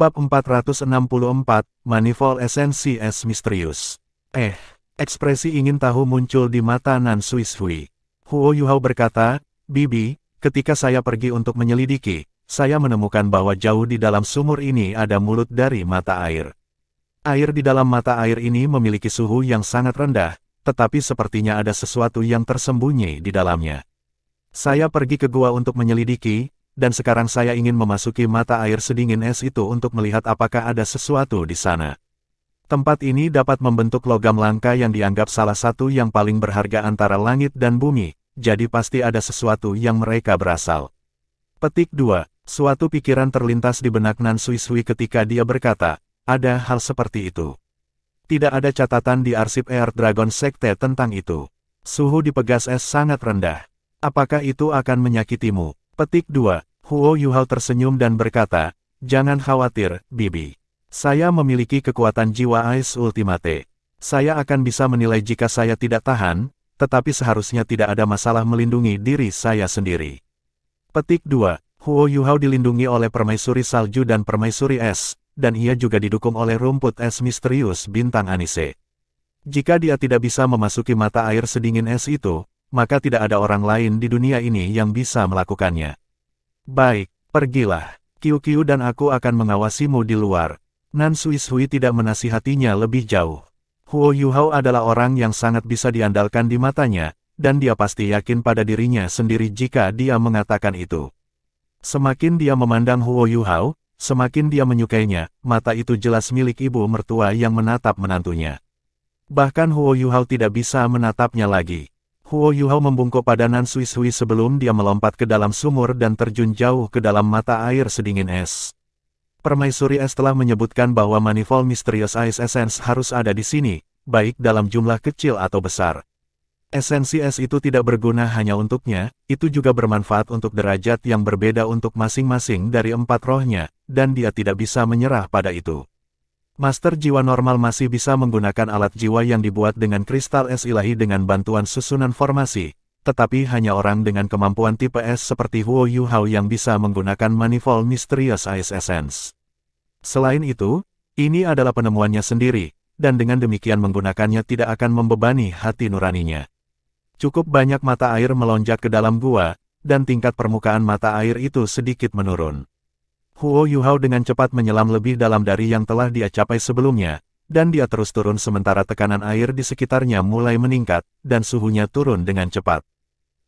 Bab 464, Manifold Esensi Es Misterius. Ekspresi ingin tahu muncul di mata Nan Xuishui. Huo Yuhao berkata, Bibi, ketika saya pergi untuk menyelidiki, saya menemukan bahwa jauh di dalam sumur ini ada mulut dari mata air. Air di dalam mata air ini memiliki suhu yang sangat rendah, tetapi sepertinya ada sesuatu yang tersembunyi di dalamnya. Saya pergi ke gua untuk menyelidiki, dan sekarang saya ingin memasuki mata air sedingin es itu untuk melihat apakah ada sesuatu di sana. Tempat ini dapat membentuk logam langka yang dianggap salah satu yang paling berharga antara langit dan bumi, jadi pasti ada sesuatu yang mereka berasal. Petik 2. Suatu pikiran terlintas di benak Nan Xuishui ketika dia berkata, ada hal seperti itu. Tidak ada catatan di arsip Earth Dragon Sekte tentang itu. Suhu di pegas es sangat rendah. Apakah itu akan menyakitimu? Petik 2. Huo Yuhao tersenyum dan berkata, jangan khawatir, Bibi. Saya memiliki kekuatan jiwa Ais Ultimate. Saya akan bisa menilai jika saya tidak tahan, tetapi seharusnya tidak ada masalah melindungi diri saya sendiri. Petik 2. Huo Yuhao dilindungi oleh permaisuri salju dan permaisuri es, dan ia juga didukung oleh rumput es misterius bintang Anise. Jika dia tidak bisa memasuki mata air sedingin es itu, maka tidak ada orang lain di dunia ini yang bisa melakukannya. Baik, pergilah. Qiu dan aku akan mengawasimu di luar. Nan Xuishui tidak menasihatinya lebih jauh. Huo Yuhao adalah orang yang sangat bisa diandalkan di matanya, dan dia pasti yakin pada dirinya sendiri jika dia mengatakan itu. Semakin dia memandang Huo Yuhao, semakin dia menyukainya, mata itu jelas milik ibu mertua yang menatap menantunya. Bahkan Huo Yuhao tidak bisa menatapnya lagi. Huo Yuhao membungkuk pada Nan Xuishui sebelum dia melompat ke dalam sumur dan terjun jauh ke dalam mata air sedingin es. Permaisuri es telah menyebutkan bahwa Manifold Mysterious Ice Essence harus ada di sini, baik dalam jumlah kecil atau besar. Esensi es itu tidak berguna hanya untuknya, itu juga bermanfaat untuk derajat yang berbeda untuk masing-masing dari 4 rohnya, dan dia tidak bisa menyerah pada itu. Master jiwa normal masih bisa menggunakan alat jiwa yang dibuat dengan kristal es ilahi dengan bantuan susunan formasi, tetapi hanya orang dengan kemampuan tipe es seperti Huo Yuhao yang bisa menggunakan Manifold Mysterious Ice Essence. Selain itu, ini adalah penemuannya sendiri, dan dengan demikian menggunakannya tidak akan membebani hati nuraninya. Cukup banyak mata air melonjak ke dalam gua, dan tingkat permukaan mata air itu sedikit menurun. Huo Yuhao dengan cepat menyelam lebih dalam dari yang telah dia capai sebelumnya, dan dia terus turun sementara tekanan air di sekitarnya mulai meningkat, dan suhunya turun dengan cepat.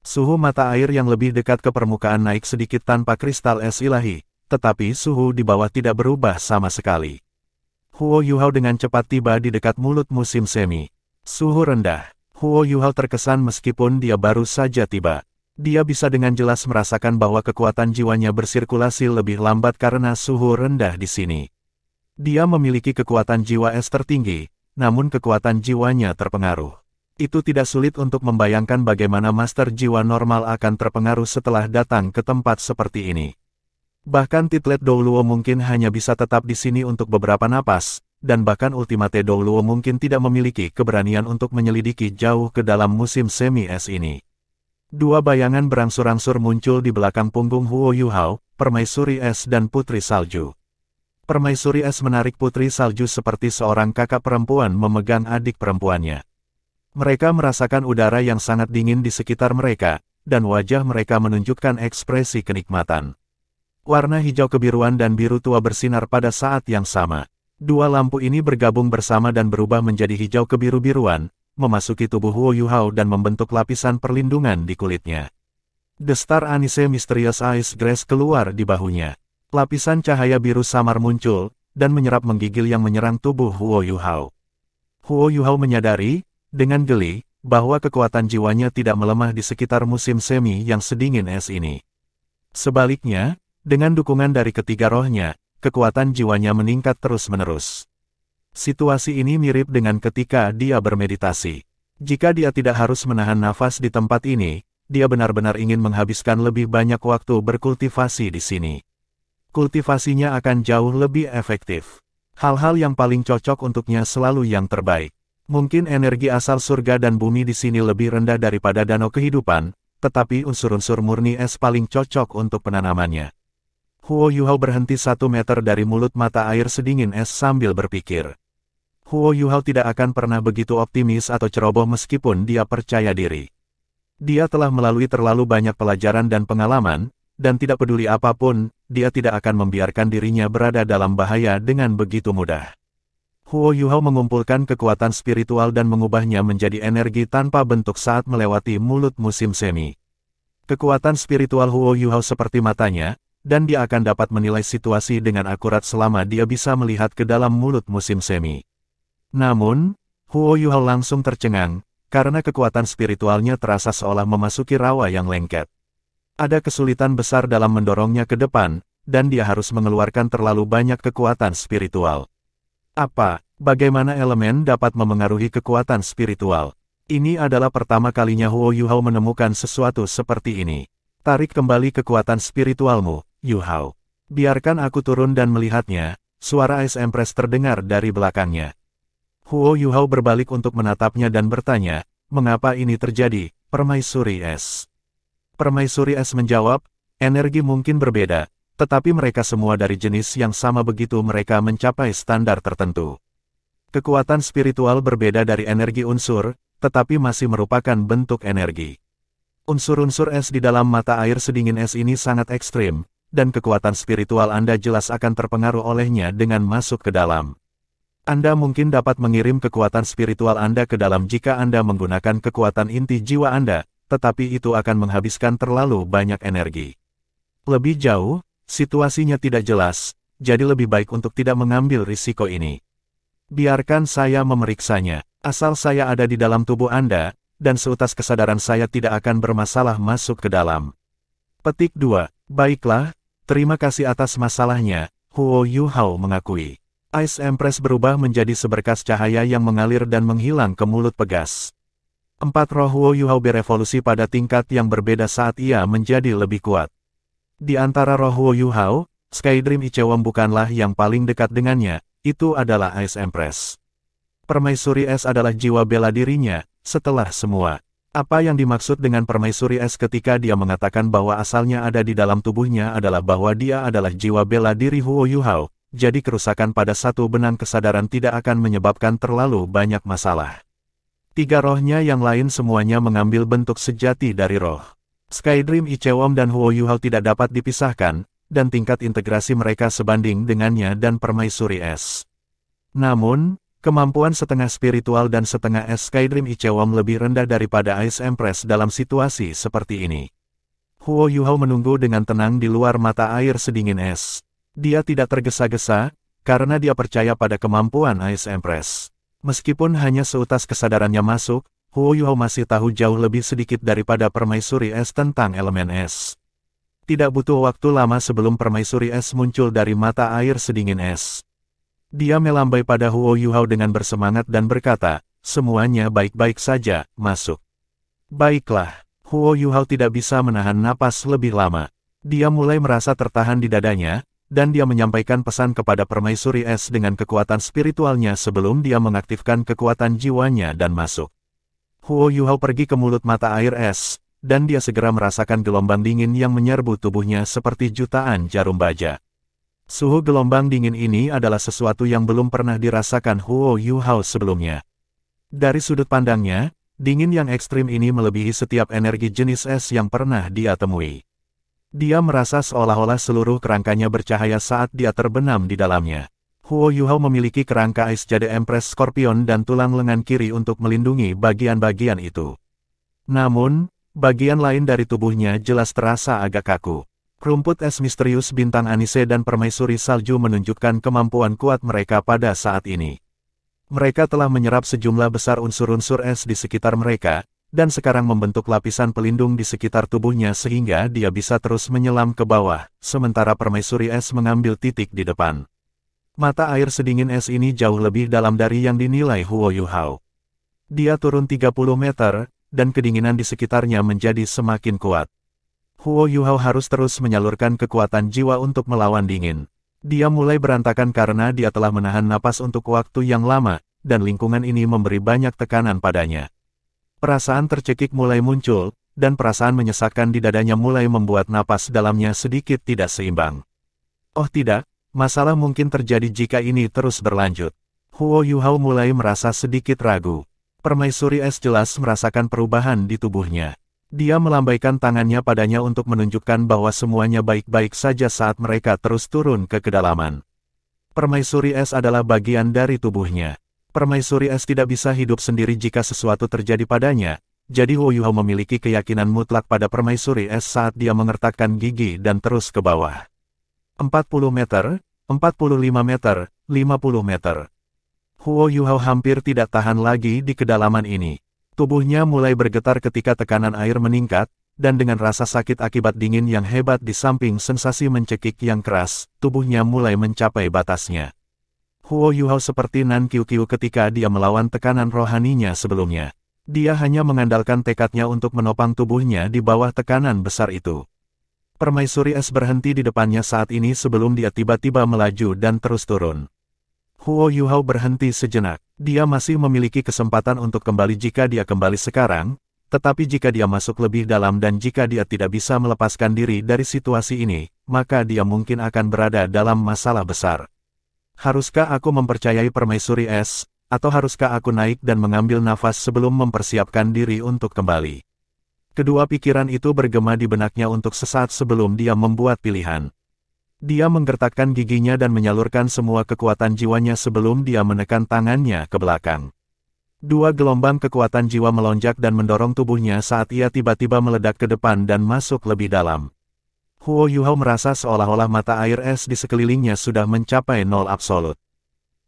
Suhu mata air yang lebih dekat ke permukaan naik sedikit tanpa kristal es ilahi, tetapi suhu di bawah tidak berubah sama sekali. Huo Yuhao dengan cepat tiba di dekat mulut musim semi. Suhu rendah. Huo Yuhao terkesan meskipun dia baru saja tiba. Dia bisa dengan jelas merasakan bahwa kekuatan jiwanya bersirkulasi lebih lambat karena suhu rendah di sini. Dia memiliki kekuatan jiwa es tertinggi, namun kekuatan jiwanya terpengaruh. Itu tidak sulit untuk membayangkan bagaimana master jiwa normal akan terpengaruh setelah datang ke tempat seperti ini. Bahkan Titlet Douluo mungkin hanya bisa tetap di sini untuk beberapa napas, dan bahkan Ultimate Douluo mungkin tidak memiliki keberanian untuk menyelidiki jauh ke dalam musim semi es ini. Dua bayangan berangsur-angsur muncul di belakang punggung Huo Yuhao, Permaisuri Es dan Putri Salju. Permaisuri Es menarik Putri Salju seperti seorang kakak perempuan memegang adik perempuannya. Mereka merasakan udara yang sangat dingin di sekitar mereka, dan wajah mereka menunjukkan ekspresi kenikmatan. Warna hijau kebiruan dan biru tua bersinar pada saat yang sama. Dua lampu ini bergabung bersama dan berubah menjadi hijau kebiru-biruan, memasuki tubuh Huo Yuhao dan membentuk lapisan perlindungan di kulitnya. The Star Anise Mysterious Ice Grace keluar di bahunya. Lapisan cahaya biru samar muncul, dan menyerap menggigil yang menyerang tubuh Huo Yuhao. Huo Yuhao menyadari, dengan geli, bahwa kekuatan jiwanya tidak melemah di sekitar musim semi yang sedingin es ini. Sebaliknya, dengan dukungan dari ketiga rohnya, kekuatan jiwanya meningkat terus-menerus. Situasi ini mirip dengan ketika dia bermeditasi. Jika dia tidak harus menahan nafas di tempat ini, dia benar-benar ingin menghabiskan lebih banyak waktu berkultivasi di sini. Kultivasinya akan jauh lebih efektif. Hal-hal yang paling cocok untuknya selalu yang terbaik. Mungkin energi asal surga dan bumi di sini lebih rendah daripada danau kehidupan, tetapi unsur-unsur murni es paling cocok untuk penanamannya. Huo Yuhao berhenti 1 meter dari mulut mata air sedingin es sambil berpikir. Huo Yuhao tidak akan pernah begitu optimis atau ceroboh meskipun dia percaya diri. Dia telah melalui terlalu banyak pelajaran dan pengalaman, dan tidak peduli apapun, dia tidak akan membiarkan dirinya berada dalam bahaya dengan begitu mudah. Huo Yuhao mengumpulkan kekuatan spiritual dan mengubahnya menjadi energi tanpa bentuk saat melewati mulut musim semi. Kekuatan spiritual Huo Yuhao seperti matanya, dan dia akan dapat menilai situasi dengan akurat selama dia bisa melihat ke dalam mulut musim semi. Namun, Huo Yuhao langsung tercengang, karena kekuatan spiritualnya terasa seolah memasuki rawa yang lengket. Ada kesulitan besar dalam mendorongnya ke depan, dan dia harus mengeluarkan terlalu banyak kekuatan spiritual. Bagaimana elemen dapat memengaruhi kekuatan spiritual? Ini adalah pertama kalinya Huo Yuhao menemukan sesuatu seperti ini. Tarik kembali kekuatan spiritualmu, Yuhao. Biarkan aku turun dan melihatnya, suara Ice Empress terdengar dari belakangnya. Huo Yuhao berbalik untuk menatapnya dan bertanya, mengapa ini terjadi, Permaisuri Es? Permaisuri Es menjawab, energi mungkin berbeda, tetapi mereka semua dari jenis yang sama begitu mereka mencapai standar tertentu. Kekuatan spiritual berbeda dari energi unsur, tetapi masih merupakan bentuk energi. Unsur-unsur es di dalam mata air sedingin es ini sangat ekstrim, dan kekuatan spiritual Anda jelas akan terpengaruh olehnya dengan masuk ke dalam. Anda mungkin dapat mengirim kekuatan spiritual Anda ke dalam jika Anda menggunakan kekuatan inti jiwa Anda, tetapi itu akan menghabiskan terlalu banyak energi. Lebih jauh, situasinya tidak jelas, jadi lebih baik untuk tidak mengambil risiko ini. Biarkan saya memeriksanya. Asal saya ada di dalam tubuh Anda, dan seutas kesadaran saya tidak akan bermasalah masuk ke dalam. Petik 2. Baiklah, terima kasih atas masalahnya, Huo Yuhao mengakui. Ice Empress berubah menjadi seberkas cahaya yang mengalir dan menghilang ke mulut pegas. 4 roh Huo Yuhao berevolusi pada tingkat yang berbeda saat ia menjadi lebih kuat. Di antara roh Huo Yuhao, Skydream Ichewon bukanlah yang paling dekat dengannya, itu adalah Ice Empress. Permaisuri Es adalah jiwa bela dirinya, setelah semua. Apa yang dimaksud dengan Permaisuri Es ketika dia mengatakan bahwa asalnya ada di dalam tubuhnya adalah bahwa dia adalah jiwa bela diri Huo Yuhao, jadi kerusakan pada satu benang kesadaran tidak akan menyebabkan terlalu banyak masalah. 3 rohnya yang lain semuanya mengambil bentuk sejati dari roh. Skydream Ichewon dan Huo Yuhao tidak dapat dipisahkan, dan tingkat integrasi mereka sebanding dengannya dan Permaisuri Es. Namun, kemampuan setengah spiritual dan setengah es Skydream Ichewon lebih rendah daripada Ice Empress dalam situasi seperti ini. Huo Yuhao menunggu dengan tenang di luar mata air sedingin es. Dia tidak tergesa-gesa, karena dia percaya pada kemampuan Ice Empress. Meskipun hanya seutas kesadarannya masuk, Huo Yuhao masih tahu jauh lebih sedikit daripada Permaisuri Es tentang elemen es. Tidak butuh waktu lama sebelum Permaisuri Es muncul dari mata air sedingin es. Dia melambai pada Huo Yuhao dengan bersemangat dan berkata, semuanya baik-baik saja, masuk. Baiklah, Huo Yuhao tidak bisa menahan napas lebih lama. Dia mulai merasa tertahan di dadanya, dan dia menyampaikan pesan kepada Permaisuri Es dengan kekuatan spiritualnya sebelum dia mengaktifkan kekuatan jiwanya dan masuk. Huo Yuhao pergi ke mulut mata air es, dan dia segera merasakan gelombang dingin yang menyerbu tubuhnya seperti jutaan jarum baja. Suhu gelombang dingin ini adalah sesuatu yang belum pernah dirasakan Huo Yuhao sebelumnya. Dari sudut pandangnya, dingin yang ekstrim ini melebihi setiap energi jenis es yang pernah dia temui. Dia merasa seolah-olah seluruh kerangkanya bercahaya saat dia terbenam di dalamnya. Huo Yuhao memiliki kerangka Ice Jade Empress Scorpion dan tulang lengan kiri untuk melindungi bagian-bagian itu. Namun, bagian lain dari tubuhnya jelas terasa agak kaku. Rumput es misterius bintang Anise dan Permaisuri Salju menunjukkan kemampuan kuat mereka pada saat ini. Mereka telah menyerap sejumlah besar unsur-unsur es di sekitar mereka, dan sekarang membentuk lapisan pelindung di sekitar tubuhnya sehingga dia bisa terus menyelam ke bawah, sementara Permaisuri Es mengambil titik di depan. Mata air sedingin es ini jauh lebih dalam dari yang dinilai Huo Yuhao. Dia turun 30 meter, dan kedinginan di sekitarnya menjadi semakin kuat. Huo Yuhao harus terus menyalurkan kekuatan jiwa untuk melawan dingin. Dia mulai berantakan karena dia telah menahan napas untuk waktu yang lama, dan lingkungan ini memberi banyak tekanan padanya. Perasaan tercekik mulai muncul, dan perasaan menyesakkan di dadanya mulai membuat napas dalamnya sedikit tidak seimbang. Oh tidak, masalah mungkin terjadi jika ini terus berlanjut. Huo Yuhao mulai merasa sedikit ragu. Permaisuri es jelas merasakan perubahan di tubuhnya. Dia melambaikan tangannya padanya untuk menunjukkan bahwa semuanya baik-baik saja saat mereka terus turun ke kedalaman. Permaisuri es adalah bagian dari tubuhnya. Permaisuri es tidak bisa hidup sendiri jika sesuatu terjadi padanya, jadi Huo Yuhao memiliki keyakinan mutlak pada permaisuri es saat dia mengertakkan gigi dan terus ke bawah. 40 meter, 45 meter, 50 meter. Huo Yuhao hampir tidak tahan lagi di kedalaman ini. Tubuhnya mulai bergetar ketika tekanan air meningkat, dan dengan rasa sakit akibat dingin yang hebat di samping sensasi mencekik yang keras, tubuhnya mulai mencapai batasnya. Huo Yuhao seperti Nan Qiuqiu ketika dia melawan tekanan rohaninya sebelumnya. Dia hanya mengandalkan tekadnya untuk menopang tubuhnya di bawah tekanan besar itu. Permaisuri es berhenti di depannya saat ini sebelum dia tiba-tiba melaju dan terus turun. Huo Yuhao berhenti sejenak. Dia masih memiliki kesempatan untuk kembali jika dia kembali sekarang, tetapi jika dia masuk lebih dalam dan jika dia tidak bisa melepaskan diri dari situasi ini, maka dia mungkin akan berada dalam masalah besar. Haruskah aku mempercayai permaisuri es, atau haruskah aku naik dan mengambil nafas sebelum mempersiapkan diri untuk kembali? Kedua pikiran itu bergema di benaknya untuk sesaat sebelum dia membuat pilihan. Dia menggertakkan giginya dan menyalurkan semua kekuatan jiwanya sebelum dia menekan tangannya ke belakang. Dua gelombang kekuatan jiwa melonjak dan mendorong tubuhnya saat ia tiba-tiba meledak ke depan dan masuk lebih dalam. Huo Yuhao merasa seolah-olah mata air es di sekelilingnya sudah mencapai nol absolut.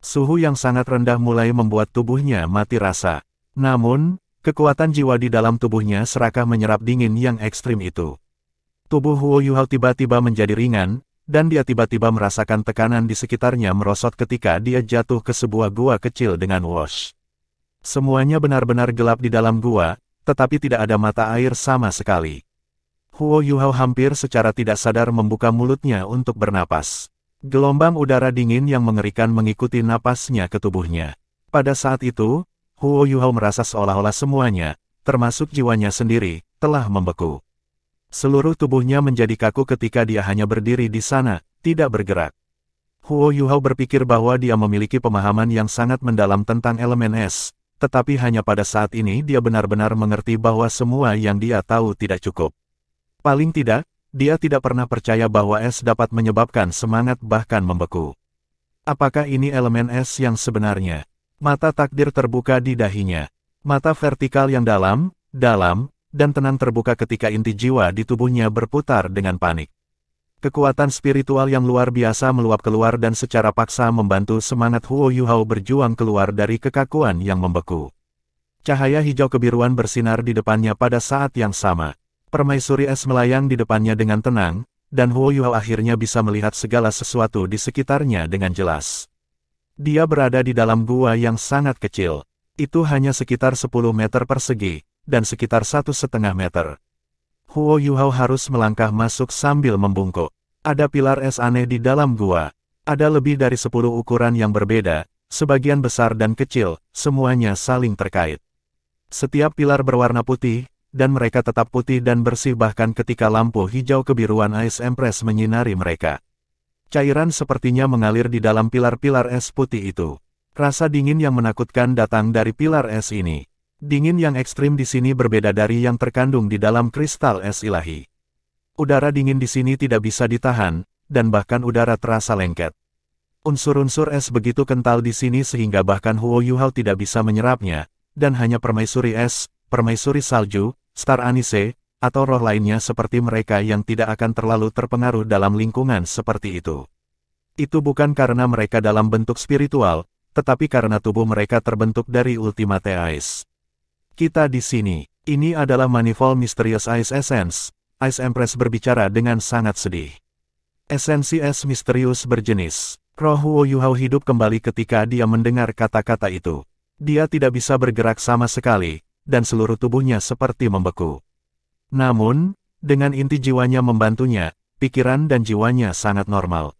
Suhu yang sangat rendah mulai membuat tubuhnya mati rasa. Namun, kekuatan jiwa di dalam tubuhnya serakah menyerap dingin yang ekstrim itu. Tubuh Huo Yuhao tiba-tiba menjadi ringan, dan dia tiba-tiba merasakan tekanan di sekitarnya merosot ketika dia jatuh ke sebuah gua kecil dengan whoosh. Semuanya benar-benar gelap di dalam gua, tetapi tidak ada mata air sama sekali. Huo Yuhao hampir secara tidak sadar membuka mulutnya untuk bernapas. Gelombang udara dingin yang mengerikan mengikuti napasnya ke tubuhnya. Pada saat itu, Huo Yuhao merasa seolah-olah semuanya, termasuk jiwanya sendiri, telah membeku. Seluruh tubuhnya menjadi kaku ketika dia hanya berdiri di sana, tidak bergerak. Huo Yuhao berpikir bahwa dia memiliki pemahaman yang sangat mendalam tentang elemen es, tetapi hanya pada saat ini dia benar-benar mengerti bahwa semua yang dia tahu tidak cukup. Paling tidak, dia tidak pernah percaya bahwa es dapat menyebabkan semangat bahkan membeku. Apakah ini elemen es yang sebenarnya? Mata takdir terbuka di dahinya. Mata vertikal yang dalam, dan tenang terbuka ketika inti jiwa di tubuhnya berputar dengan panik. Kekuatan spiritual yang luar biasa meluap keluar dan secara paksa membantu semangat Huo Yuhao berjuang keluar dari kekakuan yang membeku. Cahaya hijau kebiruan bersinar di depannya pada saat yang sama. Permaisuri es melayang di depannya dengan tenang, dan Huo Yuhao akhirnya bisa melihat segala sesuatu di sekitarnya dengan jelas. Dia berada di dalam gua yang sangat kecil. Itu hanya sekitar 10 meter persegi, dan sekitar 1,5 meter. Huo Yuhao harus melangkah masuk sambil membungkuk. Ada pilar es aneh di dalam gua. Ada lebih dari 10 ukuran yang berbeda, sebagian besar dan kecil, semuanya saling terkait. Setiap pilar berwarna putih, dan mereka tetap putih dan bersih bahkan ketika lampu hijau kebiruan Ice Empress menyinari mereka. Cairan sepertinya mengalir di dalam pilar-pilar es putih itu. Rasa dingin yang menakutkan datang dari pilar es ini. Dingin yang ekstrim di sini berbeda dari yang terkandung di dalam kristal es ilahi. Udara dingin di sini tidak bisa ditahan, dan bahkan udara terasa lengket. Unsur-unsur es begitu kental di sini sehingga bahkan Huo Yuhao tidak bisa menyerapnya, dan hanya permaisuri es, permaisuri salju, star anise, atau roh lainnya seperti mereka yang tidak akan terlalu terpengaruh dalam lingkungan seperti itu. Itu bukan karena mereka dalam bentuk spiritual, tetapi karena tubuh mereka terbentuk dari Ultimate Ice. Kita di sini. Ini adalah Manifold Mysterious Ice Essence. Ice Empress berbicara dengan sangat sedih. Esensi es misterius berjenis. Roh Huo Yuhao hidup kembali ketika dia mendengar kata-kata itu. Dia tidak bisa bergerak sama sekali, dan seluruh tubuhnya seperti membeku. Namun, dengan inti jiwanya membantunya, pikiran dan jiwanya sangat normal.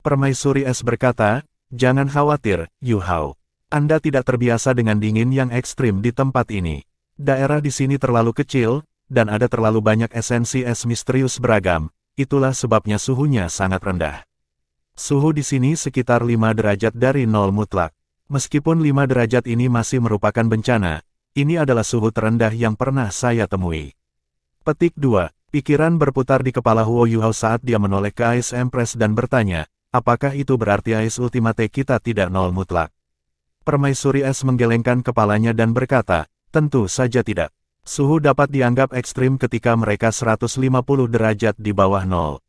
Permaisuri es berkata, "Jangan khawatir, Yuhao. Anda tidak terbiasa dengan dingin yang ekstrim di tempat ini. Daerah di sini terlalu kecil, dan ada terlalu banyak esensi es misterius beragam, itulah sebabnya suhunya sangat rendah. Suhu di sini sekitar 5 derajat dari nol mutlak. Meskipun 5 derajat ini masih merupakan bencana, ini adalah suhu terendah yang pernah saya temui. Petik 2. Pikiran berputar di kepala Huo Yuhao saat dia menoleh ke Ice Empress dan bertanya, apakah itu berarti Ice Ultimate kita tidak nol mutlak? Permaisuri Es menggelengkan kepalanya dan berkata, tentu saja tidak. Suhu dapat dianggap ekstrim ketika mereka 150 derajat di bawah nol.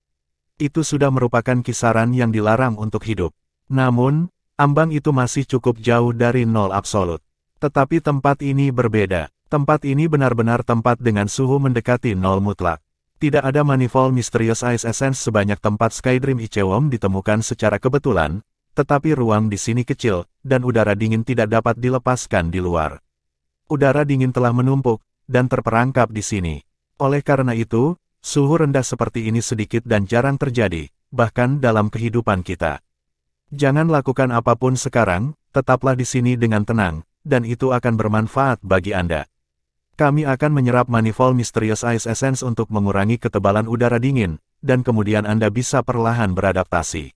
Itu sudah merupakan kisaran yang dilarang untuk hidup. Namun, ambang itu masih cukup jauh dari nol absolut. Tetapi tempat ini berbeda. Tempat ini benar-benar tempat dengan suhu mendekati nol mutlak. Tidak ada manifold Mysterious Ice Essence sebanyak tempat Skydream Ichewom ditemukan secara kebetulan, tetapi ruang di sini kecil, dan udara dingin tidak dapat dilepaskan di luar. Udara dingin telah menumpuk, dan terperangkap di sini. Oleh karena itu, suhu rendah seperti ini sedikit dan jarang terjadi, bahkan dalam kehidupan kita. Jangan lakukan apapun sekarang, tetaplah di sini dengan tenang, dan itu akan bermanfaat bagi Anda. Kami akan menyerap manifold Mysterious Ice Essence untuk mengurangi ketebalan udara dingin, dan kemudian Anda bisa perlahan beradaptasi.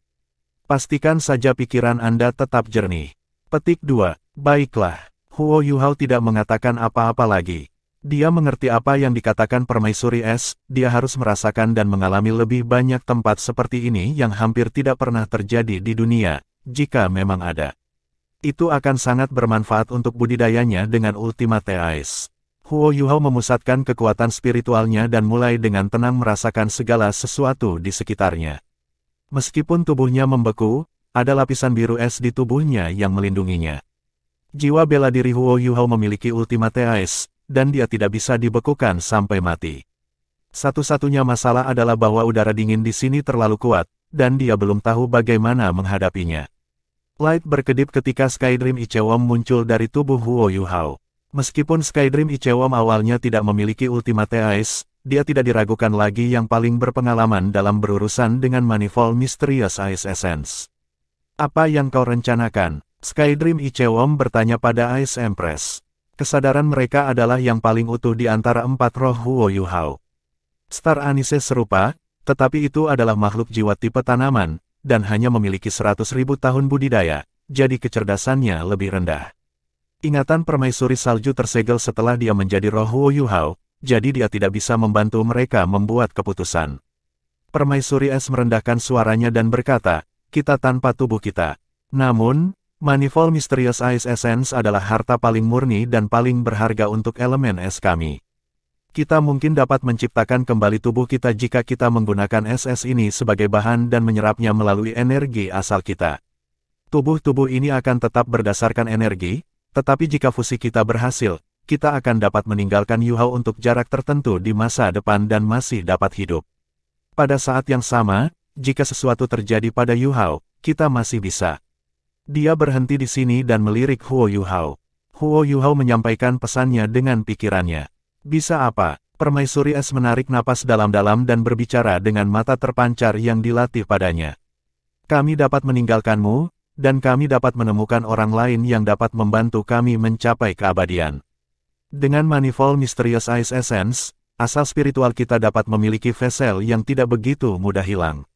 Pastikan saja pikiran Anda tetap jernih. Petik 2. Baiklah. Huo Yuhao tidak mengatakan apa-apa lagi. Dia mengerti apa yang dikatakan Permaisuri Es, dia harus merasakan dan mengalami lebih banyak tempat seperti ini yang hampir tidak pernah terjadi di dunia, jika memang ada. Itu akan sangat bermanfaat untuk budidayanya dengan Ultimate Ice. Huo Yuhao memusatkan kekuatan spiritualnya dan mulai dengan tenang merasakan segala sesuatu di sekitarnya. Meskipun tubuhnya membeku, ada lapisan biru es di tubuhnya yang melindunginya. Jiwa bela diri Huo Yuhao memiliki Ultimate Ice, dan dia tidak bisa dibekukan sampai mati. Satu-satunya masalah adalah bahwa udara dingin di sini terlalu kuat, dan dia belum tahu bagaimana menghadapinya. Light berkedip ketika Skydream Ichewom muncul dari tubuh Huo Yuhao. Meskipun Skydream Ichewom awalnya tidak memiliki Ultimate Ice, dia tidak diragukan lagi yang paling berpengalaman dalam berurusan dengan manifold Mysterious Ice Essence. Apa yang kau rencanakan? Skydream Ichewom bertanya pada Ice Empress. Kesadaran mereka adalah yang paling utuh di antara 4 roh Huo Yuhao. Star Anise serupa, tetapi itu adalah makhluk jiwa tipe tanaman, dan hanya memiliki 100.000 tahun budidaya, jadi kecerdasannya lebih rendah. Ingatan permaisuri salju tersegel setelah dia menjadi roh Huo Yuhao, jadi dia tidak bisa membantu mereka membuat keputusan. Permaisuri Es merendahkan suaranya dan berkata, kita tanpa tubuh kita. Namun, manifold Mysterious Ice Essence adalah harta paling murni dan paling berharga untuk elemen es kami. Kita mungkin dapat menciptakan kembali tubuh kita jika kita menggunakan es ini sebagai bahan dan menyerapnya melalui energi asal kita. Tubuh-tubuh ini akan tetap berdasarkan energi, tetapi jika fusi kita berhasil, kita akan dapat meninggalkan Yuhao untuk jarak tertentu di masa depan dan masih dapat hidup. Pada saat yang sama, jika sesuatu terjadi pada Yuhao, kita masih bisa. Dia berhenti di sini dan melirik Huo Yuhao. Huo Yuhao menyampaikan pesannya dengan pikirannya. Bisa apa? Permaisuri Es menarik napas dalam-dalam dan berbicara dengan mata terpancar yang dilatih padanya. Kami dapat meninggalkanmu, dan kami dapat menemukan orang lain yang dapat membantu kami mencapai keabadian. Dengan manifold Mysterious Ice Essence, asal spiritual kita dapat memiliki vessel yang tidak begitu mudah hilang.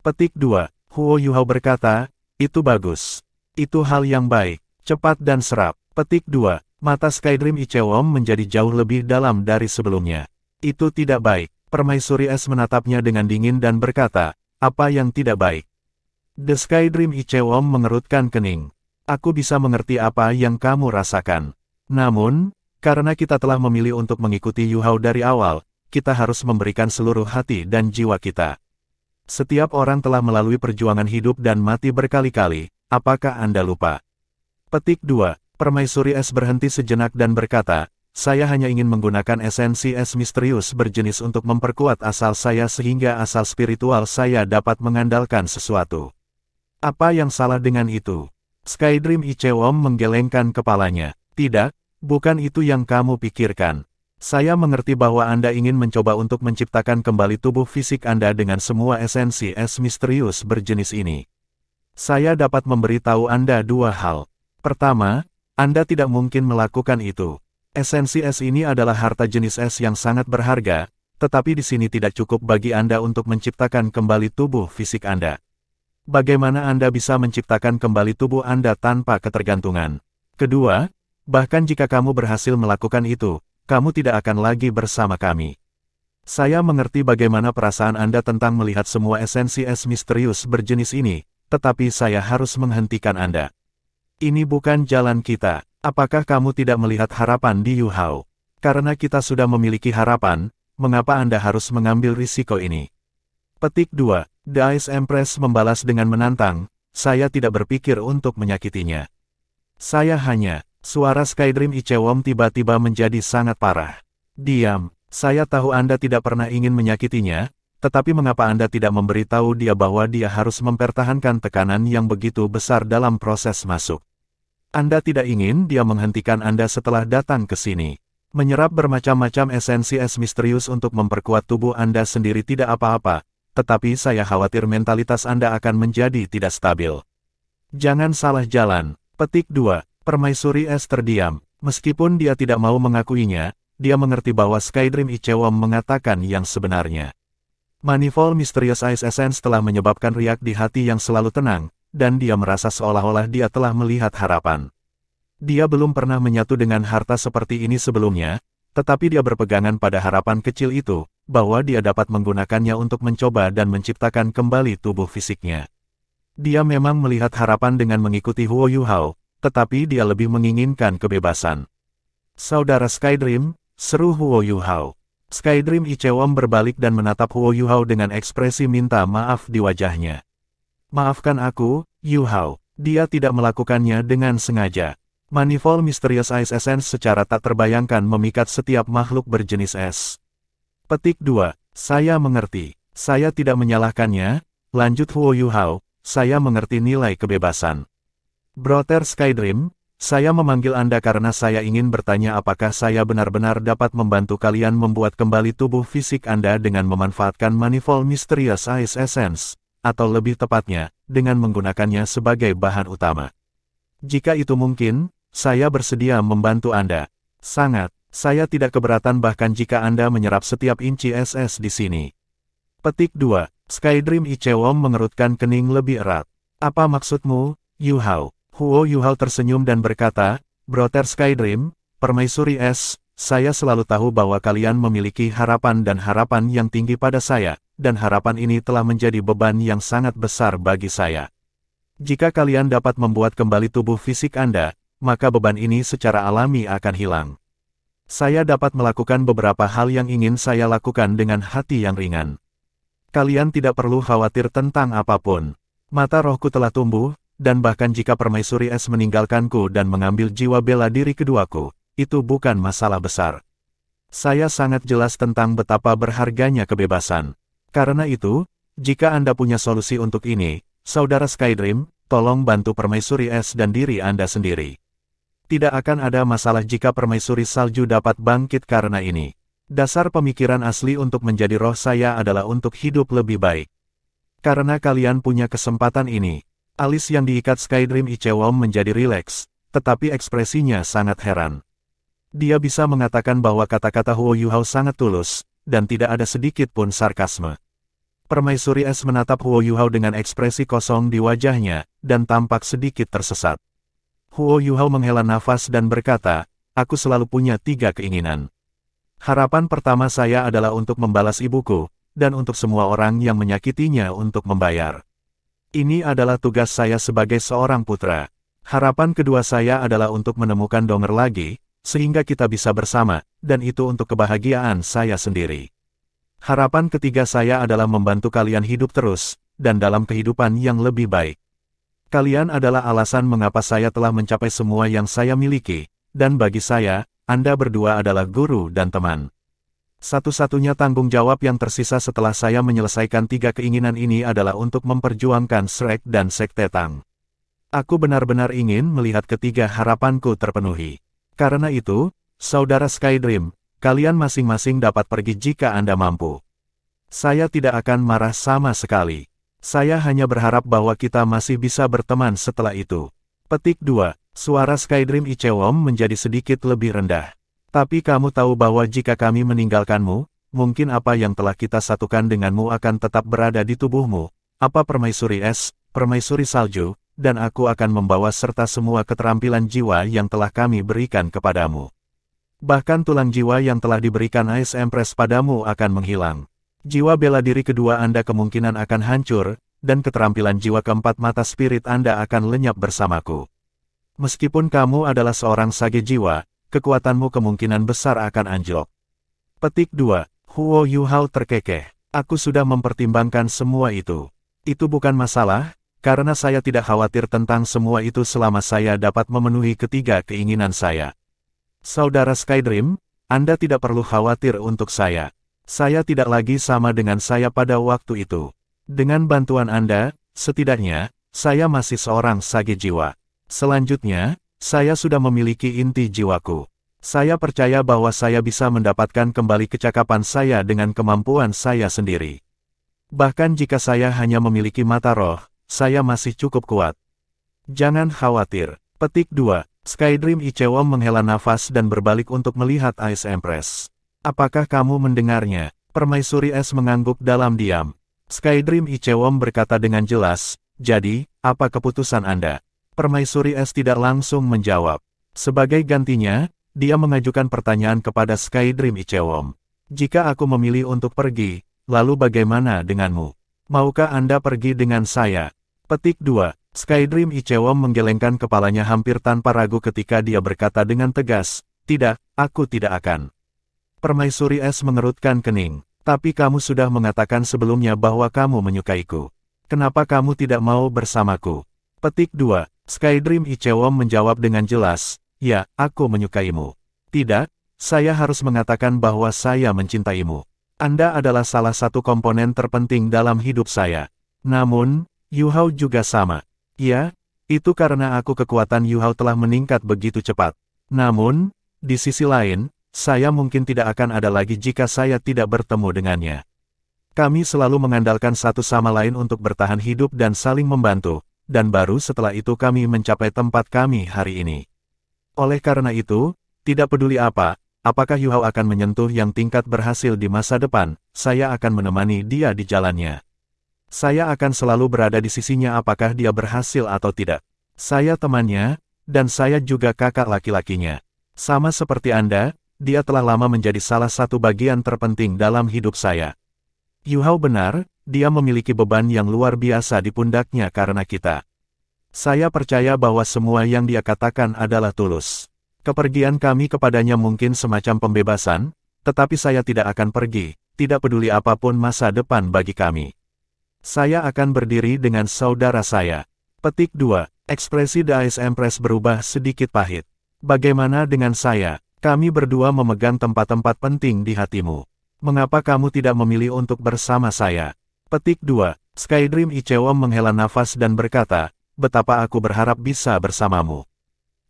Petik 2. Huo Yuhao berkata, itu bagus. Itu hal yang baik, cepat dan serap. Petik 2. Mata Skydream Ichewom menjadi jauh lebih dalam dari sebelumnya. Itu tidak baik. Permaisuri Es menatapnya dengan dingin dan berkata, apa yang tidak baik? The Skydream Ichewom mengerutkan kening. Aku bisa mengerti apa yang kamu rasakan. Namun, karena kita telah memilih untuk mengikuti Yuhao dari awal, kita harus memberikan seluruh hati dan jiwa kita. Setiap orang telah melalui perjuangan hidup dan mati berkali-kali, apakah Anda lupa? Petik 2. Permaisuri Es berhenti sejenak dan berkata, saya hanya ingin menggunakan esensi es misterius berjenis untuk memperkuat asal saya sehingga asal spiritual saya dapat mengandalkan sesuatu. Apa yang salah dengan itu? Skydream Ichewom menggelengkan kepalanya. Tidak, bukan itu yang kamu pikirkan. Saya mengerti bahwa Anda ingin mencoba untuk menciptakan kembali tubuh fisik Anda dengan semua esensi es misterius berjenis ini. Saya dapat memberitahu Anda dua hal. Pertama, Anda tidak mungkin melakukan itu. Esensi es ini adalah harta jenis es yang sangat berharga, tetapi di sini tidak cukup bagi Anda untuk menciptakan kembali tubuh fisik Anda. Bagaimana Anda bisa menciptakan kembali tubuh Anda tanpa ketergantungan? Kedua, bahkan jika kamu berhasil melakukan itu, kamu tidak akan lagi bersama kami. Saya mengerti bagaimana perasaan Anda tentang melihat semua esensi es misterius berjenis ini, tetapi saya harus menghentikan Anda. Ini bukan jalan kita. Apakah kamu tidak melihat harapan di Yu Hao? Karena kita sudah memiliki harapan, mengapa Anda harus mengambil risiko ini? Petik 2. The Ice Empress membalas dengan menantang, saya tidak berpikir untuk menyakitinya. Saya hanya, suara Skydream Ichewom tiba-tiba menjadi sangat parah. Diam, saya tahu Anda tidak pernah ingin menyakitinya, tetapi mengapa Anda tidak memberitahu dia bahwa dia harus mempertahankan tekanan yang begitu besar dalam proses masuk? Anda tidak ingin dia menghentikan Anda setelah datang ke sini. Menyerap bermacam-macam esensi es misterius untuk memperkuat tubuh Anda sendiri tidak apa-apa, tetapi saya khawatir mentalitas Anda akan menjadi tidak stabil. Jangan salah jalan. Petik 2. Permaisuri Es terdiam. Meskipun dia tidak mau mengakuinya, dia mengerti bahwa Skydream Ichewom mengatakan yang sebenarnya. Manifold Mysterious Ice Essence telah menyebabkan riak di hati yang selalu tenang, dan dia merasa seolah-olah dia telah melihat harapan. Dia belum pernah menyatu dengan harta seperti ini sebelumnya, tetapi dia berpegangan pada harapan kecil itu, bahwa dia dapat menggunakannya untuk mencoba dan menciptakan kembali tubuh fisiknya. Dia memang melihat harapan dengan mengikuti Huo Yu Hao, tetapi dia lebih menginginkan kebebasan. Saudara Skydream, seru Huo Yu Hao. Skydream Ichewom berbalik dan menatap Huo Yu Hao dengan ekspresi minta maaf di wajahnya. Maafkan aku, Yu Hao, dia tidak melakukannya dengan sengaja. Manifold Mysterious Ice Essence secara tak terbayangkan memikat setiap makhluk berjenis es. Petik 2. Saya mengerti. Saya tidak menyalahkannya, lanjut Huo Yu Hao, saya mengerti nilai kebebasan. Brother Skydream, saya memanggil Anda karena saya ingin bertanya apakah saya benar-benar dapat membantu kalian membuat kembali tubuh fisik Anda dengan memanfaatkan Manifold Mysterious Ice Essence, atau lebih tepatnya, dengan menggunakannya sebagai bahan utama. Jika itu mungkin, saya bersedia membantu Anda. Sangat. Saya tidak keberatan bahkan jika Anda menyerap setiap inci SS di sini. Petik 2. Skydream Ichewom mengerutkan kening lebih erat. Apa maksudmu, Yu Hao? Huo Yu Hao tersenyum dan berkata, Brother Skydream, Permaisuri Es, saya selalu tahu bahwa kalian memiliki harapan dan harapan yang tinggi pada saya, dan harapan ini telah menjadi beban yang sangat besar bagi saya. Jika kalian dapat membuat kembali tubuh fisik Anda, maka beban ini secara alami akan hilang. Saya dapat melakukan beberapa hal yang ingin saya lakukan dengan hati yang ringan. Kalian tidak perlu khawatir tentang apapun. Mata rohku telah tumbuh, dan bahkan jika Permaisuri Es meninggalkanku dan mengambil jiwa bela diri keduaku, itu bukan masalah besar. Saya sangat jelas tentang betapa berharganya kebebasan. Karena itu, jika Anda punya solusi untuk ini, Saudara Skydream, tolong bantu Permaisuri Es dan diri Anda sendiri. Tidak akan ada masalah jika Permaisuri Salju dapat bangkit karena ini. Dasar pemikiran asli untuk menjadi roh saya adalah untuk hidup lebih baik. Karena kalian punya kesempatan ini. Alis yang diikat Skydream Ichewom menjadi rileks, tetapi ekspresinya sangat heran. Dia bisa mengatakan bahwa kata-kata Huo Yu Hao sangat tulus, dan tidak ada sedikit pun sarkasme. Permaisuri Es menatap Huo Yu Hao dengan ekspresi kosong di wajahnya, dan tampak sedikit tersesat. Huo Yu Hao menghela nafas dan berkata, aku selalu punya 3 keinginan. Harapan pertama saya adalah untuk membalas ibuku, dan untuk semua orang yang menyakitinya untuk membayar. Ini adalah tugas saya sebagai seorang putra. Harapan kedua saya adalah untuk menemukan Donger lagi, sehingga kita bisa bersama, dan itu untuk kebahagiaan saya sendiri. Harapan ketiga saya adalah membantu kalian hidup terus, dan dalam kehidupan yang lebih baik. Kalian adalah alasan mengapa saya telah mencapai semua yang saya miliki, dan bagi saya, Anda berdua adalah guru dan teman. Satu-satunya tanggung jawab yang tersisa setelah saya menyelesaikan 3 keinginan ini adalah untuk memperjuangkan Shrek dan Sekte Tang. Aku benar-benar ingin melihat ketiga harapanku terpenuhi. Karena itu, Saudara Skydream, kalian masing-masing dapat pergi jika Anda mampu. Saya tidak akan marah sama sekali. Saya hanya berharap bahwa kita masih bisa berteman setelah itu. Petik 2. Suara Skydream Ichewom menjadi sedikit lebih rendah. Tapi kamu tahu bahwa jika kami meninggalkanmu, mungkin apa yang telah kita satukan denganmu akan tetap berada di tubuhmu. Apa Permaisuri Es, Permaisuri Salju, dan aku akan membawa serta semua keterampilan jiwa yang telah kami berikan kepadamu. Bahkan tulang jiwa yang telah diberikan Ice Empress padamu akan menghilang. Jiwa bela diri kedua Anda kemungkinan akan hancur, dan keterampilan jiwa keempat mata spirit Anda akan lenyap bersamaku. Meskipun kamu adalah seorang sage jiwa, kekuatanmu kemungkinan besar akan anjlok. Petik 2. Huo Yuhao terkekeh. Aku sudah mempertimbangkan semua itu. Itu bukan masalah, karena saya tidak khawatir tentang semua itu selama saya dapat memenuhi ketiga keinginan saya. Saudara Skydream, Anda tidak perlu khawatir untuk saya. Saya tidak lagi sama dengan saya pada waktu itu. Dengan bantuan Anda, setidaknya, saya masih seorang sage jiwa. Selanjutnya, saya sudah memiliki inti jiwaku. Saya percaya bahwa saya bisa mendapatkan kembali kecakapan saya dengan kemampuan saya sendiri. Bahkan jika saya hanya memiliki mata roh, saya masih cukup kuat. Jangan khawatir. Petik 2. Skydream Ichewon menghela nafas dan berbalik untuk melihat Ice Empress. Apakah kamu mendengarnya? Permaisuri Es mengangguk dalam diam. Skydream Ichewon berkata dengan jelas, jadi, apa keputusan Anda? Permaisuri Es tidak langsung menjawab. Sebagai gantinya, dia mengajukan pertanyaan kepada Skydream Ichewon. Jika aku memilih untuk pergi, lalu bagaimana denganmu? Maukah Anda pergi dengan saya? Petik 2. Skydream Ichewon menggelengkan kepalanya hampir tanpa ragu ketika dia berkata dengan tegas, tidak, aku tidak akan. Permaisuri Es mengerutkan kening. Tapi kamu sudah mengatakan sebelumnya bahwa kamu menyukaiku. Kenapa kamu tidak mau bersamaku? Petik 2. Skydream Ichewon menjawab dengan jelas, ya, aku menyukaimu. Tidak, saya harus mengatakan bahwa saya mencintaimu. Anda adalah salah satu komponen terpenting dalam hidup saya. Namun, Yuhao juga sama. Ya, itu karena kekuatan Yuhao telah meningkat begitu cepat. Namun, di sisi lain, saya mungkin tidak akan ada lagi jika saya tidak bertemu dengannya. Kami selalu mengandalkan satu sama lain untuk bertahan hidup dan saling membantu, dan baru setelah itu kami mencapai tempat kami hari ini. Oleh karena itu, tidak peduli apakah Yuhao akan menyentuh yang tingkat berhasil di masa depan, saya akan menemani dia di jalannya. Saya akan selalu berada di sisinya apakah dia berhasil atau tidak. Saya temannya, dan saya juga kakak laki-lakinya. Sama seperti Anda, dia telah lama menjadi salah satu bagian terpenting dalam hidup saya. Yuhao benar, dia memiliki beban yang luar biasa di pundaknya karena kita. Saya percaya bahwa semua yang dia katakan adalah tulus. Kepergian kami kepadanya mungkin semacam pembebasan, tetapi saya tidak akan pergi, tidak peduli apapun masa depan bagi kami. Saya akan berdiri dengan saudara saya. Petik 2. Ekspresi The Ice Empress berubah sedikit pahit. Bagaimana dengan saya? Kami berdua memegang tempat-tempat penting di hatimu. Mengapa kamu tidak memilih untuk bersama saya? Petik 2. Skydream Ichewon menghela nafas dan berkata, betapa aku berharap bisa bersamamu.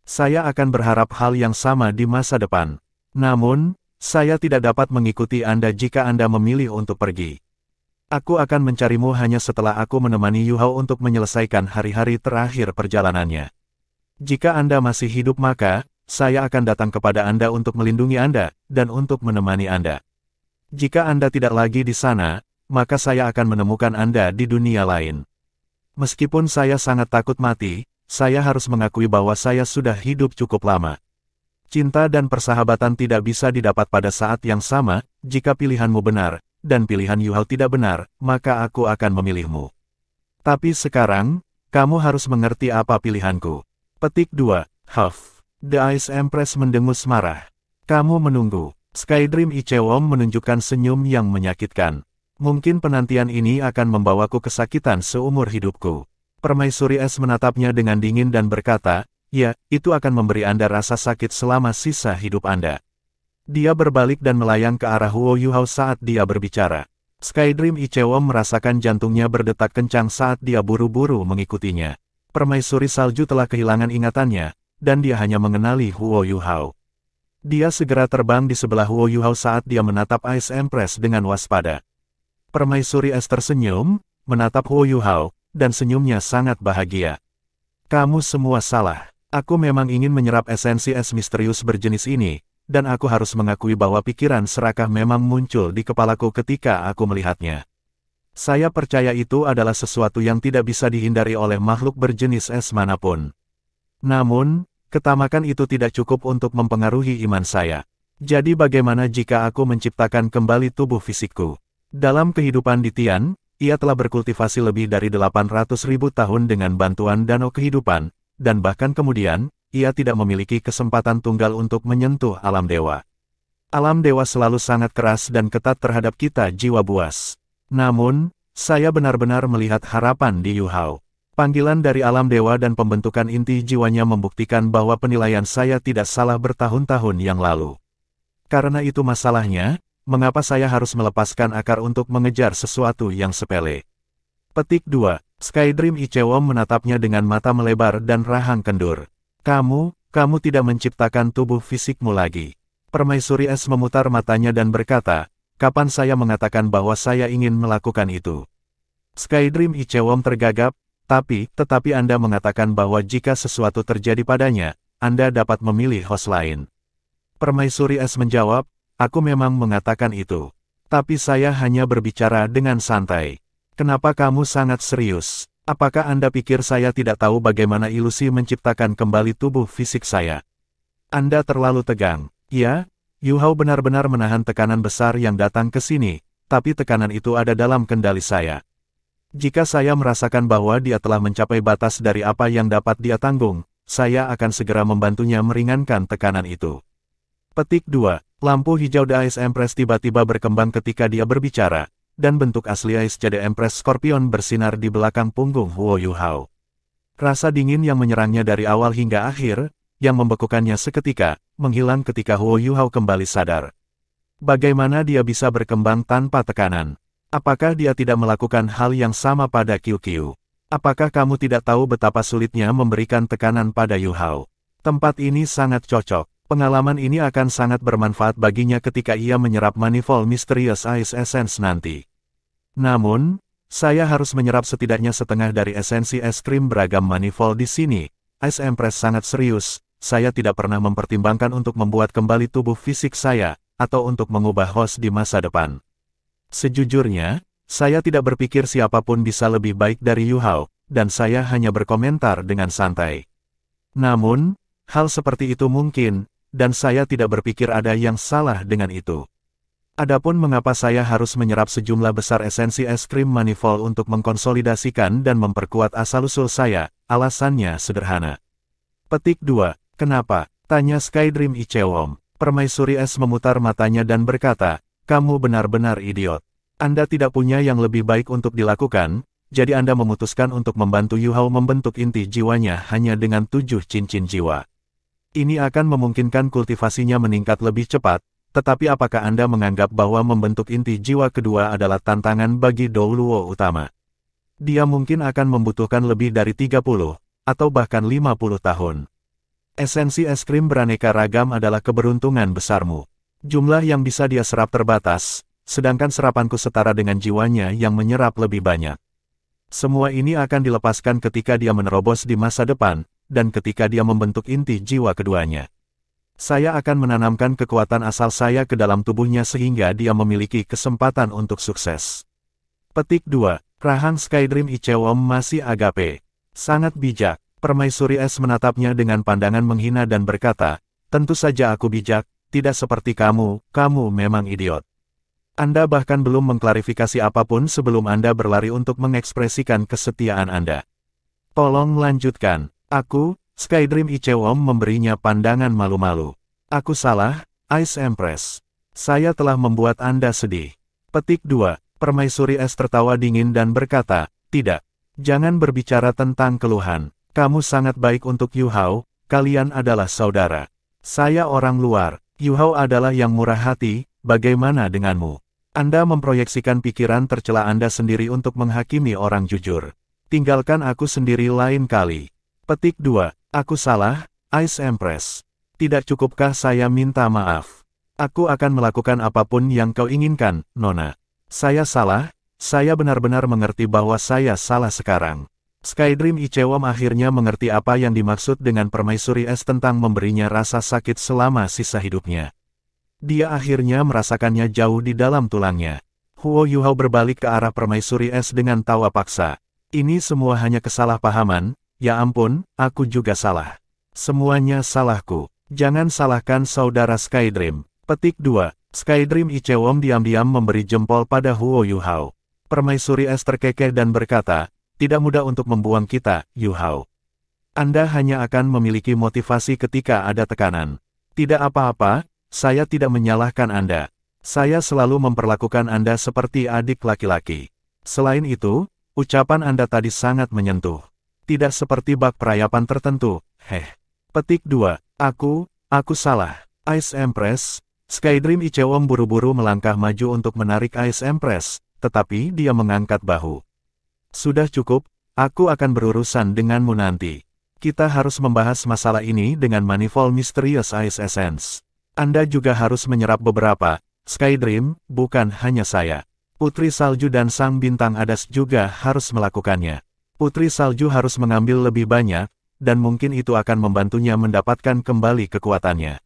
Saya akan berharap hal yang sama di masa depan. Namun, saya tidak dapat mengikuti Anda jika Anda memilih untuk pergi. Aku akan mencarimu hanya setelah aku menemani Yuhao untuk menyelesaikan hari-hari terakhir perjalanannya. Jika Anda masih hidup maka, saya akan datang kepada Anda untuk melindungi Anda, dan untuk menemani Anda. Jika Anda tidak lagi di sana, maka saya akan menemukan Anda di dunia lain. Meskipun saya sangat takut mati, saya harus mengakui bahwa saya sudah hidup cukup lama. Cinta dan persahabatan tidak bisa didapat pada saat yang sama, jika pilihanmu benar, dan pilihan Yuhao tidak benar, maka aku akan memilihmu. Tapi sekarang, kamu harus mengerti apa pilihanku. Petik 2. Huff. The Ice Empress mendengus marah. Kamu menunggu. Skydream Ichewon menunjukkan senyum yang menyakitkan. Mungkin penantian ini akan membawaku kesakitan seumur hidupku. Permaisuri Es menatapnya dengan dingin dan berkata, ya, itu akan memberi Anda rasa sakit selama sisa hidup Anda. Dia berbalik dan melayang ke arah Huo Yuhao saat dia berbicara. Skydream Ichewon merasakan jantungnya berdetak kencang saat dia buru-buru mengikutinya. Permaisuri Salju telah kehilangan ingatannya, dan dia hanya mengenali Huo Yuhao. Dia segera terbang di sebelah Huo Yuhao saat dia menatap Ice Empress dengan waspada. Permaisuri Es tersenyum, menatap Huo Yuhao, dan senyumnya sangat bahagia. Kamu semua salah. Aku memang ingin menyerap esensi es misterius berjenis ini, dan aku harus mengakui bahwa pikiran serakah memang muncul di kepalaku ketika aku melihatnya. Saya percaya itu adalah sesuatu yang tidak bisa dihindari oleh makhluk berjenis es manapun. Namun, ketamakan itu tidak cukup untuk mempengaruhi iman saya. Jadi bagaimana jika aku menciptakan kembali tubuh fisikku? Dalam kehidupan di Tian, ia telah berkultivasi lebih dari 800.000 tahun dengan bantuan danau kehidupan, dan bahkan kemudian, ia tidak memiliki kesempatan tunggal untuk menyentuh alam dewa. Alam dewa selalu sangat keras dan ketat terhadap kita jiwa buas. Namun, saya benar-benar melihat harapan di Yu Hao. Panggilan dari alam dewa dan pembentukan inti jiwanya membuktikan bahwa penilaian saya tidak salah bertahun-tahun yang lalu. Karena itu masalahnya, mengapa saya harus melepaskan akar untuk mengejar sesuatu yang sepele? Petik 2. Skydream Ichewon menatapnya dengan mata melebar dan rahang kendur. Kamu tidak menciptakan tubuh fisikmu lagi. Permaisuri Es memutar matanya dan berkata, kapan saya mengatakan bahwa saya ingin melakukan itu? Skydream Ichewon tergagap, tetapi Anda mengatakan bahwa jika sesuatu terjadi padanya, Anda dapat memilih host lain. Permaisuri Es menjawab, aku memang mengatakan itu. Tapi saya hanya berbicara dengan santai. Kenapa kamu sangat serius? Apakah Anda pikir saya tidak tahu bagaimana ilusi menciptakan kembali tubuh fisik saya? Anda terlalu tegang. Ya, Yu Hao benar-benar menahan tekanan besar yang datang ke sini, tapi tekanan itu ada dalam kendali saya. Jika saya merasakan bahwa dia telah mencapai batas dari apa yang dapat dia tanggung, saya akan segera membantunya meringankan tekanan itu. Petik 2. Lampu hijau The Ice Empress tiba-tiba berkembang ketika dia berbicara, dan bentuk asli Ice Jade Empress Scorpion bersinar di belakang punggung Huo Yu Hao. Rasa dingin yang menyerangnya dari awal hingga akhir, yang membekukannya seketika, menghilang ketika Huo Yu Hao kembali sadar. Bagaimana dia bisa berkembang tanpa tekanan? Apakah dia tidak melakukan hal yang sama pada QQ? Apakah kamu tidak tahu betapa sulitnya memberikan tekanan pada Yu Hao? Tempat ini sangat cocok. Pengalaman ini akan sangat bermanfaat baginya ketika ia menyerap Manifold Mysterious Ice Essence nanti. Namun, saya harus menyerap setidaknya setengah dari esensi es krim beragam Manifold di sini. Ice Empress sangat serius, saya tidak pernah mempertimbangkan untuk membuat kembali tubuh fisik saya, atau untuk mengubah host di masa depan. Sejujurnya, saya tidak berpikir siapapun bisa lebih baik dari Yu Hao, dan saya hanya berkomentar dengan santai. Namun, hal seperti itu mungkin, dan saya tidak berpikir ada yang salah dengan itu. Adapun mengapa saya harus menyerap sejumlah besar esensi es krim Manifold untuk mengkonsolidasikan dan memperkuat asal-usul saya, alasannya sederhana. Petik 2. Kenapa? Tanya Skydream Ichewon. Permaisuri Es memutar matanya dan berkata, kamu benar-benar idiot. Anda tidak punya yang lebih baik untuk dilakukan, jadi Anda memutuskan untuk membantu Yu Hao membentuk inti jiwanya hanya dengan 7 cincin jiwa. Ini akan memungkinkan kultivasinya meningkat lebih cepat, tetapi apakah Anda menganggap bahwa membentuk inti jiwa kedua adalah tantangan bagi Dou Luo utama? Dia mungkin akan membutuhkan lebih dari 30, atau bahkan 50 tahun. Esensi es krim beraneka ragam adalah keberuntungan besarmu. Jumlah yang bisa dia serap terbatas, sedangkan serapanku setara dengan jiwanya yang menyerap lebih banyak. Semua ini akan dilepaskan ketika dia menerobos di masa depan, dan ketika dia membentuk inti jiwa keduanya. Saya akan menanamkan kekuatan asal saya ke dalam tubuhnya sehingga dia memiliki kesempatan untuk sukses. Petik 2. Rahang Skydream Ichewon masih agape. Sangat bijak. Permaisuri Es menatapnya dengan pandangan menghina dan berkata, tentu saja aku bijak, tidak seperti kamu memang idiot. Anda bahkan belum mengklarifikasi apapun sebelum Anda berlari untuk mengekspresikan kesetiaan Anda. Tolong lanjutkan. Aku, Skydream Ichewon memberinya pandangan malu-malu. Aku salah, Ice Empress. Saya telah membuat Anda sedih. Petik 2. Permaisuri Es tertawa dingin dan berkata, tidak. Jangan berbicara tentang keluhan. Kamu sangat baik untuk Yu Hao, kalian adalah saudara. Saya orang luar, Yu Hao adalah yang murah hati, bagaimana denganmu? Anda memproyeksikan pikiran tercela Anda sendiri untuk menghakimi orang jujur. Tinggalkan aku sendiri lain kali. Petik 2. Aku salah, Ice Empress. Tidak cukupkah saya minta maaf? Aku akan melakukan apapun yang kau inginkan, Nona. Saya salah, saya benar-benar mengerti bahwa saya salah sekarang. Skydream Ichewon akhirnya mengerti apa yang dimaksud dengan Permaisuri Es tentang memberinya rasa sakit selama sisa hidupnya. Dia akhirnya merasakannya jauh di dalam tulangnya. Huo Yuhao berbalik ke arah permaisuri es dengan tawa paksa. Ini semua hanya kesalahpahaman, ya ampun, aku juga salah. Semuanya salahku. Jangan salahkan saudara Skydream. Petik 2. Skydream Ichewon diam-diam memberi jempol pada Huo Yuhao. Permaisuri es terkekeh dan berkata, tidak mudah untuk membuang kita, Yuhao. Anda hanya akan memiliki motivasi ketika ada tekanan. Tidak apa-apa, saya tidak menyalahkan Anda. Saya selalu memperlakukan Anda seperti adik laki-laki. Selain itu, ucapan Anda tadi sangat menyentuh. Tidak seperti bak perayapan tertentu, Petik 2. Aku salah. Ice Empress. Skydream Ichewon buru-buru melangkah maju untuk menarik Ice Empress, tetapi dia mengangkat bahu. Sudah cukup, aku akan berurusan denganmu nanti. Kita harus membahas masalah ini dengan Manifold Mysterious Ice Essence. Anda juga harus menyerap beberapa, Skydream, bukan hanya saya. Putri Salju dan Sang Bintang Adas juga harus melakukannya. Putri Salju harus mengambil lebih banyak, dan mungkin itu akan membantunya mendapatkan kembali kekuatannya.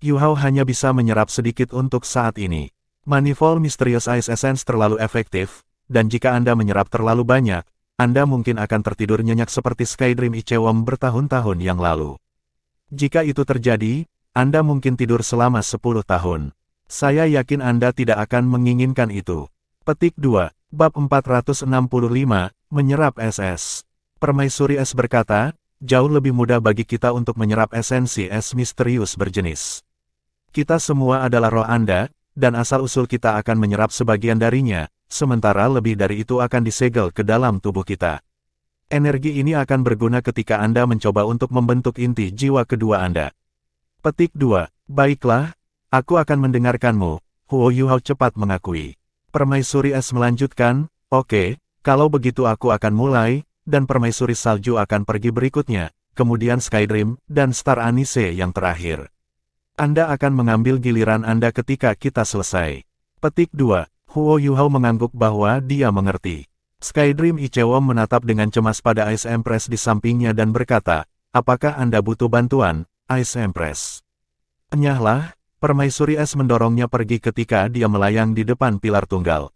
Yuhao hanya bisa menyerap sedikit untuk saat ini. Manifold Mysterious Ice Essence terlalu efektif, dan jika Anda menyerap terlalu banyak, Anda mungkin akan tertidur nyenyak seperti Skydream Ichewon bertahun-tahun yang lalu. Jika itu terjadi, Anda mungkin tidur selama 10 tahun. Saya yakin Anda tidak akan menginginkan itu. Petik 2. Bab 465, Menyerap SS. Permaisuri es berkata, jauh lebih mudah bagi kita untuk menyerap esensi es misterius berjenis. Kita semua adalah roh Anda, dan asal-usul kita akan menyerap sebagian darinya, sementara lebih dari itu akan disegel ke dalam tubuh kita. Energi ini akan berguna ketika Anda mencoba untuk membentuk inti jiwa kedua Anda. Petik 2. Baiklah, aku akan mendengarkanmu, Huo Yuhao cepat mengakui. Permaisuri es melanjutkan, oke, kalau begitu aku akan mulai, dan permaisuri salju akan pergi berikutnya, kemudian Skydream, dan Star Anise yang terakhir. Anda akan mengambil giliran Anda ketika kita selesai. Petik 2. Huo Yuhao mengangguk bahwa dia mengerti. Skydream Ichewon menatap dengan cemas pada Ice Empress di sampingnya dan berkata, apakah Anda butuh bantuan, Ice Empress? Enyahlah, permaisuri es mendorongnya pergi ketika dia melayang di depan pilar tunggal.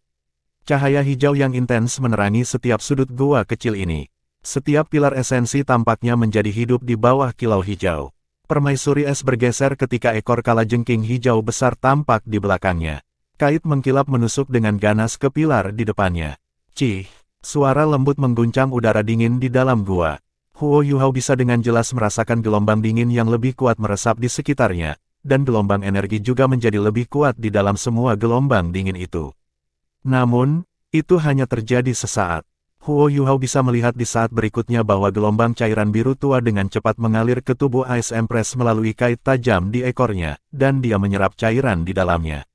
Cahaya hijau yang intens menerangi setiap sudut gua kecil ini. Setiap pilar esensi tampaknya menjadi hidup di bawah kilau hijau. Permaisuri es bergeser ketika ekor kalajengking hijau besar tampak di belakangnya. Kait mengkilap menusuk dengan ganas ke pilar di depannya. Cih, suara lembut mengguncang udara dingin di dalam gua. Huo Yuhao bisa dengan jelas merasakan gelombang dingin yang lebih kuat meresap di sekitarnya, dan gelombang energi juga menjadi lebih kuat di dalam semua gelombang dingin itu. Namun, itu hanya terjadi sesaat. Huo Yuhao bisa melihat di saat berikutnya bahwa gelombang cairan biru tua dengan cepat mengalir ke tubuh Ice Empress melalui kait tajam di ekornya, dan dia menyerap cairan di dalamnya.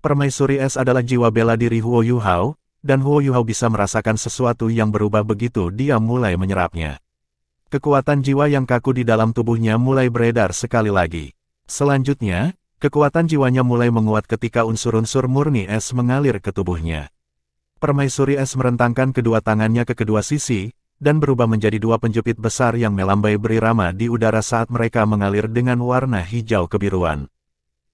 Permaisuri es adalah jiwa bela diri Huo Yuhao, dan Huo Yuhao bisa merasakan sesuatu yang berubah begitu dia mulai menyerapnya. Kekuatan jiwa yang kaku di dalam tubuhnya mulai beredar sekali lagi. Selanjutnya, kekuatan jiwanya mulai menguat ketika unsur-unsur murni es mengalir ke tubuhnya. Permaisuri es merentangkan kedua tangannya ke kedua sisi, dan berubah menjadi dua penjepit besar yang melambai berirama di udara saat mereka mengalir dengan warna hijau kebiruan.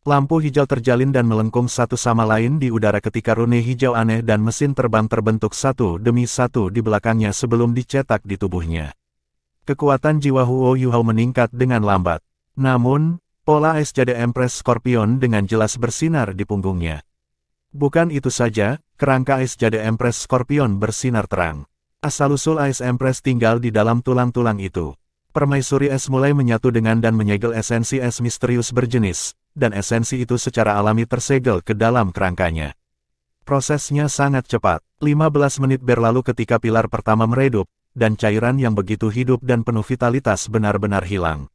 Lampu hijau terjalin dan melengkung satu sama lain di udara ketika rune hijau aneh dan mesin terbang terbentuk satu demi satu di belakangnya sebelum dicetak di tubuhnya. Kekuatan jiwa Huo Yuhao meningkat dengan lambat. Namun, pola es jade Empress Scorpion dengan jelas bersinar di punggungnya. Bukan itu saja, kerangka es jade Empress Scorpion bersinar terang. Asal-usul Ice Empress tinggal di dalam tulang-tulang itu. Permaisuri es mulai menyatu dengan dan menyegel esensi es misterius berjenis, dan esensi itu secara alami tersegel ke dalam kerangkanya. Prosesnya sangat cepat. 15 menit berlalu ketika pilar pertama meredup, dan cairan yang begitu hidup dan penuh vitalitas benar-benar hilang.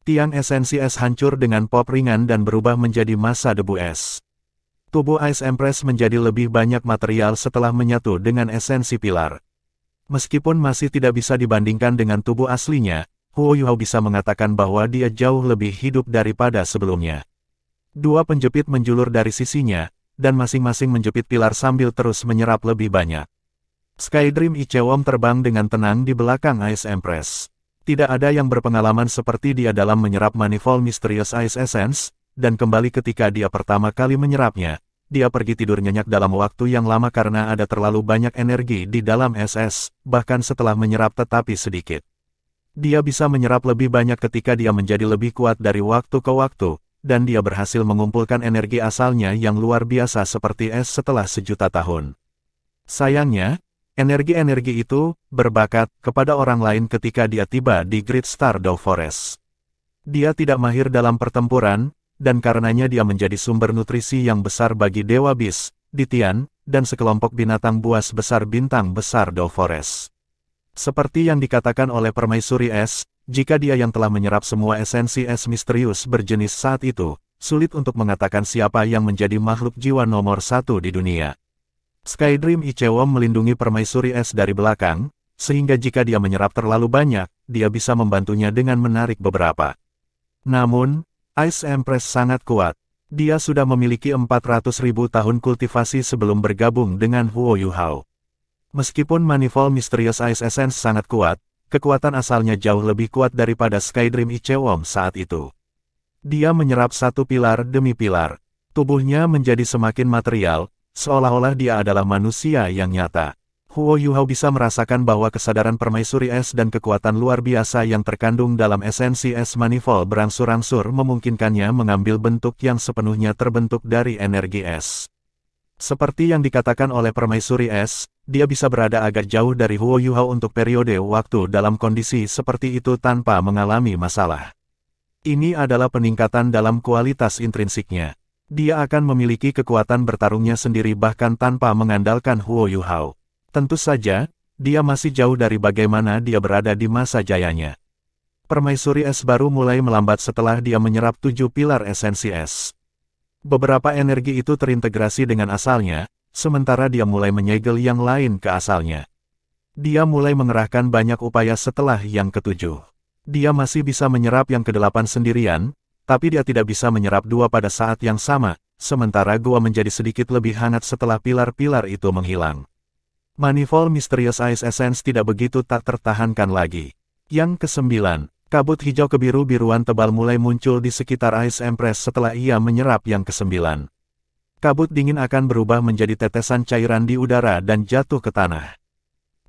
Tiang esensi es hancur dengan pop ringan dan berubah menjadi massa debu es. Tubuh Ice Empress menjadi lebih banyak material setelah menyatu dengan esensi pilar. Meskipun masih tidak bisa dibandingkan dengan tubuh aslinya, Huo Yuhao bisa mengatakan bahwa dia jauh lebih hidup daripada sebelumnya. Dua penjepit menjulur dari sisinya, dan masing-masing menjepit pilar sambil terus menyerap lebih banyak. Skydream Ichewon terbang dengan tenang di belakang Ice Empress. Tidak ada yang berpengalaman seperti dia dalam menyerap Manifold Mysterious Ice Essence, dan kembali ketika dia pertama kali menyerapnya, dia pergi tidur nyenyak dalam waktu yang lama karena ada terlalu banyak energi di dalam SS, bahkan setelah menyerap tetapi sedikit. Dia bisa menyerap lebih banyak ketika dia menjadi lebih kuat dari waktu ke waktu, dan dia berhasil mengumpulkan energi asalnya yang luar biasa seperti es setelah sejuta tahun. Sayangnya, energi-energi itu berbakat kepada orang lain ketika dia tiba di Great Stardew Forest. Dia tidak mahir dalam pertempuran, dan karenanya dia menjadi sumber nutrisi yang besar bagi Dewa Bis, Ditian, dan sekelompok binatang buas besar bintang besar Dew Forest. Seperti yang dikatakan oleh Permaisuri Es, jika dia yang telah menyerap semua esensi es misterius berjenis saat itu, sulit untuk mengatakan siapa yang menjadi makhluk jiwa nomor 1 di dunia. Skydream Ichewom melindungi Permaisuri Es dari belakang, sehingga jika dia menyerap terlalu banyak, dia bisa membantunya dengan menarik beberapa. Namun, Ice Empress sangat kuat. Dia sudah memiliki 400.000 tahun kultivasi sebelum bergabung dengan Huo Yuhao. Meskipun Manifold Mysterious Ice Essence sangat kuat, kekuatan asalnya jauh lebih kuat daripada Skydream Ichewom saat itu. Dia menyerap satu pilar demi pilar. Tubuhnya menjadi semakin material, seolah-olah dia adalah manusia yang nyata. Huo Yuhao bisa merasakan bahwa kesadaran Permaisuri Es dan kekuatan luar biasa yang terkandung dalam esensi es manifold berangsur-angsur memungkinkannya mengambil bentuk yang sepenuhnya terbentuk dari energi es. Seperti yang dikatakan oleh Permaisuri Es, dia bisa berada agak jauh dari Huo Yuhao untuk periode waktu dalam kondisi seperti itu tanpa mengalami masalah. Ini adalah peningkatan dalam kualitas intrinsiknya. Dia akan memiliki kekuatan bertarungnya sendiri bahkan tanpa mengandalkan Huo Yuhao. Tentu saja, dia masih jauh dari bagaimana dia berada di masa jayanya. Permaisuri Es baru mulai melambat setelah dia menyerap 7 pilar esensi es. Beberapa energi itu terintegrasi dengan asalnya, sementara dia mulai menyegel yang lain ke asalnya. Dia mulai mengerahkan banyak upaya setelah yang ke-7. Dia masih bisa menyerap yang ke-8 sendirian, tapi dia tidak bisa menyerap 2 pada saat yang sama, sementara gua menjadi sedikit lebih hangat setelah pilar-pilar itu menghilang. Manifold Mysterious Ice Essence tidak begitu tak tertahankan lagi. Yang ke-9, kabut hijau kebiru-biruan tebal mulai muncul di sekitar Ice Empress setelah ia menyerap yang ke-9. Kabut dingin akan berubah menjadi tetesan cairan di udara dan jatuh ke tanah.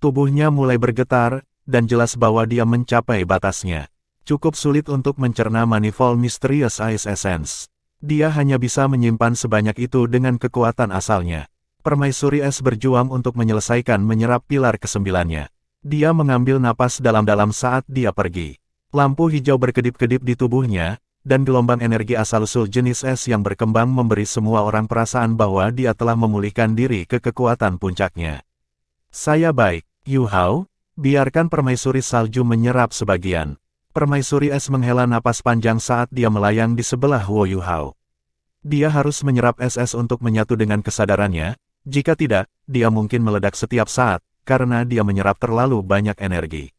Tubuhnya mulai bergetar, dan jelas bahwa dia mencapai batasnya. Cukup sulit untuk mencerna Manifold Mysterious Ice Essence. Dia hanya bisa menyimpan sebanyak itu dengan kekuatan asalnya. Permaisuri Es berjuang untuk menyelesaikan menyerap pilar ke-9-nya. Dia mengambil napas dalam-dalam saat dia pergi. Lampu hijau berkedip-kedip di tubuhnya, dan gelombang energi asal-usul jenis es yang berkembang memberi semua orang perasaan bahwa dia telah memulihkan diri ke kekuatan puncaknya. Saya baik, Yuhao, biarkan Permaisuri Salju menyerap sebagian. Permaisuri Es menghela napas panjang saat dia melayang di sebelah Huo Yuhao. Dia harus menyerap SS untuk menyatu dengan kesadarannya. Jika tidak, dia mungkin meledak setiap saat, karena dia menyerap terlalu banyak energi.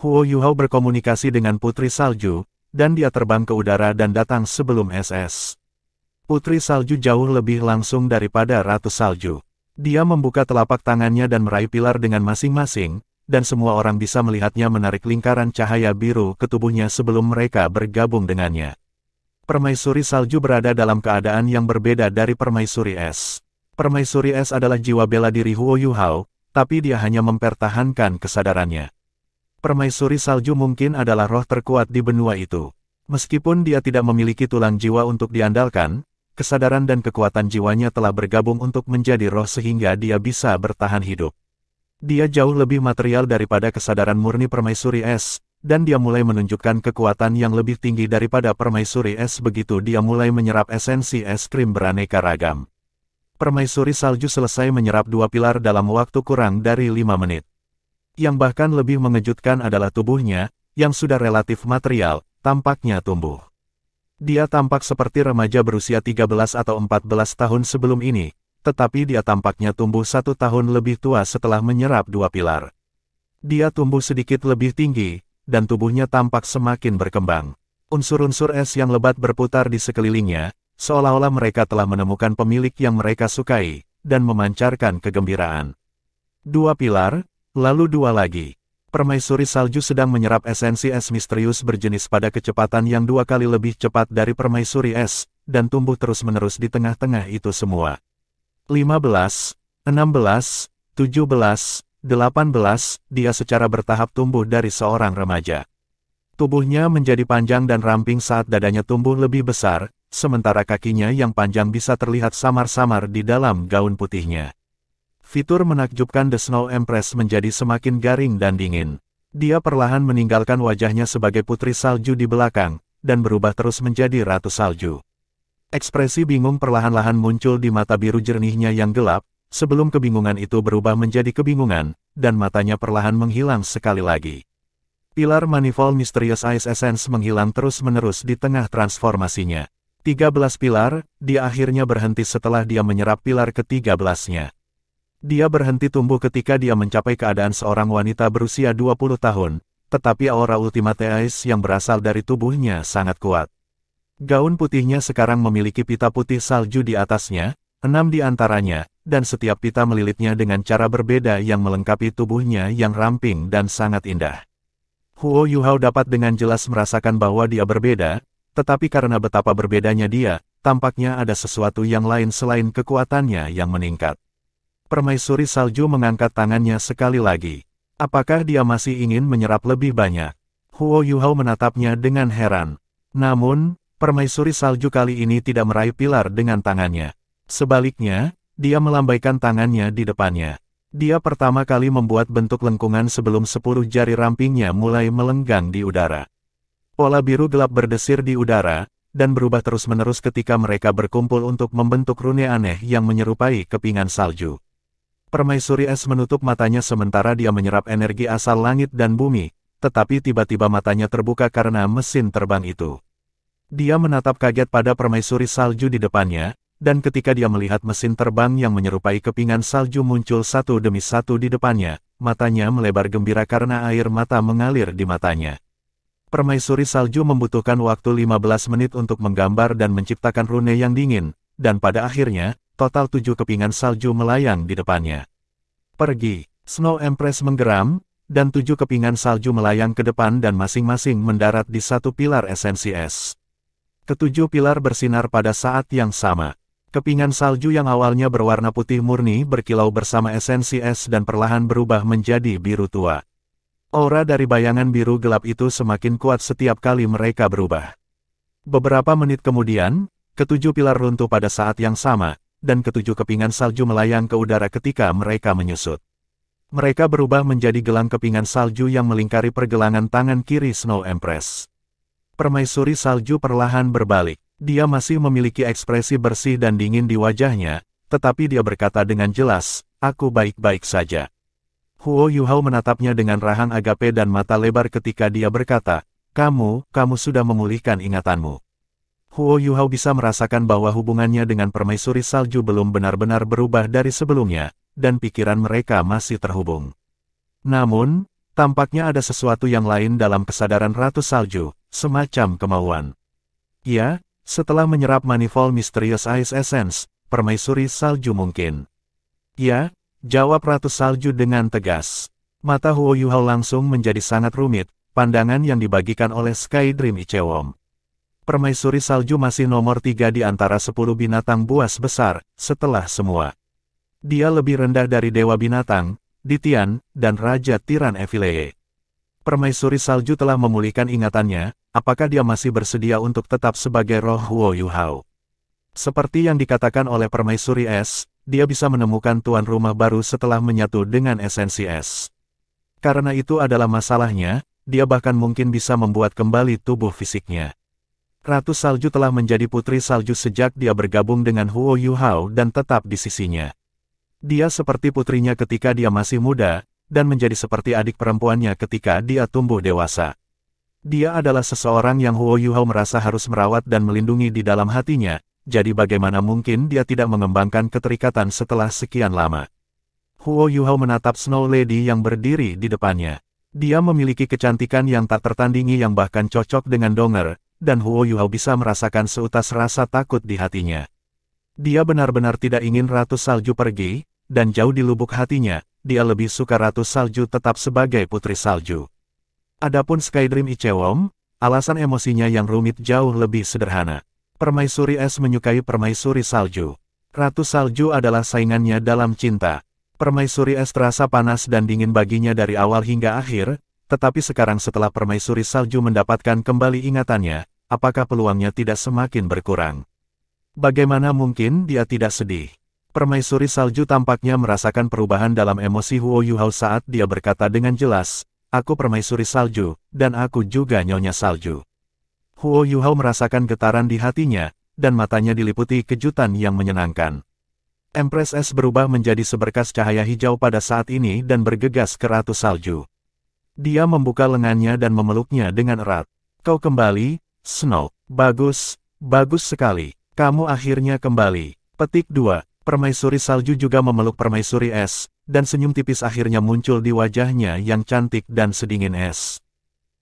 Huo Yuhao berkomunikasi dengan Putri Salju, dan dia terbang ke udara dan datang sebelum SS. Putri Salju jauh lebih langsung daripada Ratu Salju. Dia membuka telapak tangannya dan meraih pilar dengan masing-masing, dan semua orang bisa melihatnya menarik lingkaran cahaya biru ke tubuhnya sebelum mereka bergabung dengannya. Permaisuri Salju berada dalam keadaan yang berbeda dari Permaisuri Es. Permaisuri Es adalah jiwa bela diri Huo Yuhao, tapi dia hanya mempertahankan kesadarannya. Permaisuri Salju mungkin adalah roh terkuat di benua itu. Meskipun dia tidak memiliki tulang jiwa untuk diandalkan, kesadaran dan kekuatan jiwanya telah bergabung untuk menjadi roh sehingga dia bisa bertahan hidup. Dia jauh lebih material daripada kesadaran murni Permaisuri Es, dan dia mulai menunjukkan kekuatan yang lebih tinggi daripada Permaisuri Es begitu dia mulai menyerap esensi es krim beraneka ragam. Permaisuri Salju selesai menyerap 2 pilar dalam waktu kurang dari 5 menit. Yang bahkan lebih mengejutkan adalah tubuhnya, yang sudah relatif material, tampaknya tumbuh. Dia tampak seperti remaja berusia 13 atau 14 tahun sebelum ini, tetapi dia tampaknya tumbuh 1 tahun lebih tua setelah menyerap 2 pilar. Dia tumbuh sedikit lebih tinggi, dan tubuhnya tampak semakin berkembang. Unsur-unsur es yang lebat berputar di sekelilingnya, seolah-olah mereka telah menemukan pemilik yang mereka sukai, dan memancarkan kegembiraan. 2 pilar, lalu 2 lagi. Permaisuri Salju sedang menyerap esensi es misterius berjenis pada kecepatan yang 2 kali lebih cepat dari Permaisuri Es, dan tumbuh terus-menerus di tengah-tengah itu semua. 15, 16, 17, 18, dia secara bertahap tumbuh dari seorang remaja. Tubuhnya menjadi panjang dan ramping saat dadanya tumbuh lebih besar, sementara kakinya yang panjang bisa terlihat samar-samar di dalam gaun putihnya. Fitur menakjubkan The Snow Empress menjadi semakin garing dan dingin. Dia perlahan meninggalkan wajahnya sebagai putri salju di belakang, dan berubah terus menjadi ratu salju. Ekspresi bingung perlahan-lahan muncul di mata biru jernihnya yang gelap, sebelum kebingungan itu berubah menjadi kebingungan, dan matanya perlahan menghilang sekali lagi. Pilar Manifold Mysterious Ice Essence menghilang terus-menerus di tengah transformasinya. 13 pilar, dia akhirnya berhenti setelah dia menyerap pilar ke-13-nya. Dia berhenti tumbuh ketika dia mencapai keadaan seorang wanita berusia 20 tahun, tetapi aura Ultimate Ice yang berasal dari tubuhnya sangat kuat. Gaun putihnya sekarang memiliki pita putih salju di atasnya, 6 di antaranya, dan setiap pita melilitnya dengan cara berbeda yang melengkapi tubuhnya yang ramping dan sangat indah. Huo Yuhao dapat dengan jelas merasakan bahwa dia berbeda, tetapi karena betapa berbedanya dia, tampaknya ada sesuatu yang lain selain kekuatannya yang meningkat. Permaisuri salju mengangkat tangannya sekali lagi. Apakah dia masih ingin menyerap lebih banyak? Huo Yuhao menatapnya dengan heran. Namun, permaisuri salju kali ini tidak meraih pilar dengan tangannya. Sebaliknya, dia melambaikan tangannya di depannya. Dia pertama kali membuat bentuk lengkungan sebelum 10 jari rampingnya mulai melenggang di udara. Pola biru gelap berdesir di udara, dan berubah terus-menerus ketika mereka berkumpul untuk membentuk rune aneh yang menyerupai kepingan salju. Permaisuri es menutup matanya sementara dia menyerap energi asal langit dan bumi, tetapi tiba-tiba matanya terbuka karena mesin terbang itu. Dia menatap kaget pada permaisuri salju di depannya, dan ketika dia melihat mesin terbang yang menyerupai kepingan salju muncul satu demi satu di depannya, matanya melebar gembira karena air mata mengalir di matanya. Permaisuri salju membutuhkan waktu 15 menit untuk menggambar dan menciptakan rune yang dingin, dan pada akhirnya, total 7 kepingan salju melayang di depannya. Pergi, Snow Empress menggeram, dan 7 kepingan salju melayang ke depan dan masing-masing mendarat di satu pilar esensi es. Ketujuh pilar bersinar pada saat yang sama. Kepingan salju yang awalnya berwarna putih murni berkilau bersama esensi es dan perlahan berubah menjadi biru tua. Aura dari bayangan biru gelap itu semakin kuat setiap kali mereka berubah. Beberapa menit kemudian, ketujuh pilar runtuh pada saat yang sama, dan ketujuh kepingan salju melayang ke udara ketika mereka menyusut. Mereka berubah menjadi gelang kepingan salju yang melingkari pergelangan tangan kiri Snow Empress. Permaisuri salju perlahan berbalik. Dia masih memiliki ekspresi bersih dan dingin di wajahnya, tetapi dia berkata dengan jelas, "Aku baik-baik saja." Huo Yuhao menatapnya dengan rahang agape dan mata lebar ketika dia berkata, kamu sudah memulihkan ingatanmu." Huo Yuhao bisa merasakan bahwa hubungannya dengan permaisuri salju belum benar-benar berubah dari sebelumnya, dan pikiran mereka masih terhubung. Namun, tampaknya ada sesuatu yang lain dalam kesadaran Ratu Salju, semacam kemauan. Ya, setelah menyerap Manifold Mysterious Ice Essence, permaisuri salju mungkin. Ya, jawab Ratu Salju dengan tegas. Mata Huo Yuhao langsung menjadi sangat rumit, pandangan yang dibagikan oleh Sky Dream Ichewom. Permaisuri salju masih nomor 3 di antara 10 binatang buas besar, setelah semua. Dia lebih rendah dari Dewa Binatang, Ditian, dan Raja Tiran Evileye. Permaisuri salju telah memulihkan ingatannya, apakah dia masih bersedia untuk tetap sebagai roh Huo Yuhao? Seperti yang dikatakan oleh permaisuri es, dia bisa menemukan tuan rumah baru setelah menyatu dengan esensi es. Karena itu adalah masalahnya, dia bahkan mungkin bisa membuat kembali tubuh fisiknya. Ratu Salju telah menjadi putri salju sejak dia bergabung dengan Huo Yuhao dan tetap di sisinya. Dia seperti putrinya ketika dia masih muda, dan menjadi seperti adik perempuannya ketika dia tumbuh dewasa. Dia adalah seseorang yang Huo Yuhao merasa harus merawat dan melindungi di dalam hatinya, jadi bagaimana mungkin dia tidak mengembangkan keterikatan setelah sekian lama. Huo Yuhao menatap Snow Lady yang berdiri di depannya. Dia memiliki kecantikan yang tak tertandingi yang bahkan cocok dengan Donger, dan Huo Yuhao bisa merasakan seutas rasa takut di hatinya. Dia benar-benar tidak ingin Ratu Salju pergi, dan jauh di lubuk hatinya, dia lebih suka Ratu Salju tetap sebagai putri salju. Adapun Skydream Ichewom, alasan emosinya yang rumit jauh lebih sederhana. Permaisuri es menyukai permaisuri salju. Ratu Salju adalah saingannya dalam cinta. Permaisuri es terasa panas dan dingin baginya dari awal hingga akhir, tetapi sekarang setelah Permaisuri Salju mendapatkan kembali ingatannya, apakah peluangnya tidak semakin berkurang? Bagaimana mungkin dia tidak sedih? Permaisuri Salju tampaknya merasakan perubahan dalam emosi Huo Yuhao saat dia berkata dengan jelas, "Aku Permaisuri Salju, dan aku juga Nyonya Salju." Huo Yuhao merasakan getaran di hatinya, dan matanya diliputi kejutan yang menyenangkan. Empress S berubah menjadi seberkas cahaya hijau pada saat ini dan bergegas ke Ratu Salju. Dia membuka lengannya dan memeluknya dengan erat. "Kau kembali, Snow. Bagus, bagus sekali. Kamu akhirnya kembali." Petik 2. Permaisuri Salju juga memeluk Permaisuri Es, dan senyum tipis akhirnya muncul di wajahnya yang cantik dan sedingin es.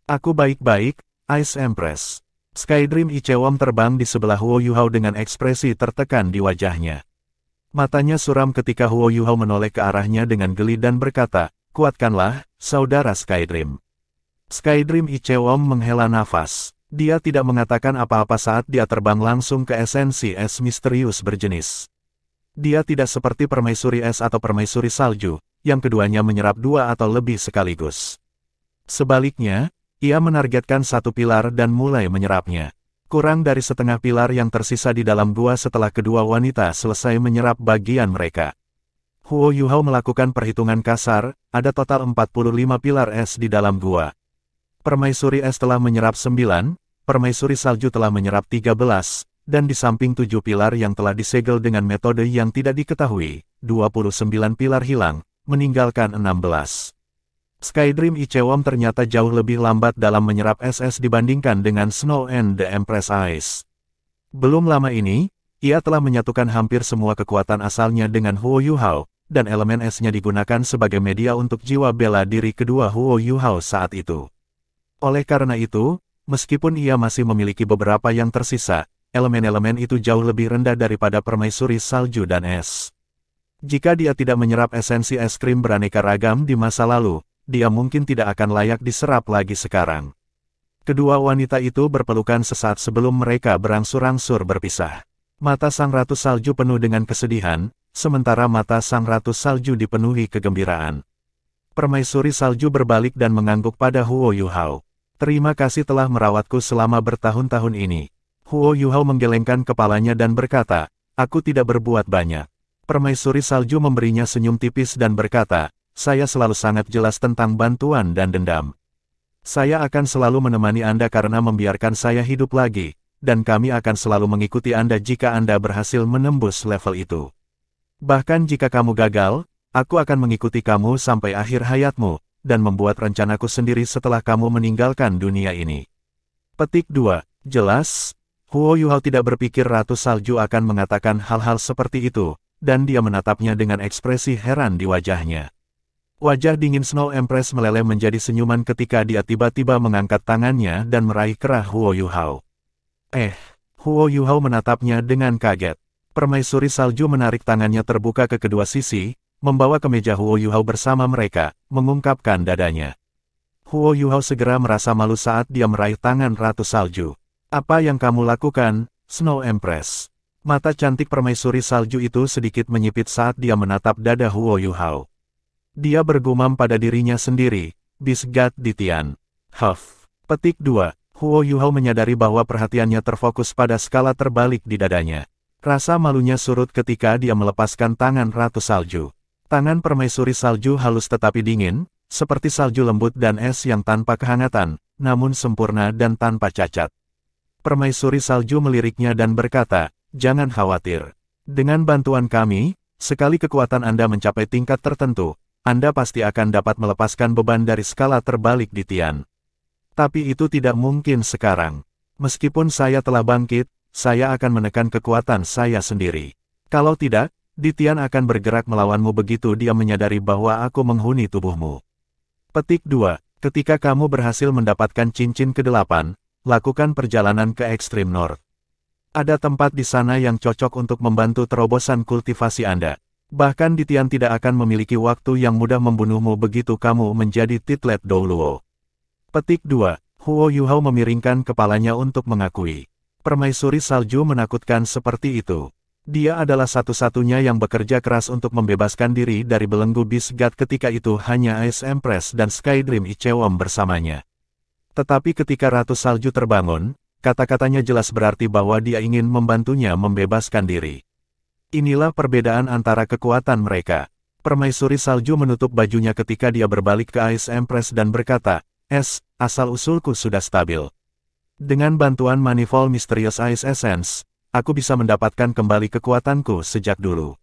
"Aku baik-baik, Ice Empress." Skydream Ichewon terbang di sebelah Huo Yuhao dengan ekspresi tertekan di wajahnya. Matanya suram ketika Huo Yuhao menoleh ke arahnya dengan geli dan berkata, "Kuatkanlah, saudara Skydream." Skydream Ichewon menghela nafas. Dia tidak mengatakan apa-apa saat dia terbang langsung ke esensi es misterius berjenis. Dia tidak seperti Permaisuri Es atau Permaisuri Salju, yang keduanya menyerap dua atau lebih sekaligus. Sebaliknya, ia menargetkan satu pilar dan mulai menyerapnya. Kurang dari setengah pilar yang tersisa di dalam gua setelah kedua wanita selesai menyerap bagian mereka. Huo Yuhao melakukan perhitungan kasar, ada total 45 pilar es di dalam gua. Permaisuri Es telah menyerap 9, Permaisuri Salju telah menyerap 13, dan di samping 7 pilar yang telah disegel dengan metode yang tidak diketahui, 29 pilar hilang, meninggalkan 16. Skydream Ichewon ternyata jauh lebih lambat dalam menyerap SS dibandingkan dengan Snow and the Empress Ice. Belum lama ini, ia telah menyatukan hampir semua kekuatan asalnya dengan Huo Yuhao, dan elemen S-nya digunakan sebagai media untuk jiwa bela diri kedua Huo Yuhao saat itu. Oleh karena itu, meskipun ia masih memiliki beberapa yang tersisa, elemen-elemen itu jauh lebih rendah daripada Permaisuri Salju dan Es. Jika dia tidak menyerap esensi es krim beraneka ragam di masa lalu, dia mungkin tidak akan layak diserap lagi sekarang. Kedua wanita itu berpelukan sesaat sebelum mereka berangsur-angsur berpisah. Mata Sang Ratu Salju penuh dengan kesedihan, sementara mata Sang Ratu Salju dipenuhi kegembiraan. Permaisuri Salju berbalik dan mengangguk pada Huo Yuhao. "Terima kasih telah merawatku selama bertahun-tahun ini." Huo Yuhao menggelengkan kepalanya dan berkata, "Aku tidak berbuat banyak." Permaisuri Salju memberinya senyum tipis dan berkata, "Saya selalu sangat jelas tentang bantuan dan dendam. Saya akan selalu menemani Anda karena membiarkan saya hidup lagi, dan kami akan selalu mengikuti Anda jika Anda berhasil menembus level itu. Bahkan jika kamu gagal, aku akan mengikuti kamu sampai akhir hayatmu, dan membuat rencanaku sendiri setelah kamu meninggalkan dunia ini." Petik 2. Jelas, Huo Yuhao tidak berpikir Ratu Salju akan mengatakan hal-hal seperti itu, dan dia menatapnya dengan ekspresi heran di wajahnya. Wajah dingin Snow Empress meleleh menjadi senyuman ketika dia tiba-tiba mengangkat tangannya dan meraih kerah Huo Yuhao. Huo Yuhao menatapnya dengan kaget. Permaisuri Salju menarik tangannya terbuka ke kedua sisi, membawa ke meja Huo Yuhao bersama mereka, mengungkapkan dadanya. Huo Yuhao segera merasa malu saat dia meraih tangan Ratu Salju. "Apa yang kamu lakukan, Snow Empress?" Mata cantik Permaisuri Salju itu sedikit menyipit saat dia menatap dada Huo Yuhao. Dia bergumam pada dirinya sendiri, "Bisgat Ditian." Petik 2. Huo Yuhao menyadari bahwa perhatiannya terfokus pada skala terbalik di dadanya. Rasa malunya surut ketika dia melepaskan tangan Ratu Salju. Tangan Permaisuri Salju halus tetapi dingin, seperti salju lembut dan es yang tanpa kehangatan, namun sempurna dan tanpa cacat. Permaisuri Salju meliriknya dan berkata, "Jangan khawatir. Dengan bantuan kami, sekali kekuatan Anda mencapai tingkat tertentu, Anda pasti akan dapat melepaskan beban dari skala terbalik di Tian. Tapi itu tidak mungkin sekarang. Meskipun saya telah bangkit, saya akan menekan kekuatan saya sendiri. Kalau tidak, di Tian akan bergerak melawanmu begitu dia menyadari bahwa aku menghuni tubuhmu." Petik 2. Ketika kamu berhasil mendapatkan cincin ke-8, lakukan perjalanan ke Extreme North. Ada tempat di sana yang cocok untuk membantu terobosan kultivasi Anda. Bahkan di Tian tidak akan memiliki waktu yang mudah membunuhmu begitu kamu menjadi Titlet Douluo. Petik 2. Huo Yuhao memiringkan kepalanya untuk mengakui. Permaisuri Salju menakutkan seperti itu. Dia adalah satu-satunya yang bekerja keras untuk membebaskan diri dari belenggu Beast God. Ketika itu hanya Ice Empress dan Skydream Ichewon bersamanya. Tetapi ketika Ratu Salju terbangun, kata-katanya jelas berarti bahwa dia ingin membantunya membebaskan diri. Inilah perbedaan antara kekuatan mereka. Permaisuri Salju menutup bajunya ketika dia berbalik ke Ice Empress dan berkata, asal-usulku sudah stabil. Dengan bantuan Manifold Mysterious Ice Essence, aku bisa mendapatkan kembali kekuatanku sejak dulu.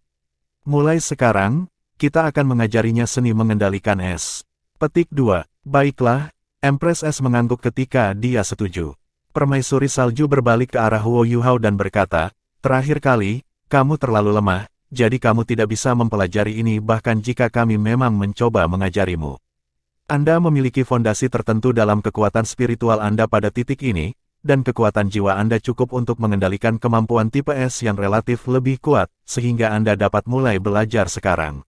Mulai sekarang, kita akan mengajarinya seni mengendalikan es. Petik 2. Baiklah, Empress S mengangguk ketika dia setuju. Permaisuri Salju berbalik ke arah Huo Yuhao dan berkata, terakhir kali, kamu terlalu lemah, jadi kamu tidak bisa mempelajari ini bahkan jika kami memang mencoba mengajarimu. Anda memiliki fondasi tertentu dalam kekuatan spiritual Anda pada titik ini, dan kekuatan jiwa Anda cukup untuk mengendalikan kemampuan tipe S yang relatif lebih kuat, sehingga Anda dapat mulai belajar sekarang.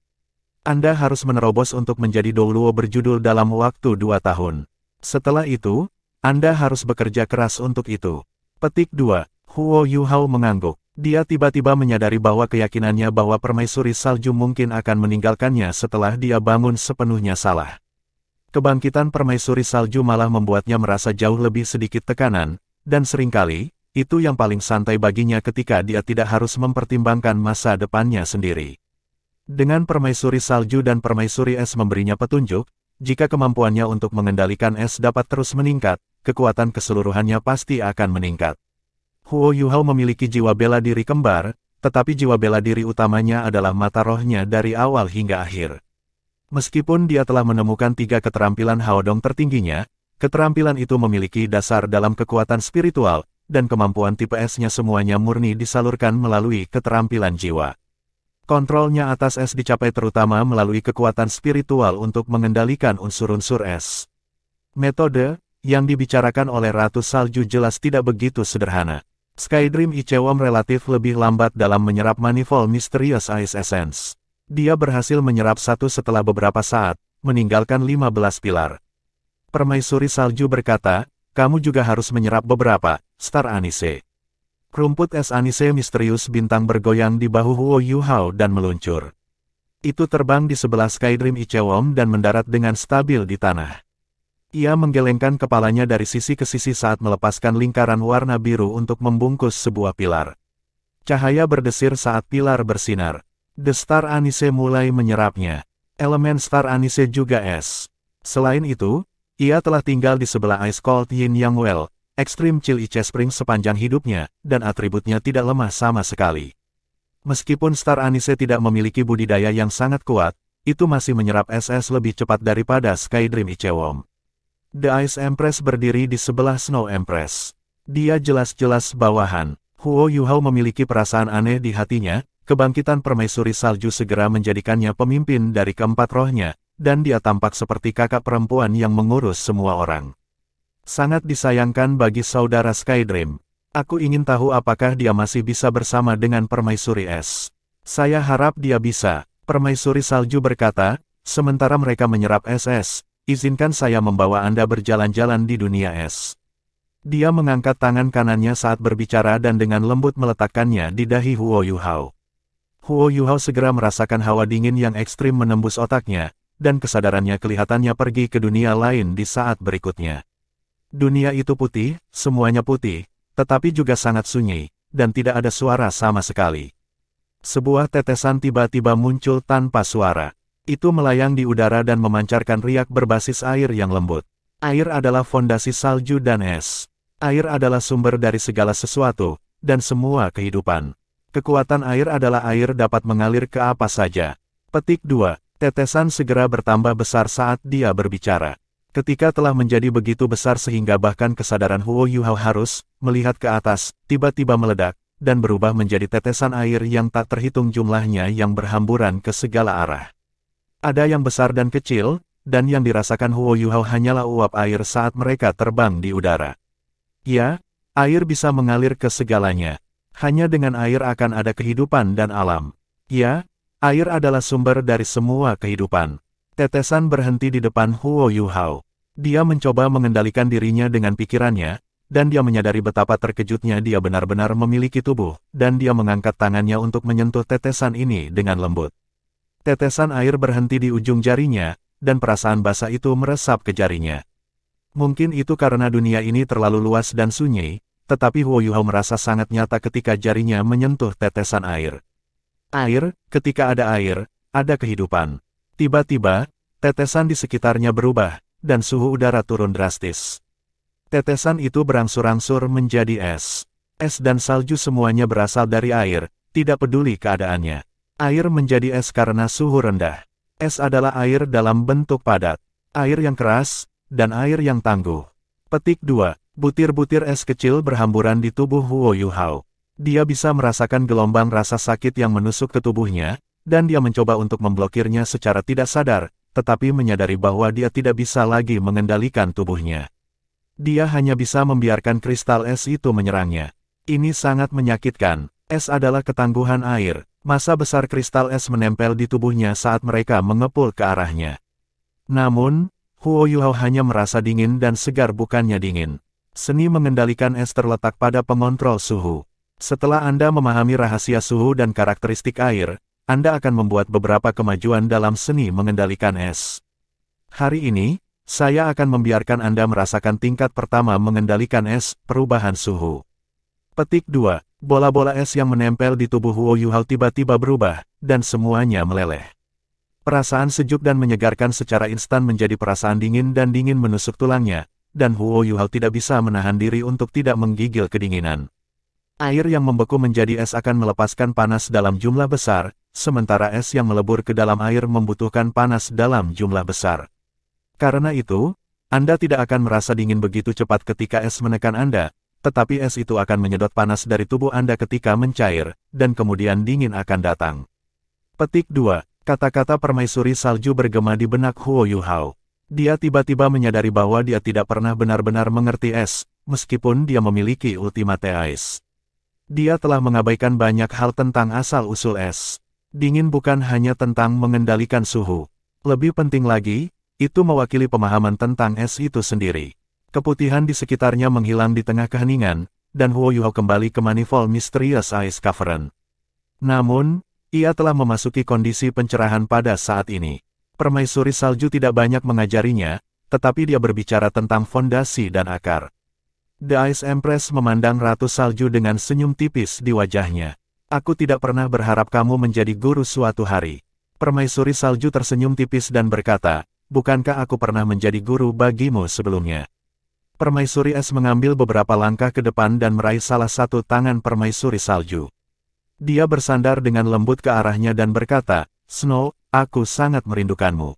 Anda harus menerobos untuk menjadi Douluo berjudul dalam waktu 2 tahun. Setelah itu, Anda harus bekerja keras untuk itu. Petik 2. Huo Yuhao mengangguk. Dia tiba-tiba menyadari bahwa keyakinannya bahwa Permaisuri Salju mungkin akan meninggalkannya setelah dia bangun sepenuhnya salah. Kebangkitan Permaisuri Salju malah membuatnya merasa jauh lebih sedikit tekanan, dan seringkali, itu yang paling santai baginya ketika dia tidak harus mempertimbangkan masa depannya sendiri. Dengan Permaisuri Salju dan Permaisuri Es memberinya petunjuk, jika kemampuannya untuk mengendalikan es dapat terus meningkat, kekuatan keseluruhannya pasti akan meningkat. Huo Yuhao memiliki jiwa bela diri kembar, tetapi jiwa bela diri utamanya adalah mata rohnya dari awal hingga akhir. Meskipun dia telah menemukan 3 keterampilan Haodong tertingginya, keterampilan itu memiliki dasar dalam kekuatan spiritual, dan kemampuan tipe S-nya semuanya murni disalurkan melalui keterampilan jiwa. Kontrolnya atas es dicapai terutama melalui kekuatan spiritual untuk mengendalikan unsur-unsur es. Metode yang dibicarakan oleh Ratu Salju jelas tidak begitu sederhana. Skydream Ichewon relatif lebih lambat dalam menyerap Manifold Mysterious Ice Essence. Dia berhasil menyerap 1 setelah beberapa saat, meninggalkan 15 pilar. Permaisuri Salju berkata, kamu juga harus menyerap beberapa, Star Anise. Rumput es Anise misterius bintang bergoyang di bahu Huo Yuhao dan meluncur. Itu terbang di sebelah Skydream Ichewon dan mendarat dengan stabil di tanah. Ia menggelengkan kepalanya dari sisi ke sisi saat melepaskan lingkaran warna biru untuk membungkus sebuah pilar. Cahaya berdesir saat pilar bersinar. The Star Anise mulai menyerapnya. Elemen Star Anise juga es. Selain itu, ia telah tinggal di sebelah Ice Cold Yin Yang Well, Extreme Chill Ice Spring sepanjang hidupnya, dan atributnya tidak lemah sama sekali. Meskipun Star Anise tidak memiliki budidaya yang sangat kuat, itu masih menyerap SS lebih cepat daripada Skydream Ichewon. The Ice Empress berdiri di sebelah Snow Empress. Dia jelas-jelas bawahan. Huo Yuhao memiliki perasaan aneh di hatinya, kebangkitan Permaisuri Salju segera menjadikannya pemimpin dari keempat rohnya, dan dia tampak seperti kakak perempuan yang mengurus semua orang. Sangat disayangkan bagi saudara Skydream. Aku ingin tahu apakah dia masih bisa bersama dengan Permaisuri Es. Saya harap dia bisa, Permaisuri Salju berkata, sementara mereka menyerap SS, izinkan saya membawa Anda berjalan-jalan di dunia es. Dia mengangkat tangan kanannya saat berbicara dan dengan lembut meletakkannya di dahi Huo Yuhao. Huo Yuhao segera merasakan hawa dingin yang ekstrim menembus otaknya, dan kesadarannya kelihatannya pergi ke dunia lain di saat berikutnya. Dunia itu putih, semuanya putih, tetapi juga sangat sunyi, dan tidak ada suara sama sekali. Sebuah tetesan tiba-tiba muncul tanpa suara. Itu melayang di udara dan memancarkan riak berbasis air yang lembut. Air adalah fondasi salju dan es. Air adalah sumber dari segala sesuatu, dan semua kehidupan. Kekuatan air adalah air dapat mengalir ke apa saja. Petik 2. Tetesan segera bertambah besar saat dia berbicara. Ketika telah menjadi begitu besar sehingga bahkan kesadaran Huo Yuhao harus melihat ke atas, tiba-tiba meledak, dan berubah menjadi tetesan air yang tak terhitung jumlahnya yang berhamburan ke segala arah. Ada yang besar dan kecil, dan yang dirasakan Huo Yuhao hanyalah uap air saat mereka terbang di udara. Ya, air bisa mengalir ke segalanya. Hanya dengan air akan ada kehidupan dan alam. Ya, air adalah sumber dari semua kehidupan. Tetesan berhenti di depan Huo Yuhao. Dia mencoba mengendalikan dirinya dengan pikirannya, dan dia menyadari betapa terkejutnya dia benar-benar memiliki tubuh, dan dia mengangkat tangannya untuk menyentuh tetesan ini dengan lembut. Tetesan air berhenti di ujung jarinya, dan perasaan basah itu meresap ke jarinya. Mungkin itu karena dunia ini terlalu luas dan sunyi, tetapi Huo Yuhao merasa sangat nyata ketika jarinya menyentuh tetesan air. Air, ketika ada kehidupan. Tiba-tiba, tetesan di sekitarnya berubah, dan suhu udara turun drastis. Tetesan itu berangsur-angsur menjadi es. Es dan salju semuanya berasal dari air, tidak peduli keadaannya. Air menjadi es karena suhu rendah. Es adalah air dalam bentuk padat, air yang keras, dan air yang tangguh. Petik 2. Butir-butir es kecil berhamburan di tubuh Huo Yuhao. Dia bisa merasakan gelombang rasa sakit yang menusuk ke tubuhnya, dan dia mencoba untuk memblokirnya secara tidak sadar, tetapi menyadari bahwa dia tidak bisa lagi mengendalikan tubuhnya. Dia hanya bisa membiarkan kristal es itu menyerangnya. Ini sangat menyakitkan. Es adalah ketangguhan air. Massa besar kristal es menempel di tubuhnya saat mereka mengepul ke arahnya. Namun, Huo Yuhao hanya merasa dingin dan segar, bukannya dingin. Seni mengendalikan es terletak pada pengontrol suhu. Setelah Anda memahami rahasia suhu dan karakteristik air, Anda akan membuat beberapa kemajuan dalam seni mengendalikan es. Hari ini, saya akan membiarkan Anda merasakan tingkat pertama mengendalikan es, perubahan suhu. Petik 2. Bola-bola es yang menempel di tubuh Huo Yuhao tiba-tiba berubah, dan semuanya meleleh. Perasaan sejuk dan menyegarkan secara instan menjadi perasaan dingin dan dingin menusuk tulangnya, dan Huo Yuhao tidak bisa menahan diri untuk tidak menggigil kedinginan. Air yang membeku menjadi es akan melepaskan panas dalam jumlah besar, sementara es yang melebur ke dalam air membutuhkan panas dalam jumlah besar. Karena itu, Anda tidak akan merasa dingin begitu cepat ketika es menekan Anda, tetapi es itu akan menyedot panas dari tubuh Anda ketika mencair, dan kemudian dingin akan datang. Petik 2. Kata-kata permaisuri salju bergema di benak Huo Yuhao. Dia tiba-tiba menyadari bahwa dia tidak pernah benar-benar mengerti es, meskipun dia memiliki Ultimate Ice. Dia telah mengabaikan banyak hal tentang asal-usul es. Dingin bukan hanya tentang mengendalikan suhu. Lebih penting lagi, itu mewakili pemahaman tentang es itu sendiri. Keputihan di sekitarnya menghilang di tengah keheningan, dan Huo Yuhao kembali ke Manifold Mysterious Ice Cavern. Namun, ia telah memasuki kondisi pencerahan pada saat ini. Permaisuri salju tidak banyak mengajarinya, tetapi dia berbicara tentang fondasi dan akar. The Ice Empress memandang Ratu Salju dengan senyum tipis di wajahnya. Aku tidak pernah berharap kamu menjadi guru suatu hari. Permaisuri salju tersenyum tipis dan berkata, bukankah aku pernah menjadi guru bagimu sebelumnya? Permaisuri es mengambil beberapa langkah ke depan dan meraih salah satu tangan permaisuri salju. Dia bersandar dengan lembut ke arahnya dan berkata, Snow, aku sangat merindukanmu.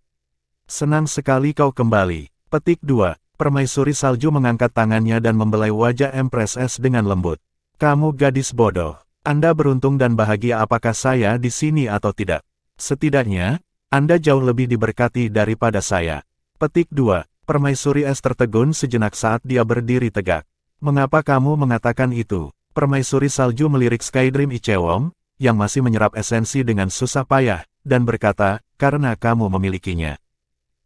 Senang sekali kau kembali. Petik 2. Permaisuri salju mengangkat tangannya dan membelai wajah Empress S dengan lembut. Kamu gadis bodoh. Anda beruntung dan bahagia, apakah saya di sini atau tidak? Setidaknya, Anda jauh lebih diberkati daripada saya. Petik 2. Permaisuri S tertegun sejenak saat dia berdiri tegak. Mengapa kamu mengatakan itu? Permaisuri salju melirik Skydream Ichewon, yang masih menyerap esensi dengan susah payah, dan berkata, karena kamu memilikinya.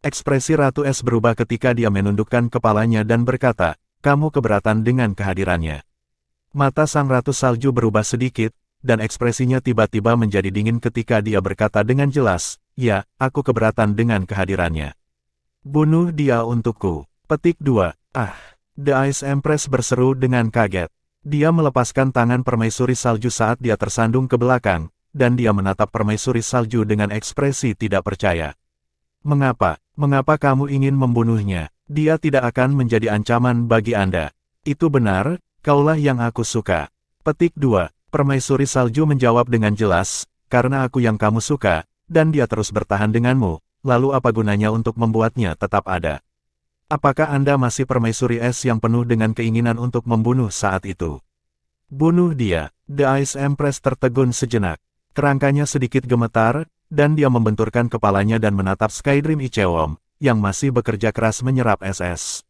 Ekspresi Ratu Es berubah ketika dia menundukkan kepalanya dan berkata, kamu keberatan dengan kehadirannya. Mata sang Ratu Salju berubah sedikit, dan ekspresinya tiba-tiba menjadi dingin ketika dia berkata dengan jelas, ya, aku keberatan dengan kehadirannya. Bunuh dia untukku. Petik 2. The Ice Empress berseru dengan kaget. Dia melepaskan tangan permaisuri salju saat dia tersandung ke belakang, dan dia menatap permaisuri salju dengan ekspresi tidak percaya. Mengapa? Mengapa kamu ingin membunuhnya? Dia tidak akan menjadi ancaman bagi Anda. Itu benar, kaulah yang aku suka. Petik 2. Permaisuri salju menjawab dengan jelas, karena aku yang kamu suka, dan dia terus bertahan denganmu, lalu apa gunanya untuk membuatnya tetap ada? Apakah Anda masih permaisuri es yang penuh dengan keinginan untuk membunuh saat itu? Bunuh dia. The Ice Empress tertegun sejenak. Kerangkanya sedikit gemetar, dan dia membenturkan kepalanya dan menatap Skydream Ichewon, yang masih bekerja keras menyerap SS.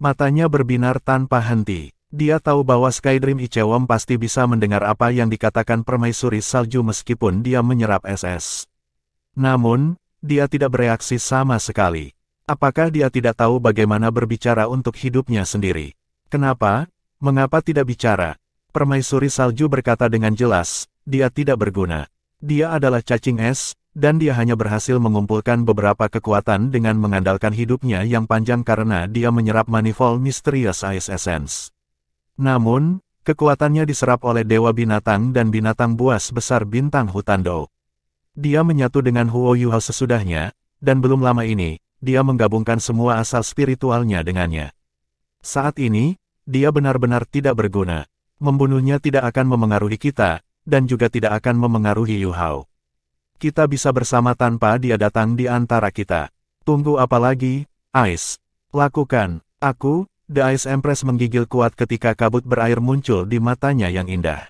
Matanya berbinar tanpa henti. Dia tahu bahwa Skydream Ichewon pasti bisa mendengar apa yang dikatakan permaisuri salju meskipun dia menyerap SS. Namun, dia tidak bereaksi sama sekali. Apakah dia tidak tahu bagaimana berbicara untuk hidupnya sendiri? Kenapa? Mengapa tidak bicara? Permaisuri salju berkata dengan jelas, dia tidak berguna. Dia adalah cacing es, dan dia hanya berhasil mengumpulkan beberapa kekuatan dengan mengandalkan hidupnya yang panjang karena dia menyerap Manifold Mysterious Ice Essence. Namun, kekuatannya diserap oleh Dewa Binatang dan binatang buas besar bintang Hutando. Dia menyatu dengan Huo Yuhao sesudahnya, dan belum lama ini, dia menggabungkan semua asal spiritualnya dengannya. Saat ini, dia benar-benar tidak berguna. Membunuhnya tidak akan memengaruhi kita, dan juga tidak akan memengaruhi Yuhao. Kita bisa bersama tanpa dia datang di antara kita. Tunggu apa lagi, Ice? Lakukan. Aku, The Ice Empress menggigil kuat ketika kabut berair muncul di matanya yang indah.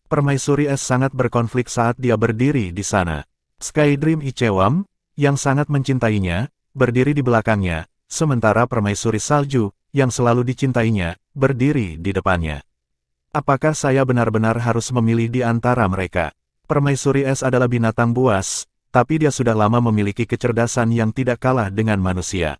Permaisuri es sangat berkonflik saat dia berdiri di sana. Skydream Ichewam, yang sangat mencintainya, berdiri di belakangnya, sementara permaisuri salju, yang selalu dicintainya, berdiri di depannya. Apakah saya benar-benar harus memilih di antara mereka? Permaisuri es adalah binatang buas, tapi dia sudah lama memiliki kecerdasan yang tidak kalah dengan manusia.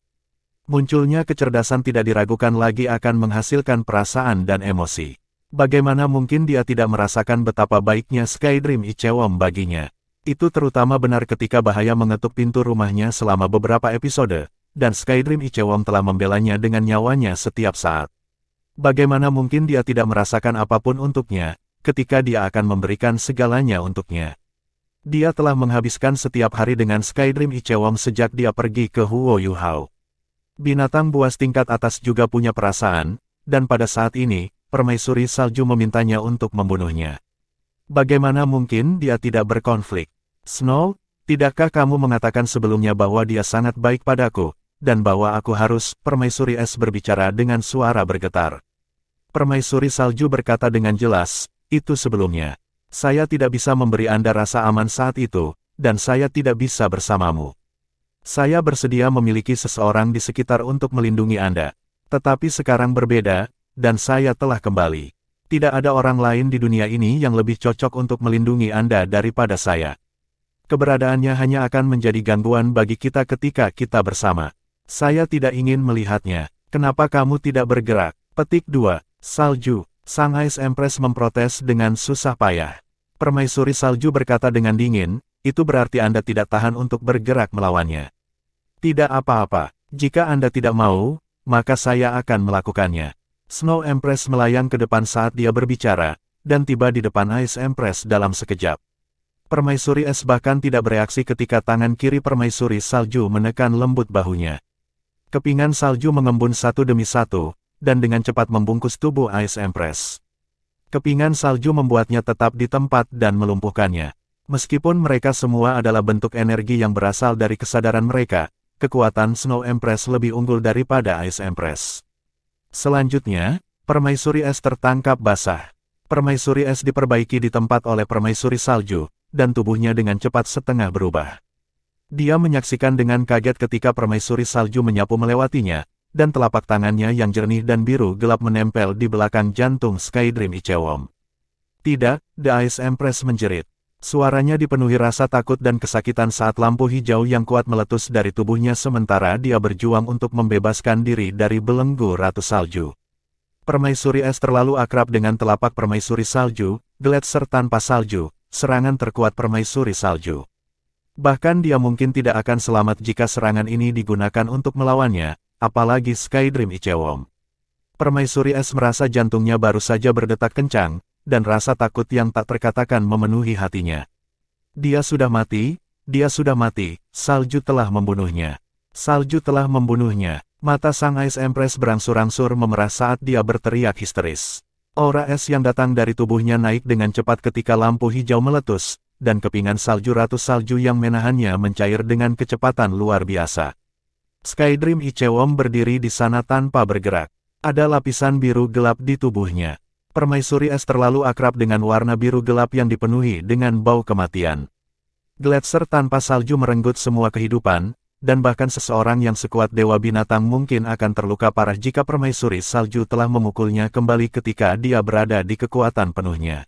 Munculnya kecerdasan tidak diragukan lagi akan menghasilkan perasaan dan emosi. Bagaimana mungkin dia tidak merasakan betapa baiknya Skydream Ichewam baginya? Itu terutama benar ketika bahaya mengetuk pintu rumahnya selama beberapa episode, dan Skydream Ichewam telah membelanya dengan nyawanya setiap saat. Bagaimana mungkin dia tidak merasakan apapun untuknya, ketika dia akan memberikan segalanya untuknya? Dia telah menghabiskan setiap hari dengan Skydream Ichewam sejak dia pergi ke Huo Yuhao. Binatang buas tingkat atas juga punya perasaan, dan pada saat ini, permaisuri salju memintanya untuk membunuhnya. Bagaimana mungkin dia tidak berkonflik? Snow, tidakkah kamu mengatakan sebelumnya bahwa dia sangat baik padaku, dan bahwa aku harus, permaisuri es berbicara dengan suara bergetar. Permaisuri salju berkata dengan jelas, itu sebelumnya. Saya tidak bisa memberi Anda rasa aman saat itu, dan saya tidak bisa bersamamu. Saya bersedia memiliki seseorang di sekitar untuk melindungi Anda. Tetapi sekarang berbeda, dan saya telah kembali. Tidak ada orang lain di dunia ini yang lebih cocok untuk melindungi Anda daripada saya. Keberadaannya hanya akan menjadi gangguan bagi kita ketika kita bersama. Saya tidak ingin melihatnya. Kenapa kamu tidak bergerak? Petik 2. Salju. Sang Ice Empress memprotes dengan susah payah. Permaisuri salju berkata dengan dingin, itu berarti Anda tidak tahan untuk bergerak melawannya. Tidak apa-apa. Jika Anda tidak mau, maka saya akan melakukannya. Snow Empress melayang ke depan saat dia berbicara, dan tiba di depan Ice Empress dalam sekejap. Permaisuri es bahkan tidak bereaksi ketika tangan kiri permaisuri salju menekan lembut bahunya. Kepingan salju mengembun satu demi satu, dan dengan cepat membungkus tubuh Ice Empress. Kepingan salju membuatnya tetap di tempat dan melumpuhkannya. Meskipun mereka semua adalah bentuk energi yang berasal dari kesadaran mereka, kekuatan Snow Empress lebih unggul daripada Ice Empress. Selanjutnya, permaisuri es tertangkap basah. Permaisuri es diperbaiki di tempat oleh permaisuri salju, dan tubuhnya dengan cepat setengah berubah. Dia menyaksikan dengan kaget ketika permaisuri salju menyapu melewatinya, dan telapak tangannya yang jernih dan biru gelap menempel di belakang jantung Skydream Ichewam. Tidak, The Ice Empress menjerit. Suaranya dipenuhi rasa takut dan kesakitan saat lampu hijau yang kuat meletus dari tubuhnya sementara dia berjuang untuk membebaskan diri dari belenggu Ratu Salju. Permaisuri es terlalu akrab dengan telapak permaisuri salju, Gletser tanpa salju, serangan terkuat permaisuri salju. Bahkan dia mungkin tidak akan selamat jika serangan ini digunakan untuk melawannya, apalagi Skydream Ichewam. Permaisuri es merasa jantungnya baru saja berdetak kencang, dan rasa takut yang tak terkatakan memenuhi hatinya. Dia sudah mati, salju telah membunuhnya. Salju telah membunuhnya. Mata sang Ice Empress berangsur-angsur memerah saat dia berteriak histeris. Aura es yang datang dari tubuhnya naik dengan cepat ketika lampu hijau meletus, dan kepingan salju Ratu Salju yang menahannya mencair dengan kecepatan luar biasa. Skydream Ichewam berdiri di sana tanpa bergerak. Ada lapisan biru gelap di tubuhnya. Permaisuri es terlalu akrab dengan warna biru gelap yang dipenuhi dengan bau kematian. Gletser tanpa salju merenggut semua kehidupan, dan bahkan seseorang yang sekuat Dewa Binatang mungkin akan terluka parah jika permaisuri salju telah memukulnya kembali ketika dia berada di kekuatan penuhnya.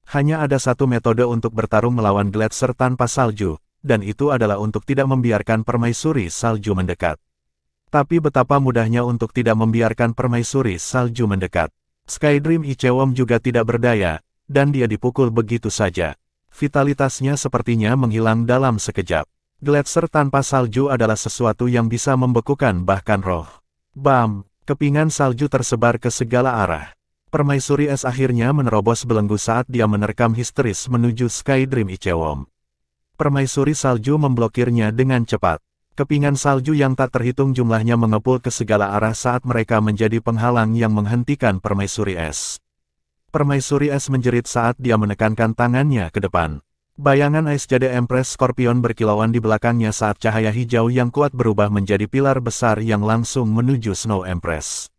Hanya ada satu metode untuk bertarung melawan Gletser tanpa salju, dan itu adalah untuk tidak membiarkan permaisuri salju mendekat. Tapi betapa mudahnya untuk tidak membiarkan permaisuri salju mendekat. Skydream Ichewom juga tidak berdaya, dan dia dipukul begitu saja. Vitalitasnya sepertinya menghilang dalam sekejap. Gletser tanpa salju adalah sesuatu yang bisa membekukan bahkan roh. Bam! Kepingan salju tersebar ke segala arah. Permaisuri es akhirnya menerobos belenggu saat dia menerkam histeris menuju Skydream Ichewom. Permaisuri salju memblokirnya dengan cepat. Kepingan salju yang tak terhitung jumlahnya mengepul ke segala arah saat mereka menjadi penghalang yang menghentikan permaisuri es. Permaisuri es menjerit saat dia menekankan tangannya ke depan. Bayangan Ice Jade Empress Scorpion berkilauan di belakangnya saat cahaya hijau yang kuat berubah menjadi pilar besar yang langsung menuju Snow Empress.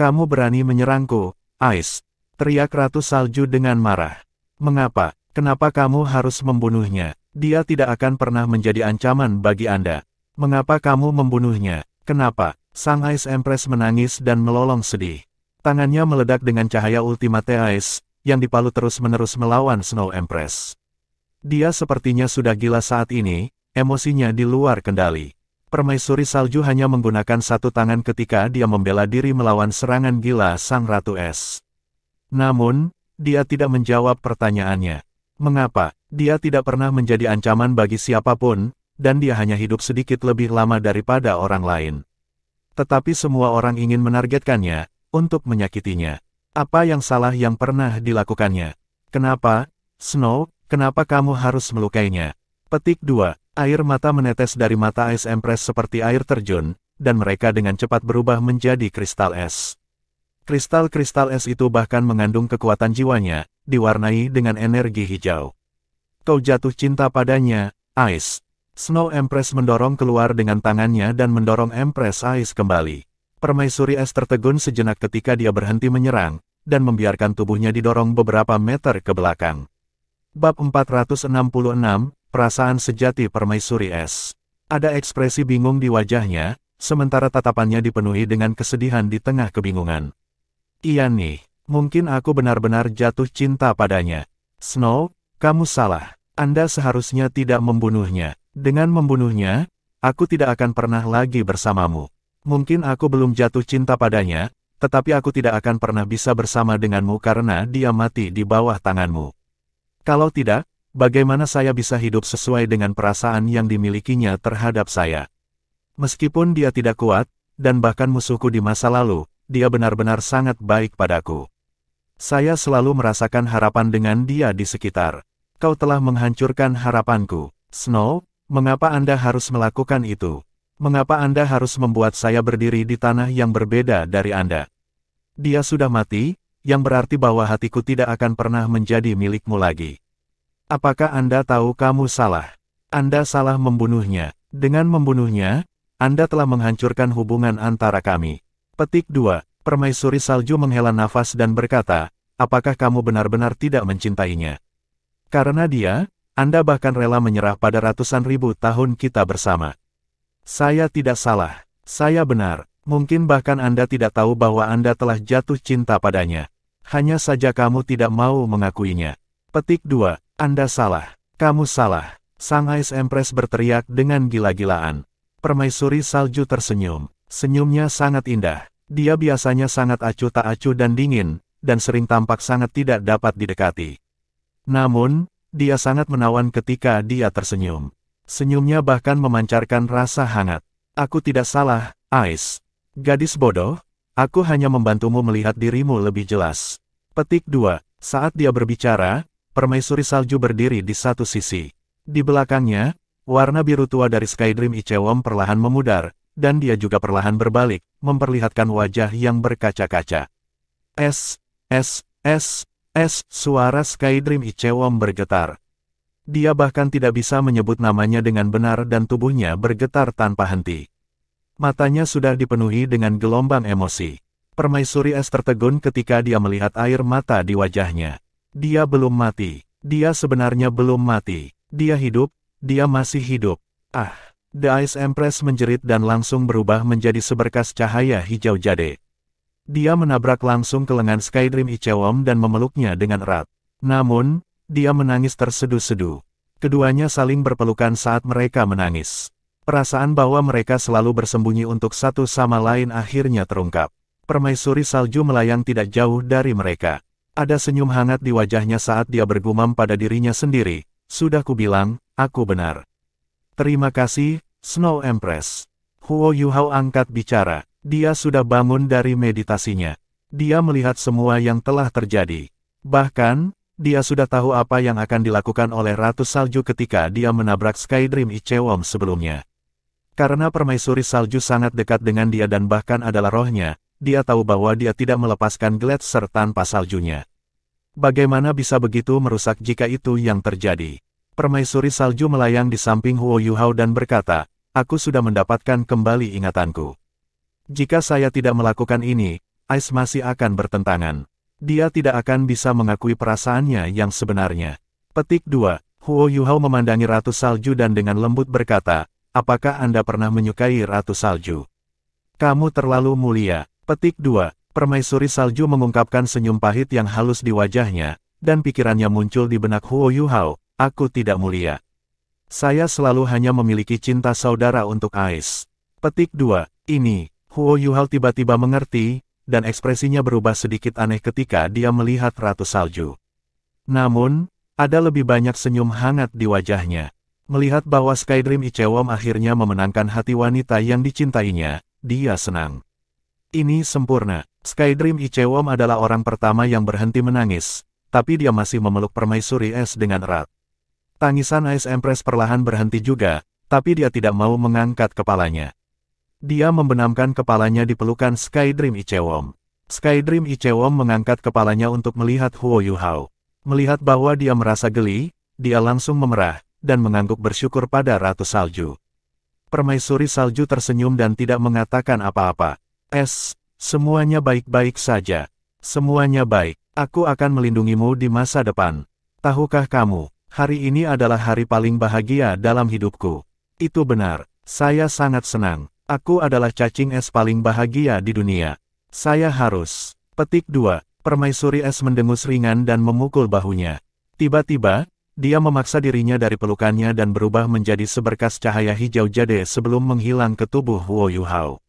"Kamu berani menyerangku, Ice!" teriak Ratu Salju dengan marah. "Mengapa? Kenapa kamu harus membunuhnya? Dia tidak akan pernah menjadi ancaman bagi Anda. Mengapa kamu membunuhnya? Kenapa?" Sang Ice Empress menangis dan melolong sedih. Tangannya meledak dengan cahaya Ultimate Ice, yang dipalu terus-menerus melawan Snow Empress. Dia sepertinya sudah gila saat ini, emosinya di luar kendali. Permaisuri salju hanya menggunakan satu tangan ketika dia membela diri melawan serangan gila Sang Ratu Es. Namun, dia tidak menjawab pertanyaannya. Mengapa? Dia tidak pernah menjadi ancaman bagi siapapun, dan dia hanya hidup sedikit lebih lama daripada orang lain. Tetapi semua orang ingin menargetkannya, untuk menyakitinya. Apa yang salah yang pernah dilakukannya? Kenapa, Snow, kenapa kamu harus melukainya? Petik 2. Air mata menetes dari mata Ice Empress seperti air terjun, dan mereka dengan cepat berubah menjadi kristal es. Kristal-kristal es itu bahkan mengandung kekuatan jiwanya, diwarnai dengan energi hijau. "Kau jatuh cinta padanya, Ice." Snow Empress mendorong keluar dengan tangannya dan mendorong Empress Ice kembali. Permaisuri es tertegun sejenak ketika dia berhenti menyerang, dan membiarkan tubuhnya didorong beberapa meter ke belakang. Bab 466, Perasaan Sejati Permaisuri Es. Ada ekspresi bingung di wajahnya, sementara tatapannya dipenuhi dengan kesedihan di tengah kebingungan. "Iya nih, mungkin aku benar-benar jatuh cinta padanya. Snow, kamu salah. Anda seharusnya tidak membunuhnya. Dengan membunuhnya, aku tidak akan pernah lagi bersamamu. Mungkin aku belum jatuh cinta padanya, tetapi aku tidak akan pernah bisa bersama denganmu karena dia mati di bawah tanganmu. Kalau tidak, bagaimana saya bisa hidup sesuai dengan perasaan yang dimilikinya terhadap saya? Meskipun dia tidak kuat, dan bahkan musuhku di masa lalu, dia benar-benar sangat baik padaku. Saya selalu merasakan harapan dengan dia di sekitar. Kau telah menghancurkan harapanku, Snow. Mengapa Anda harus melakukan itu? Mengapa Anda harus membuat saya berdiri di tanah yang berbeda dari Anda? Dia sudah mati, yang berarti bahwa hatiku tidak akan pernah menjadi milikmu lagi. Apakah Anda tahu kamu salah? Anda salah membunuhnya. Dengan membunuhnya, Anda telah menghancurkan hubungan antara kami. Petik 2. Permaisuri salju menghela nafas dan berkata, apakah kamu benar-benar tidak mencintainya? Karena dia, Anda bahkan rela menyerah pada ratusan ribu tahun kita bersama. Saya tidak salah. Saya benar. Mungkin bahkan Anda tidak tahu bahwa Anda telah jatuh cinta padanya. Hanya saja kamu tidak mau mengakuinya. Petik 2. Anda salah. Kamu salah. Sang Ice Empress berteriak dengan gila-gilaan. Permaisuri salju tersenyum. Senyumnya sangat indah. Dia biasanya sangat acuh tak acuh dan dingin, dan sering tampak sangat tidak dapat didekati. Namun, dia sangat menawan ketika dia tersenyum. Senyumnya bahkan memancarkan rasa hangat. Aku tidak salah, Ice. Gadis bodoh, aku hanya membantumu melihat dirimu lebih jelas. Petik 2. Saat dia berbicara, permaisuri salju berdiri di satu sisi. Di belakangnya, warna biru tua dari Skydream Ichewom perlahan memudar, dan dia juga perlahan berbalik, memperlihatkan wajah yang berkaca-kaca. Suara Skydream Ichewom bergetar. Dia bahkan tidak bisa menyebut namanya dengan benar dan tubuhnya bergetar tanpa henti. Matanya sudah dipenuhi dengan gelombang emosi. Permaisuri es tertegun ketika dia melihat air mata di wajahnya. Dia belum mati. Dia sebenarnya belum mati. Dia hidup. Dia masih hidup. Ah! The Ice Empress menjerit dan langsung berubah menjadi seberkas cahaya hijau jade. Dia menabrak langsung ke lengan Skydream Ichewom dan memeluknya dengan erat. Namun, dia menangis terseduh-seduh. Keduanya saling berpelukan saat mereka menangis. Perasaan bahwa mereka selalu bersembunyi untuk satu sama lain akhirnya terungkap. Permaisuri salju melayang tidak jauh dari mereka. Ada senyum hangat di wajahnya saat dia bergumam pada dirinya sendiri. Sudah kubilang, aku benar. Terima kasih, Snow Empress. Huo Yuhao angkat bicara. Dia sudah bangun dari meditasinya. Dia melihat semua yang telah terjadi. Bahkan, dia sudah tahu apa yang akan dilakukan oleh Ratu Salju ketika dia menabrak Skydream Ichewon sebelumnya. Karena permaisuri salju sangat dekat dengan dia dan bahkan adalah rohnya, dia tahu bahwa dia tidak melepaskan Gletser tanpa saljunya. Bagaimana bisa begitu merusak jika itu yang terjadi? Permaisuri salju melayang di samping Huo Yuhao dan berkata, aku sudah mendapatkan kembali ingatanku. Jika saya tidak melakukan ini, Ice masih akan bertentangan. Dia tidak akan bisa mengakui perasaannya yang sebenarnya. Petik 2. Huo Yuhao memandangi Ratu Salju dan dengan lembut berkata, apakah Anda pernah menyukai Ratu Salju? Kamu terlalu mulia. Petik 2. Permaisuri Salju mengungkapkan senyum pahit yang halus di wajahnya, dan pikirannya muncul di benak Huo Yuhao, aku tidak mulia. Saya selalu hanya memiliki cinta saudara untuk Ice. Petik 2. Ini, Huo Yuhao tiba-tiba mengerti, dan ekspresinya berubah sedikit aneh ketika dia melihat Ratu Salju. Namun, ada lebih banyak senyum hangat di wajahnya. Melihat bahwa Skydream Ichewon akhirnya memenangkan hati wanita yang dicintainya, dia senang. Ini sempurna. Skydream Ichewon adalah orang pertama yang berhenti menangis, tapi dia masih memeluk Permaisuri Es dengan erat. Tangisan Ice Empress perlahan berhenti juga, tapi dia tidak mau mengangkat kepalanya. Dia membenamkan kepalanya di pelukan Skydream Ichewon. Skydream Ichewon mengangkat kepalanya untuk melihat Huo Yuhao. Melihat bahwa dia merasa geli, dia langsung memerah, dan mengangguk bersyukur pada Ratu Salju. Permaisuri Salju tersenyum dan tidak mengatakan apa-apa. Semuanya baik-baik saja. Semuanya baik. Aku akan melindungimu di masa depan. Tahukah kamu, hari ini adalah hari paling bahagia dalam hidupku. Itu benar. Saya sangat senang. Aku adalah cacing es paling bahagia di dunia. Saya harus. Petik 2. Permaisuri Es mendengus ringan dan memukul bahunya. Tiba-tiba, dia memaksa dirinya dari pelukannya dan berubah menjadi seberkas cahaya hijau jade sebelum menghilang ke tubuh Huo Yuhao.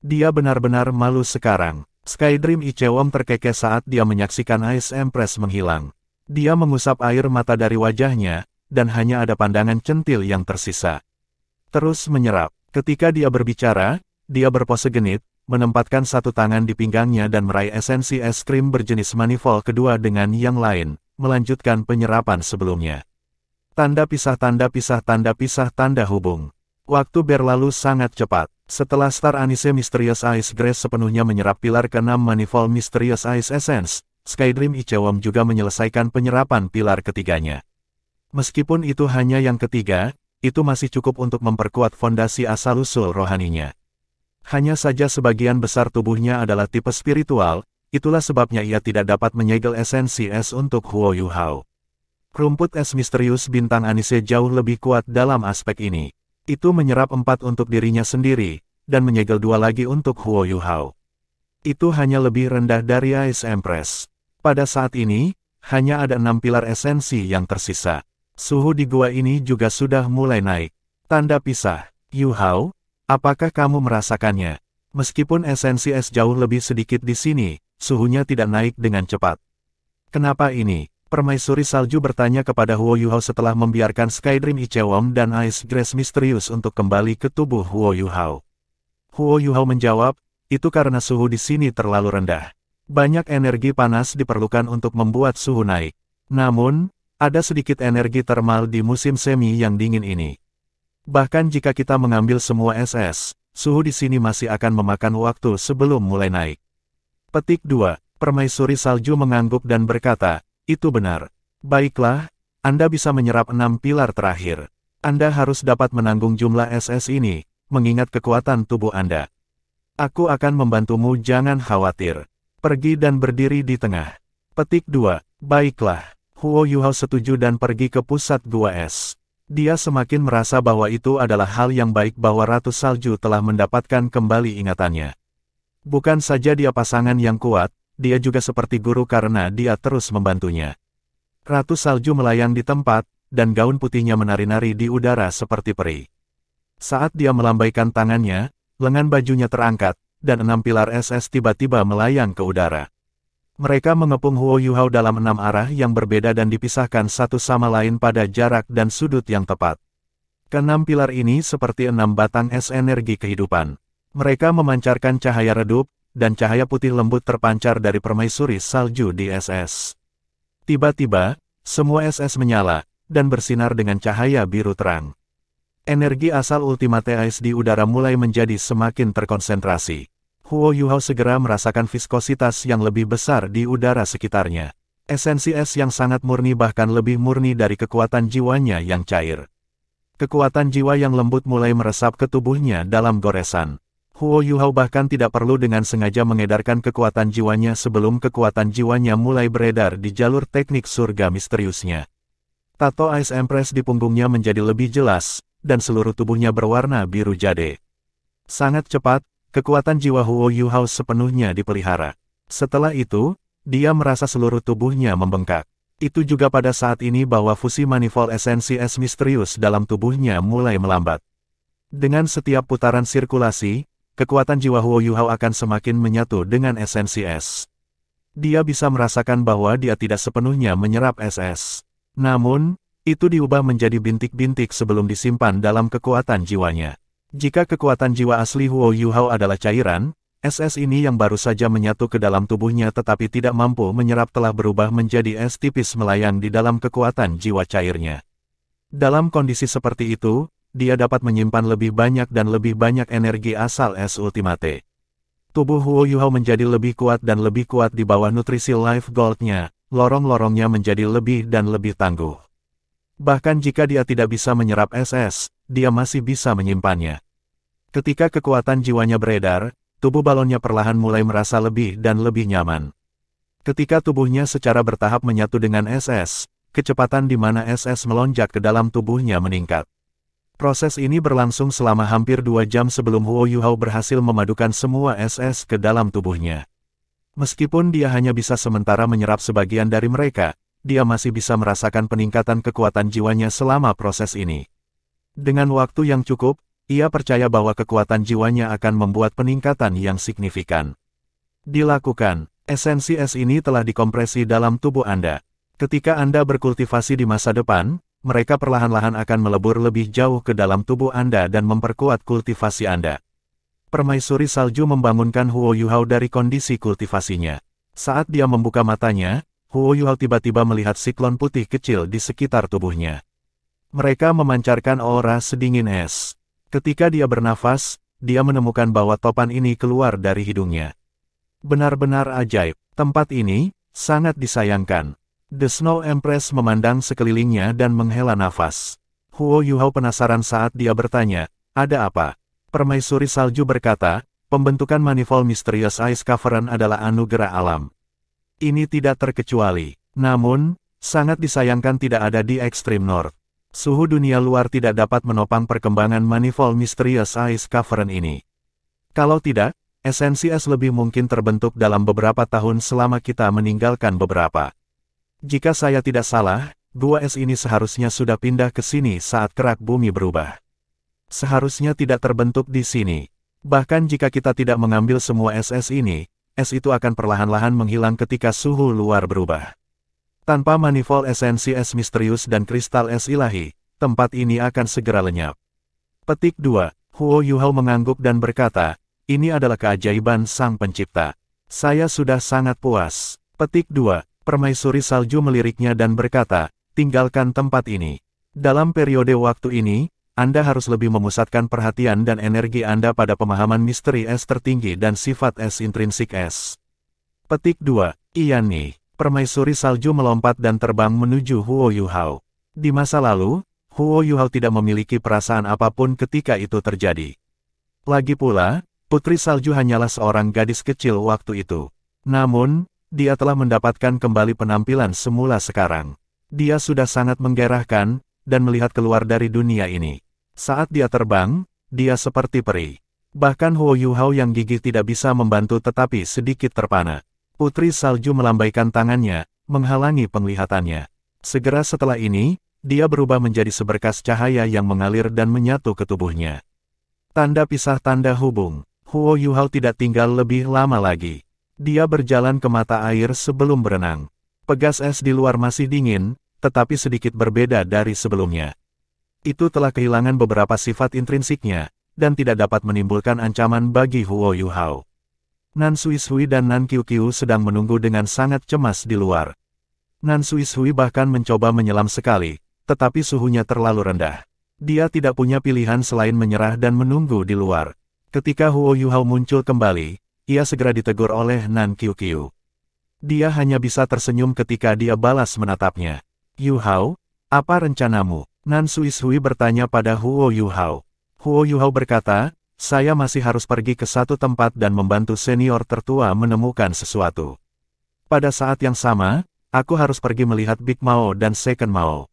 Dia benar-benar malu sekarang. Skydream Ichewon terkekeh saat dia menyaksikan Ice Empress menghilang. Dia mengusap air mata dari wajahnya, dan hanya ada pandangan centil yang tersisa. Terus menyerap. Ketika dia berbicara, dia berpose genit, menempatkan satu tangan di pinggangnya dan meraih esensi es krim berjenis manifold kedua dengan yang lain, melanjutkan penyerapan sebelumnya. Tanda pisah tanda pisah tanda pisah tanda hubung. Waktu berlalu sangat cepat. Setelah Star Anise Mysterious Ice Grace sepenuhnya menyerap pilar ke-6 manifold Mysterious Ice Essence, Skydream Ichewon juga menyelesaikan penyerapan pilar ketiganya. Meskipun itu hanya yang ketiga, itu masih cukup untuk memperkuat fondasi asal-usul rohaninya. Hanya saja sebagian besar tubuhnya adalah tipe spiritual, itulah sebabnya ia tidak dapat menyegel esensi es untuk Huo Yuhao. Rumput es misterius bintang Anise jauh lebih kuat dalam aspek ini. Itu menyerap 4 untuk dirinya sendiri, dan menyegel 2 lagi untuk Huo Yuhao. Itu hanya lebih rendah dari Ice Empress. Pada saat ini, hanya ada 6 pilar esensi yang tersisa. Suhu di gua ini juga sudah mulai naik. Tanda pisah. Yuhao, apakah kamu merasakannya? Meskipun esensi es jauh lebih sedikit di sini, suhunya tidak naik dengan cepat. Kenapa ini? Permaisuri Salju bertanya kepada Huo Yuhao setelah membiarkan Skydream Ichewon dan Ice Grace Misterius untuk kembali ke tubuh Huo Yuhao. Huo Yuhao menjawab, itu karena suhu di sini terlalu rendah. Banyak energi panas diperlukan untuk membuat suhu naik. Namun, ada sedikit energi termal di musim semi yang dingin ini. Bahkan jika kita mengambil semua es, suhu di sini masih akan memakan waktu sebelum mulai naik. Petik 2. Permaisuri Salju mengangguk dan berkata, itu benar. Baiklah, Anda bisa menyerap 6 pilar terakhir. Anda harus dapat menanggung jumlah es ini, mengingat kekuatan tubuh Anda. Aku akan membantumu, jangan khawatir. Pergi dan berdiri di tengah. Petik 2. Baiklah. Huo Yuhao setuju dan pergi ke pusat gua es. Dia semakin merasa bahwa itu adalah hal yang baik bahwa Ratu Salju telah mendapatkan kembali ingatannya. Bukan saja dia pasangan yang kuat, dia juga seperti guru karena dia terus membantunya. Ratu Salju melayang di tempat, dan gaun putihnya menari-nari di udara seperti peri. Saat dia melambaikan tangannya, lengan bajunya terangkat, dan 6 pilar SS tiba-tiba melayang ke udara. Mereka mengepung Huo Yuhao dalam 6 arah yang berbeda dan dipisahkan satu sama lain pada jarak dan sudut yang tepat. Keenam pilar ini seperti 6 batang es energi kehidupan. Mereka memancarkan cahaya redup, dan cahaya putih lembut terpancar dari permaisuri salju di SS. Tiba-tiba, semua SS menyala, dan bersinar dengan cahaya biru terang. Energi asal Ultimate Ice di udara mulai menjadi semakin terkonsentrasi. Huo Yuhao segera merasakan viskositas yang lebih besar di udara sekitarnya. Esensi es yang sangat murni bahkan lebih murni dari kekuatan jiwanya yang cair. Kekuatan jiwa yang lembut mulai meresap ke tubuhnya dalam goresan. Huo Yuhao bahkan tidak perlu dengan sengaja mengedarkan kekuatan jiwanya sebelum kekuatan jiwanya mulai beredar di jalur teknik surga misteriusnya. Tato Ice Empress di punggungnya menjadi lebih jelas, dan seluruh tubuhnya berwarna biru jade. Sangat cepat, kekuatan jiwa Huo Yuhao sepenuhnya dipelihara. Setelah itu, dia merasa seluruh tubuhnya membengkak. Itu juga pada saat ini bahwa fusi manifold esensi es misterius dalam tubuhnya mulai melambat. Dengan setiap putaran sirkulasi, kekuatan jiwa Huo Yuhao akan semakin menyatu dengan esensi es. Dia bisa merasakan bahwa dia tidak sepenuhnya menyerap SS. Namun, itu diubah menjadi bintik-bintik sebelum disimpan dalam kekuatan jiwanya. Jika kekuatan jiwa asli Huo Yuhao adalah cairan, SS ini yang baru saja menyatu ke dalam tubuhnya tetapi tidak mampu menyerap telah berubah menjadi es tipis melayang di dalam kekuatan jiwa cairnya. Dalam kondisi seperti itu, dia dapat menyimpan lebih banyak dan lebih banyak energi asal es ultimate. Tubuh Huo Yuhao menjadi lebih kuat dan lebih kuat di bawah nutrisi Life Gold-nya, lorong-lorongnya menjadi lebih dan lebih tangguh. Bahkan jika dia tidak bisa menyerap SS, dia masih bisa menyimpannya. Ketika kekuatan jiwanya beredar, tubuh balonnya perlahan mulai merasa lebih dan lebih nyaman. Ketika tubuhnya secara bertahap menyatu dengan SS, kecepatan di mana SS melonjak ke dalam tubuhnya meningkat. Proses ini berlangsung selama hampir 2 jam sebelum Huo Yuhao berhasil memadukan semua SS ke dalam tubuhnya. Meskipun dia hanya bisa sementara menyerap sebagian dari mereka, dia masih bisa merasakan peningkatan kekuatan jiwanya selama proses ini. Dengan waktu yang cukup, ia percaya bahwa kekuatan jiwanya akan membuat peningkatan yang signifikan. Dilakukan, esensi es ini telah dikompresi dalam tubuh Anda. Ketika Anda berkultivasi di masa depan, mereka perlahan-lahan akan melebur lebih jauh ke dalam tubuh Anda dan memperkuat kultivasi Anda. Permaisuri salju membangunkan Huo Yuhao dari kondisi kultivasinya. Saat dia membuka matanya, Huo Yuhao tiba-tiba melihat siklon putih kecil di sekitar tubuhnya. Mereka memancarkan aura sedingin es. Ketika dia bernafas, dia menemukan bahwa topan ini keluar dari hidungnya. Benar-benar ajaib, tempat ini sangat disayangkan. The Snow Empress memandang sekelilingnya dan menghela nafas. Huo Yuhao penasaran saat dia bertanya, ada apa? Permaisuri salju berkata, pembentukan manifold Mysterious Ice Cavern adalah anugerah alam. Ini tidak terkecuali. Namun, sangat disayangkan tidak ada di Extreme North. Suhu dunia luar tidak dapat menopang perkembangan manifold Mysterious Ice Cavern ini. Kalau tidak, esensi es lebih mungkin terbentuk dalam beberapa tahun selama kita meninggalkan beberapa. Jika saya tidak salah, gua es ini seharusnya sudah pindah ke sini saat kerak bumi berubah. Seharusnya tidak terbentuk di sini. Bahkan jika kita tidak mengambil semua es ini, es itu akan perlahan-lahan menghilang ketika suhu luar berubah. Tanpa manifold esensi es misterius dan kristal es ilahi, tempat ini akan segera lenyap. Petik 2. Huo Yuhao mengangguk dan berkata, ini adalah keajaiban Sang Pencipta. Saya sudah sangat puas. Petik 2. Permaisuri salju meliriknya dan berkata, tinggalkan tempat ini. Dalam periode waktu ini, Anda harus lebih memusatkan perhatian dan energi Anda pada pemahaman misteri es tertinggi dan sifat es intrinsik es. Petik 2. Iya nih. Permaisuri salju melompat dan terbang menuju Huo Yuhao. Di masa lalu, Huo Yuhao tidak memiliki perasaan apapun ketika itu terjadi. Lagi pula, Putri Salju hanyalah seorang gadis kecil waktu itu. Namun, dia telah mendapatkan kembali penampilan semula sekarang. Dia sudah sangat menggairahkan, dan melihat keluar dari dunia ini. Saat dia terbang, dia seperti peri. Bahkan Huo Yuhao yang gigih tidak bisa membantu tetapi sedikit terpana. Putri Salju melambaikan tangannya, menghalangi penglihatannya. Segera setelah ini, dia berubah menjadi seberkas cahaya yang mengalir dan menyatu ke tubuhnya. Tanda pisah tanda hubung. Huo Yuhao tidak tinggal lebih lama lagi. Dia berjalan ke mata air sebelum berenang. Pegas es di luar masih dingin, tetapi sedikit berbeda dari sebelumnya. Itu telah kehilangan beberapa sifat intrinsiknya, dan tidak dapat menimbulkan ancaman bagi Huo Yuhao. Nan Suishui dan Nan Qiuqiu sedang menunggu dengan sangat cemas di luar. Nan Suishui bahkan mencoba menyelam sekali, tetapi suhunya terlalu rendah. Dia tidak punya pilihan selain menyerah dan menunggu di luar. Ketika Huo Yuhao muncul kembali, ia segera ditegur oleh Nan Qiuqiu. Dia hanya bisa tersenyum ketika dia balas menatapnya. Yuhao, apa rencanamu? Nan Suishui bertanya pada Huo Yuhao. Huo Yuhao berkata, saya masih harus pergi ke satu tempat dan membantu senior tertua menemukan sesuatu. Pada saat yang sama, aku harus pergi melihat Big Mao dan Second Mao.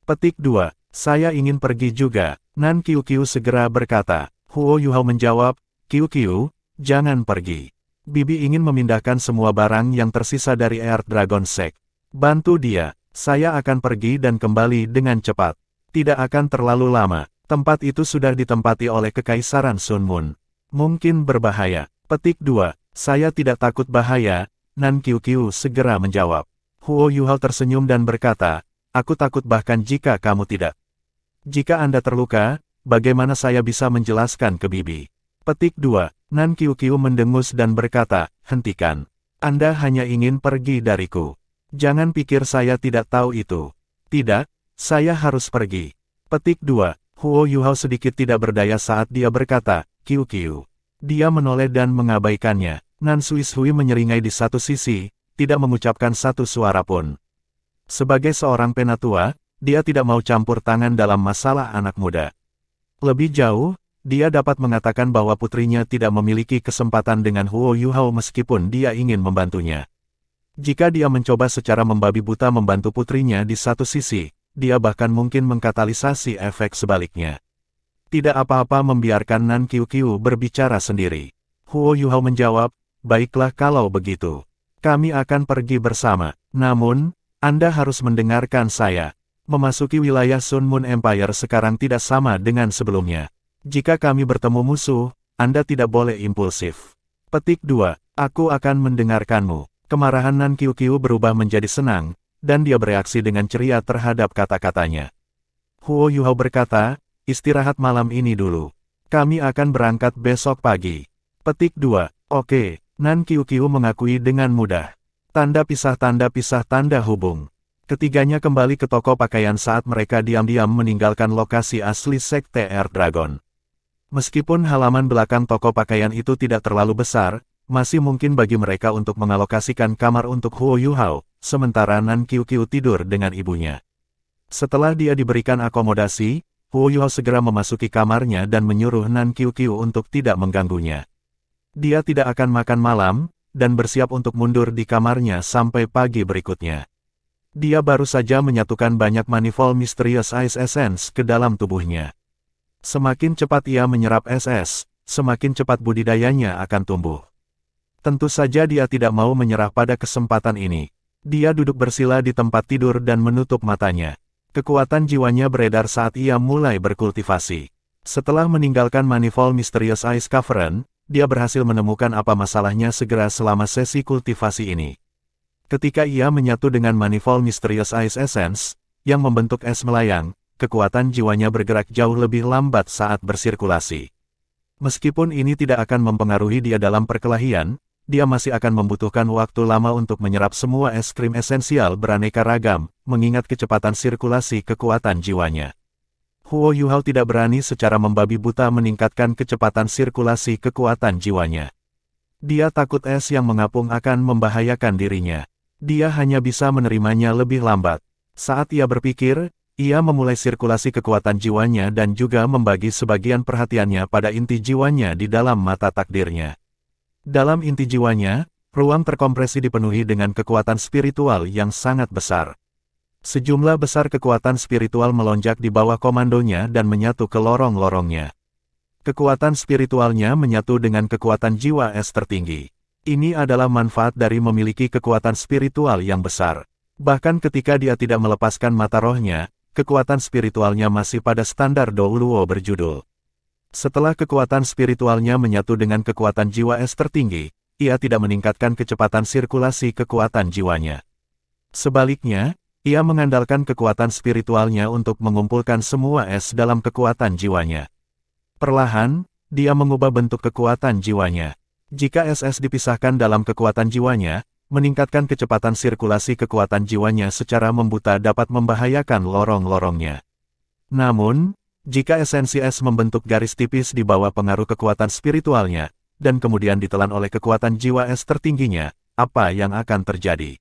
Petik 2. Saya ingin pergi juga. Nan Qiuqiu segera berkata. Huo Yuhao menjawab, Qiuqiu, jangan pergi. Bibi ingin memindahkan semua barang yang tersisa dari Earth Dragon Sect. Bantu dia, saya akan pergi dan kembali dengan cepat. Tidak akan terlalu lama, tempat itu sudah ditempati oleh Kekaisaran Sun Moon. Mungkin berbahaya. Petik 2, saya tidak takut bahaya, Nan Qiuqiu segera menjawab. Huo Yuhao tersenyum dan berkata, aku takut bahkan jika kamu tidak. Jika Anda terluka, bagaimana saya bisa menjelaskan ke Bibi? Petik 2. Nan Qiuqiu mendengus dan berkata, hentikan. Anda hanya ingin pergi dariku. Jangan pikir saya tidak tahu itu. Tidak, saya harus pergi. Petik 2. Huo Yuhao sedikit tidak berdaya saat dia berkata, Qiuqiu. Dia menoleh dan mengabaikannya. Nan Suishui menyeringai di satu sisi, tidak mengucapkan satu suara pun. Sebagai seorang penatua, dia tidak mau campur tangan dalam masalah anak muda. Lebih jauh, dia dapat mengatakan bahwa putrinya tidak memiliki kesempatan dengan Huo Yuhao meskipun dia ingin membantunya. Jika dia mencoba secara membabi buta membantu putrinya di satu sisi, dia bahkan mungkin mengkatalisasi efek sebaliknya. Tidak apa-apa membiarkan Nan Qiuqiu berbicara sendiri. Huo Yuhao menjawab, baiklah kalau begitu. Kami akan pergi bersama. Namun, Anda harus mendengarkan saya. Memasuki wilayah Sun Moon Empire sekarang tidak sama dengan sebelumnya. Jika kami bertemu musuh, Anda tidak boleh impulsif. Petik 2. Aku akan mendengarkanmu. Kemarahan Nan Qiuqiu berubah menjadi senang, dan dia bereaksi dengan ceria terhadap kata-katanya. Huo Yuhao berkata, istirahat malam ini dulu. Kami akan berangkat besok pagi. Petik 2. Oke, Nan Qiuqiu mengakui dengan mudah. Tanda pisah tanda hubung. Ketiganya kembali ke toko pakaian saat mereka diam-diam meninggalkan lokasi asli Sekte Earth Dragon. Meskipun halaman belakang toko pakaian itu tidak terlalu besar, masih mungkin bagi mereka untuk mengalokasikan kamar untuk Huo Yuhao, sementara Nan Qiuqiu tidur dengan ibunya. Setelah dia diberikan akomodasi, Huo Yuhao segera memasuki kamarnya dan menyuruh Nan Qiuqiu untuk tidak mengganggunya. Dia tidak akan makan malam, dan bersiap untuk mundur di kamarnya sampai pagi berikutnya. Dia baru saja menyatukan banyak manifold Mysterious Ice Essence ke dalam tubuhnya. Semakin cepat ia menyerap SS, semakin cepat budidayanya akan tumbuh. Tentu saja dia tidak mau menyerah pada kesempatan ini. Dia duduk bersila di tempat tidur dan menutup matanya. Kekuatan jiwanya beredar saat ia mulai berkultivasi. Setelah meninggalkan manifold Mysterious Ice Cavern, dia berhasil menemukan apa masalahnya segera selama sesi kultivasi ini. Ketika ia menyatu dengan manifold Mysterious Ice Essence, yang membentuk es melayang, kekuatan jiwanya bergerak jauh lebih lambat saat bersirkulasi. Meskipun ini tidak akan mempengaruhi dia dalam perkelahian, dia masih akan membutuhkan waktu lama untuk menyerap semua es krim esensial beraneka ragam, mengingat kecepatan sirkulasi kekuatan jiwanya. Huo Yuhao tidak berani secara membabi buta meningkatkan kecepatan sirkulasi kekuatan jiwanya. Dia takut es yang mengapung akan membahayakan dirinya. Dia hanya bisa menerimanya lebih lambat. Saat ia berpikir, ia memulai sirkulasi kekuatan jiwanya dan juga membagi sebagian perhatiannya pada inti jiwanya di dalam mata takdirnya. Dalam inti jiwanya, ruang terkompresi dipenuhi dengan kekuatan spiritual yang sangat besar. Sejumlah besar kekuatan spiritual melonjak di bawah komandonya dan menyatu ke lorong-lorongnya. Kekuatan spiritualnya menyatu dengan kekuatan jiwa es tertinggi. Ini adalah manfaat dari memiliki kekuatan spiritual yang besar. Bahkan ketika dia tidak melepaskan mata rohnya, kekuatan spiritualnya masih pada standar Douluo berjudul. Setelah kekuatan spiritualnya menyatu dengan kekuatan jiwa es tertinggi, ia tidak meningkatkan kecepatan sirkulasi kekuatan jiwanya. Sebaliknya, ia mengandalkan kekuatan spiritualnya untuk mengumpulkan semua es dalam kekuatan jiwanya. Perlahan, dia mengubah bentuk kekuatan jiwanya. Jika es dipisahkan dalam kekuatan jiwanya, meningkatkan kecepatan sirkulasi kekuatan jiwanya secara membuta dapat membahayakan lorong-lorongnya. Namun, jika esensi es membentuk garis tipis di bawah pengaruh kekuatan spiritualnya, dan kemudian ditelan oleh kekuatan jiwa es tertingginya, apa yang akan terjadi?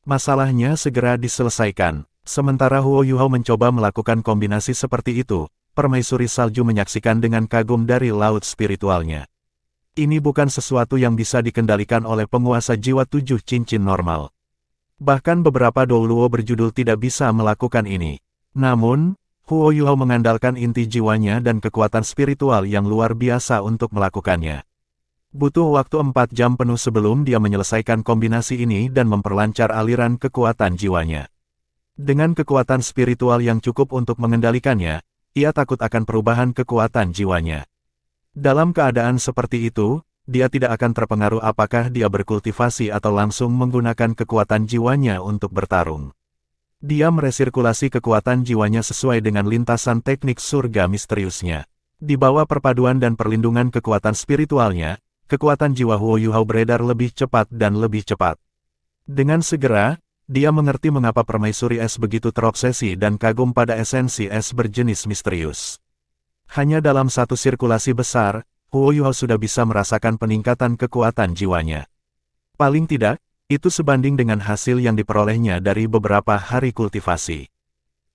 Masalahnya segera diselesaikan. Sementara Huo Yuhao mencoba melakukan kombinasi seperti itu, permaisuri salju menyaksikan dengan kagum dari laut spiritualnya. Ini bukan sesuatu yang bisa dikendalikan oleh penguasa jiwa 7 cincin normal. Bahkan beberapa Douluo berjudul tidak bisa melakukan ini. Namun, Huo Yuhao mengandalkan inti jiwanya dan kekuatan spiritual yang luar biasa untuk melakukannya. Butuh waktu 4 jam penuh sebelum dia menyelesaikan kombinasi ini dan memperlancar aliran kekuatan jiwanya. Dengan kekuatan spiritual yang cukup untuk mengendalikannya, ia takut akan perubahan kekuatan jiwanya. Dalam keadaan seperti itu, dia tidak akan terpengaruh apakah dia berkultivasi atau langsung menggunakan kekuatan jiwanya untuk bertarung. Dia meresirkulasi kekuatan jiwanya sesuai dengan lintasan teknik surga misteriusnya. Di bawah perpaduan dan perlindungan kekuatan spiritualnya, kekuatan jiwa Huo Yuhao beredar lebih cepat dan lebih cepat. Dengan segera, dia mengerti mengapa permaisuri es begitu terobsesi dan kagum pada esensi es berjenis misterius. Hanya dalam satu sirkulasi besar, Huo Yuhao sudah bisa merasakan peningkatan kekuatan jiwanya. Paling tidak, itu sebanding dengan hasil yang diperolehnya dari beberapa hari kultivasi.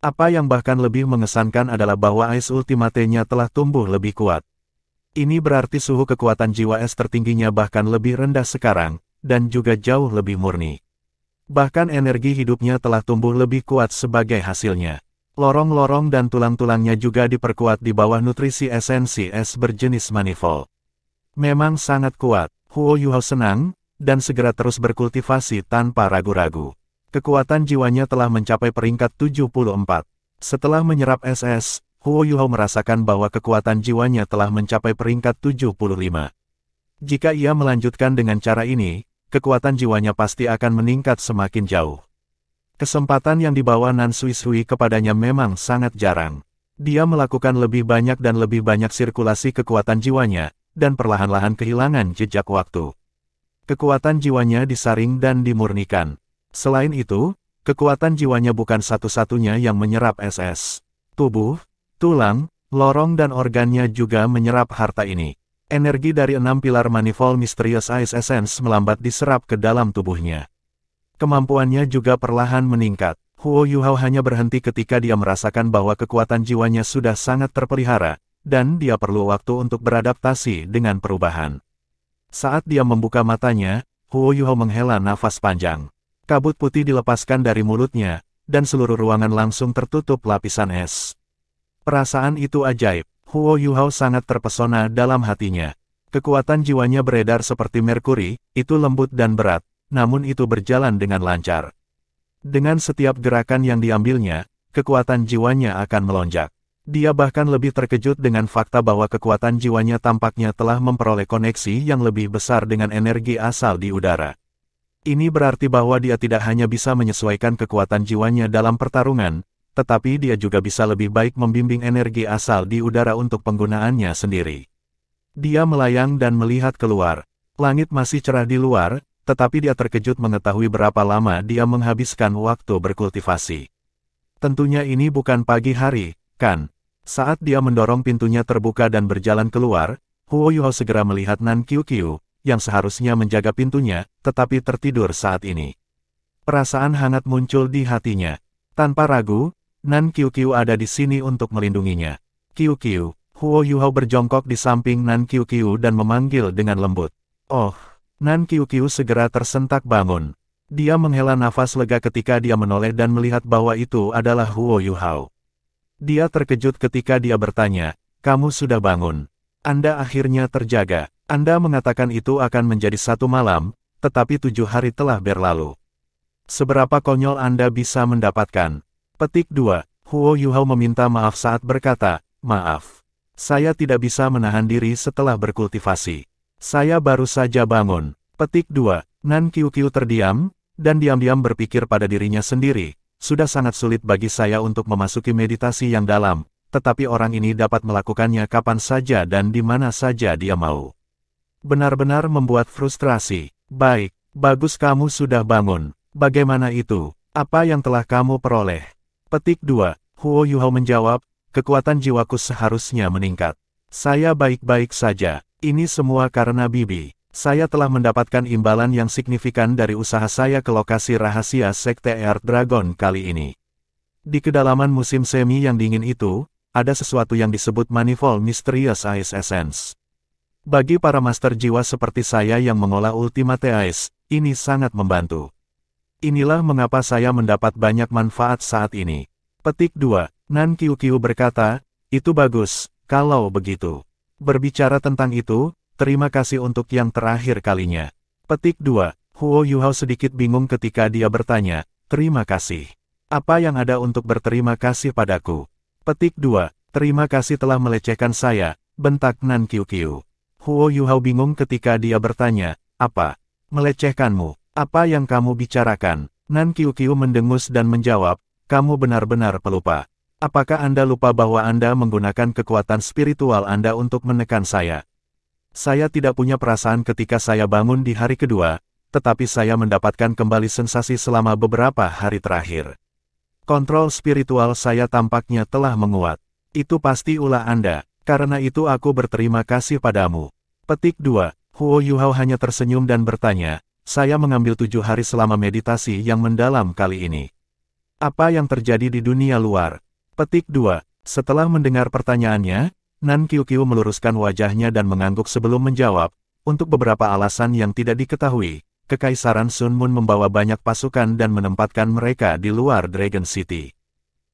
Apa yang bahkan lebih mengesankan adalah bahwa es ultimate-nya telah tumbuh lebih kuat. Ini berarti suhu kekuatan jiwa es tertingginya bahkan lebih rendah sekarang, dan juga jauh lebih murni. Bahkan energi hidupnya telah tumbuh lebih kuat sebagai hasilnya. Lorong-lorong dan tulang-tulangnya juga diperkuat di bawah nutrisi esensi es berjenis manifold. Memang sangat kuat. Huo Yuhao senang, dan segera terus berkultivasi tanpa ragu-ragu. Kekuatan jiwanya telah mencapai peringkat 74. Setelah menyerap SS, Huo Yuhao merasakan bahwa kekuatan jiwanya telah mencapai peringkat 75. Jika ia melanjutkan dengan cara ini, kekuatan jiwanya pasti akan meningkat semakin jauh. Kesempatan yang dibawa Nan Suishui kepadanya memang sangat jarang. Dia melakukan lebih banyak dan lebih banyak sirkulasi kekuatan jiwanya, dan perlahan-lahan kehilangan jejak waktu. Kekuatan jiwanya disaring dan dimurnikan. Selain itu, kekuatan jiwanya bukan satu-satunya yang menyerap SS. Tubuh, tulang, lorong dan organnya juga menyerap harta ini. Energi dari 6 pilar manifold Mysterious Ice Essence melambat diserap ke dalam tubuhnya. Kemampuannya juga perlahan meningkat. Huo Yuhao hanya berhenti ketika dia merasakan bahwa kekuatan jiwanya sudah sangat terpelihara, dan dia perlu waktu untuk beradaptasi dengan perubahan. Saat dia membuka matanya, Huo Yuhao menghela nafas panjang. Kabut putih dilepaskan dari mulutnya, dan seluruh ruangan langsung tertutup lapisan es. Perasaan itu ajaib. Huo Yuhao sangat terpesona dalam hatinya. Kekuatan jiwanya beredar seperti merkuri, itu lembut dan berat, namun itu berjalan dengan lancar. Dengan setiap gerakan yang diambilnya, kekuatan jiwanya akan melonjak. Dia bahkan lebih terkejut dengan fakta bahwa kekuatan jiwanya tampaknya telah memperoleh koneksi yang lebih besar dengan energi asal di udara. Ini berarti bahwa dia tidak hanya bisa menyesuaikan kekuatan jiwanya dalam pertarungan, tetapi dia juga bisa lebih baik membimbing energi asal di udara untuk penggunaannya sendiri. Dia melayang dan melihat keluar. Langit masih cerah di luar, tetapi dia terkejut mengetahui berapa lama dia menghabiskan waktu berkultivasi. Tentunya ini bukan pagi hari, kan? Saat dia mendorong pintunya terbuka dan berjalan keluar, Huo Yuhao segera melihat Nan Qiuqiu, yang seharusnya menjaga pintunya, tetapi tertidur saat ini. Perasaan hangat muncul di hatinya. Tanpa ragu, Nan Qiuqiu ada di sini untuk melindunginya. Qiuqiu, Huo Yuhao berjongkok di samping Nan Qiuqiu dan memanggil dengan lembut. Oh, Nan Qiuqiu segera tersentak bangun. Dia menghela nafas lega ketika dia menoleh dan melihat bahwa itu adalah Huo Yuhao. Dia terkejut ketika dia bertanya, "Kamu sudah bangun? Anda akhirnya terjaga. Anda mengatakan itu akan menjadi 1 malam, tetapi 7 hari telah berlalu. Seberapa konyol Anda bisa mendapatkan?" Petik 2. Huo Yuhao meminta maaf saat berkata, "Maaf. Saya tidak bisa menahan diri setelah berkultivasi. Saya baru saja bangun. Petik 2. Nan Qiuqiu terdiam, dan diam-diam berpikir pada dirinya sendiri. Sudah sangat sulit bagi saya untuk memasuki meditasi yang dalam, tetapi orang ini dapat melakukannya kapan saja dan di mana saja dia mau. Benar-benar membuat frustrasi. Baik, bagus kamu sudah bangun. Bagaimana itu? Apa yang telah kamu peroleh? Petik 2. Huo Yuhao menjawab, kekuatan jiwaku seharusnya meningkat. Saya baik-baik saja. Ini semua karena Bibi. Saya telah mendapatkan imbalan yang signifikan dari usaha saya ke lokasi rahasia Sekte Earth Dragon kali ini. Di kedalaman musim semi yang dingin itu, ada sesuatu yang disebut Manifold Mysterious Ice Essence. Bagi para master jiwa seperti saya yang mengolah Ultimate Ice, ini sangat membantu. Inilah mengapa saya mendapat banyak manfaat saat ini. Petik 2. Nan Qiuqiu berkata, itu bagus, kalau begitu. Berbicara tentang itu, terima kasih untuk yang terakhir kalinya. Petik 2. Huo Yuhao sedikit bingung ketika dia bertanya, terima kasih. Apa yang ada untuk berterima kasih padaku? Petik 2. Terima kasih telah melecehkan saya, bentak Nan Qiuqiu. Huo Yuhao bingung ketika dia bertanya, apa? Melecehkanmu? Apa yang kamu bicarakan? Nan Qiuqiu mendengus dan menjawab, kamu benar-benar pelupa. Apakah Anda lupa bahwa Anda menggunakan kekuatan spiritual Anda untuk menekan saya? Saya tidak punya perasaan ketika saya bangun di hari kedua, tetapi saya mendapatkan kembali sensasi selama beberapa hari terakhir. Kontrol spiritual saya tampaknya telah menguat. Itu pasti ulah Anda, karena itu aku berterima kasih padamu. Petik 2. Huo Yuhao hanya tersenyum dan bertanya, saya mengambil 7 hari selama meditasi yang mendalam kali ini. Apa yang terjadi di dunia luar? Petik 2. Setelah mendengar pertanyaannya, Nan Qiuqiu meluruskan wajahnya dan mengangguk sebelum menjawab, untuk beberapa alasan yang tidak diketahui, Kekaisaran Sun Moon membawa banyak pasukan dan menempatkan mereka di luar Dragon City.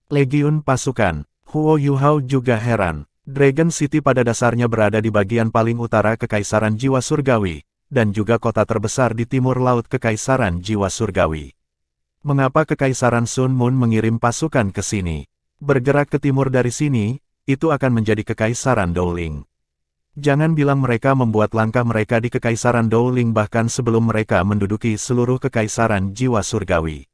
Legiun pasukan. Huo Yuhao juga heran. Dragon City pada dasarnya berada di bagian paling utara Kekaisaran Jiwa Surgawi, dan juga kota terbesar di timur laut Kekaisaran Jiwa Surgawi. Mengapa Kekaisaran Sun Moon mengirim pasukan ke sini? Bergerak ke timur dari sini, itu akan menjadi Kekaisaran Dowling. Jangan bilang mereka membuat langkah mereka di Kekaisaran Dowling bahkan sebelum mereka menduduki seluruh Kekaisaran Jiwa Surgawi.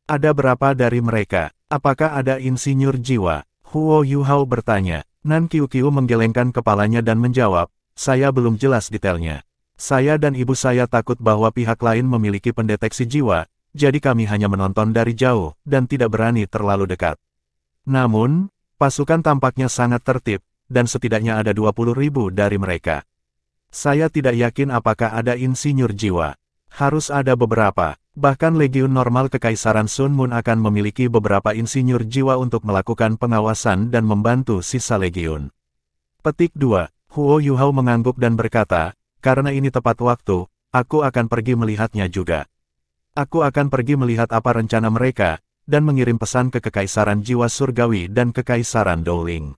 Ada berapa dari mereka? Apakah ada insinyur jiwa? Huo Yuhao bertanya. Nan Qiuqiu menggelengkan kepalanya dan menjawab, saya belum jelas detailnya. Saya dan ibu saya takut bahwa pihak lain memiliki pendeteksi jiwa, jadi kami hanya menonton dari jauh dan tidak berani terlalu dekat. Namun, pasukan tampaknya sangat tertib, dan setidaknya ada 20.000 dari mereka. Saya tidak yakin apakah ada insinyur jiwa. Harus ada beberapa. Bahkan legiun normal Kekaisaran Sun Moon akan memiliki beberapa insinyur jiwa untuk melakukan pengawasan dan membantu sisa legiun. Petik 2. Huo Yuhao mengangguk dan berkata, karena ini tepat waktu, aku akan pergi melihatnya juga. Aku akan pergi melihat apa rencana mereka, dan mengirim pesan ke Kekaisaran Jiwa Surgawi dan Kekaisaran Dowling.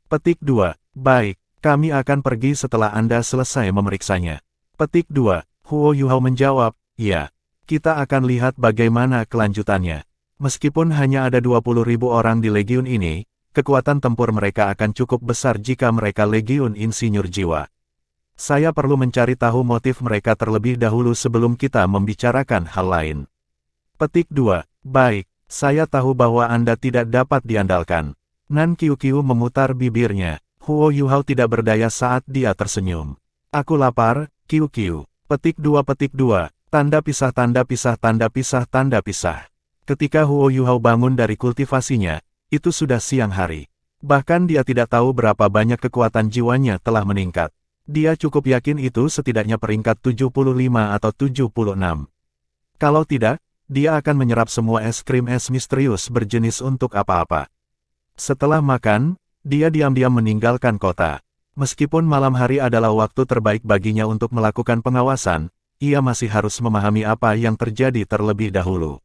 Petik 2. Baik, kami akan pergi setelah Anda selesai memeriksanya. Petik 2. Huo Yuhao menjawab, ya. Kita akan lihat bagaimana kelanjutannya. Meskipun hanya ada 20.000 orang di legiun ini, kekuatan tempur mereka akan cukup besar jika mereka legiun insinyur jiwa. Saya perlu mencari tahu motif mereka terlebih dahulu sebelum kita membicarakan hal lain. Petik 2. Baik. Saya tahu bahwa Anda tidak dapat diandalkan. Nan Qiuqiu memutar bibirnya. Huo Yuhao tidak berdaya saat dia tersenyum. Aku lapar, Qiuqiu. Petik 2. Tanda pisah tanda pisah tanda pisah tanda pisah. Ketika Huo Yuhao bangun dari kultivasinya, itu sudah siang hari. Bahkan dia tidak tahu berapa banyak kekuatan jiwanya telah meningkat. Dia cukup yakin itu setidaknya peringkat 75 atau 76. Kalau tidak, dia akan menyerap semua es krim es misterius berjenis untuk apa-apa. Setelah makan, dia diam-diam meninggalkan kota. Meskipun malam hari adalah waktu terbaik baginya untuk melakukan pengawasan, ia masih harus memahami apa yang terjadi terlebih dahulu.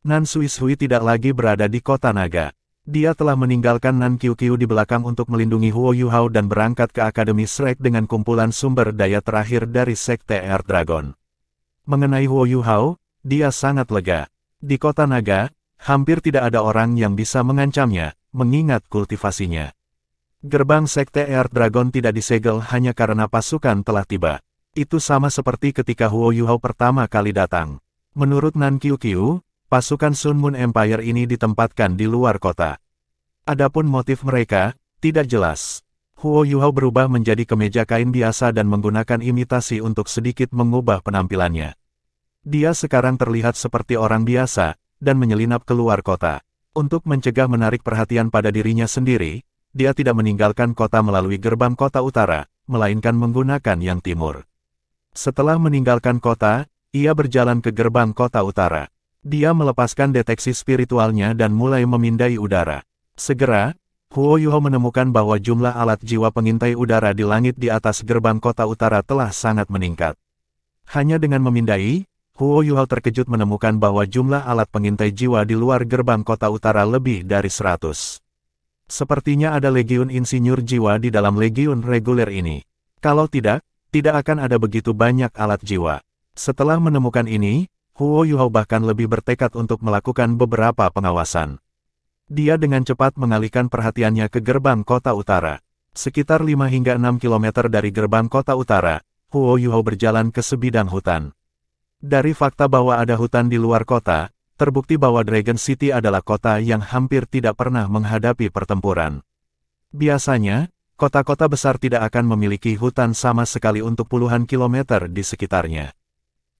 Nan Suishui tidak lagi berada di kota naga. Dia telah meninggalkan Nan Qiuqiu di belakang untuk melindungi Huo Yuhao dan berangkat ke Akademi Shrek dengan kumpulan sumber daya terakhir dari Sekte Earth Dragon. Mengenai Huo Yuhao, dia sangat lega. Di kota naga, hampir tidak ada orang yang bisa mengancamnya, mengingat kultivasinya. Gerbang Sekte Earth Dragon tidak disegel hanya karena pasukan telah tiba. Itu sama seperti ketika Huo Yuhao pertama kali datang. Menurut Nan Qiuqiu, pasukan Sun Moon Empire ini ditempatkan di luar kota. Adapun motif mereka, tidak jelas. Huo Yuhao berubah menjadi kemeja kain biasa dan menggunakan imitasi untuk sedikit mengubah penampilannya. Dia sekarang terlihat seperti orang biasa, dan menyelinap keluar kota. Untuk mencegah menarik perhatian pada dirinya sendiri, dia tidak meninggalkan kota melalui gerbang kota utara, melainkan menggunakan yang timur. Setelah meninggalkan kota, ia berjalan ke gerbang kota utara. Dia melepaskan deteksi spiritualnya dan mulai memindai udara. Segera, Huo Yuhao menemukan bahwa jumlah alat jiwa pengintai udara di langit di atas gerbang kota utara telah sangat meningkat. Hanya dengan memindai, Huo Yuhao terkejut menemukan bahwa jumlah alat pengintai jiwa di luar gerbang kota utara lebih dari 100. Sepertinya ada legiun insinyur jiwa di dalam legiun reguler ini. Kalau tidak akan ada begitu banyak alat jiwa. Setelah menemukan ini, Huo Yuhao bahkan lebih bertekad untuk melakukan beberapa pengawasan. Dia dengan cepat mengalihkan perhatiannya ke gerbang kota utara. Sekitar 5 hingga 6 km dari gerbang kota utara, Huo Yuhao berjalan ke sebidang hutan. Dari fakta bahwa ada hutan di luar kota, terbukti bahwa Dragon City adalah kota yang hampir tidak pernah menghadapi pertempuran. Biasanya, kota-kota besar tidak akan memiliki hutan sama sekali untuk puluhan kilometer di sekitarnya.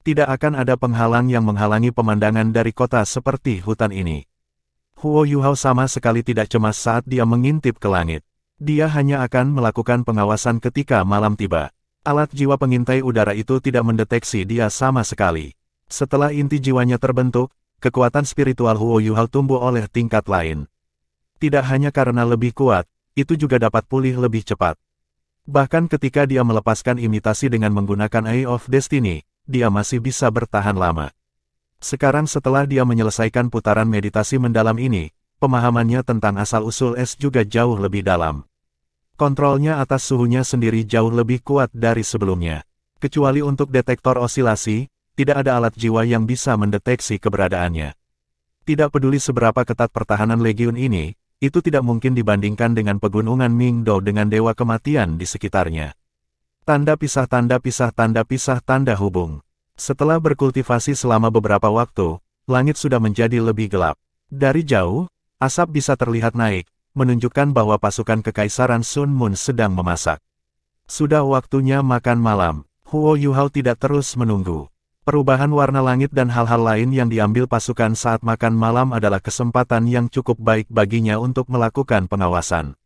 Tidak akan ada penghalang yang menghalangi pemandangan dari kota seperti hutan ini. Huo Yuhao sama sekali tidak cemas saat dia mengintip ke langit. Dia hanya akan melakukan pengawasan ketika malam tiba. Alat jiwa pengintai udara itu tidak mendeteksi dia sama sekali. Setelah inti jiwanya terbentuk, kekuatan spiritual Huo Yuhao tumbuh oleh tingkat lain. Tidak hanya karena lebih kuat, itu juga dapat pulih lebih cepat. Bahkan ketika dia melepaskan imitasi dengan menggunakan Eye of Destiny, dia masih bisa bertahan lama. Sekarang setelah dia menyelesaikan putaran meditasi mendalam ini, pemahamannya tentang asal-usul es juga jauh lebih dalam. Kontrolnya atas suhunya sendiri jauh lebih kuat dari sebelumnya. Kecuali untuk detektor osilasi, tidak ada alat jiwa yang bisa mendeteksi keberadaannya. Tidak peduli seberapa ketat pertahanan legiun ini, itu tidak mungkin dibandingkan dengan pegunungan Mingdou dengan dewa kematian di sekitarnya. Tanda pisah tanda pisah tanda pisah tanda hubung. Setelah berkultivasi selama beberapa waktu, langit sudah menjadi lebih gelap. Dari jauh, asap bisa terlihat naik, menunjukkan bahwa pasukan Kekaisaran Sun Moon sedang memasak. Sudah waktunya makan malam. Huo Yuhao tidak terus menunggu. Perubahan warna langit dan hal-hal lain yang diambil pasukan saat makan malam adalah kesempatan yang cukup baik baginya untuk melakukan pengawasan.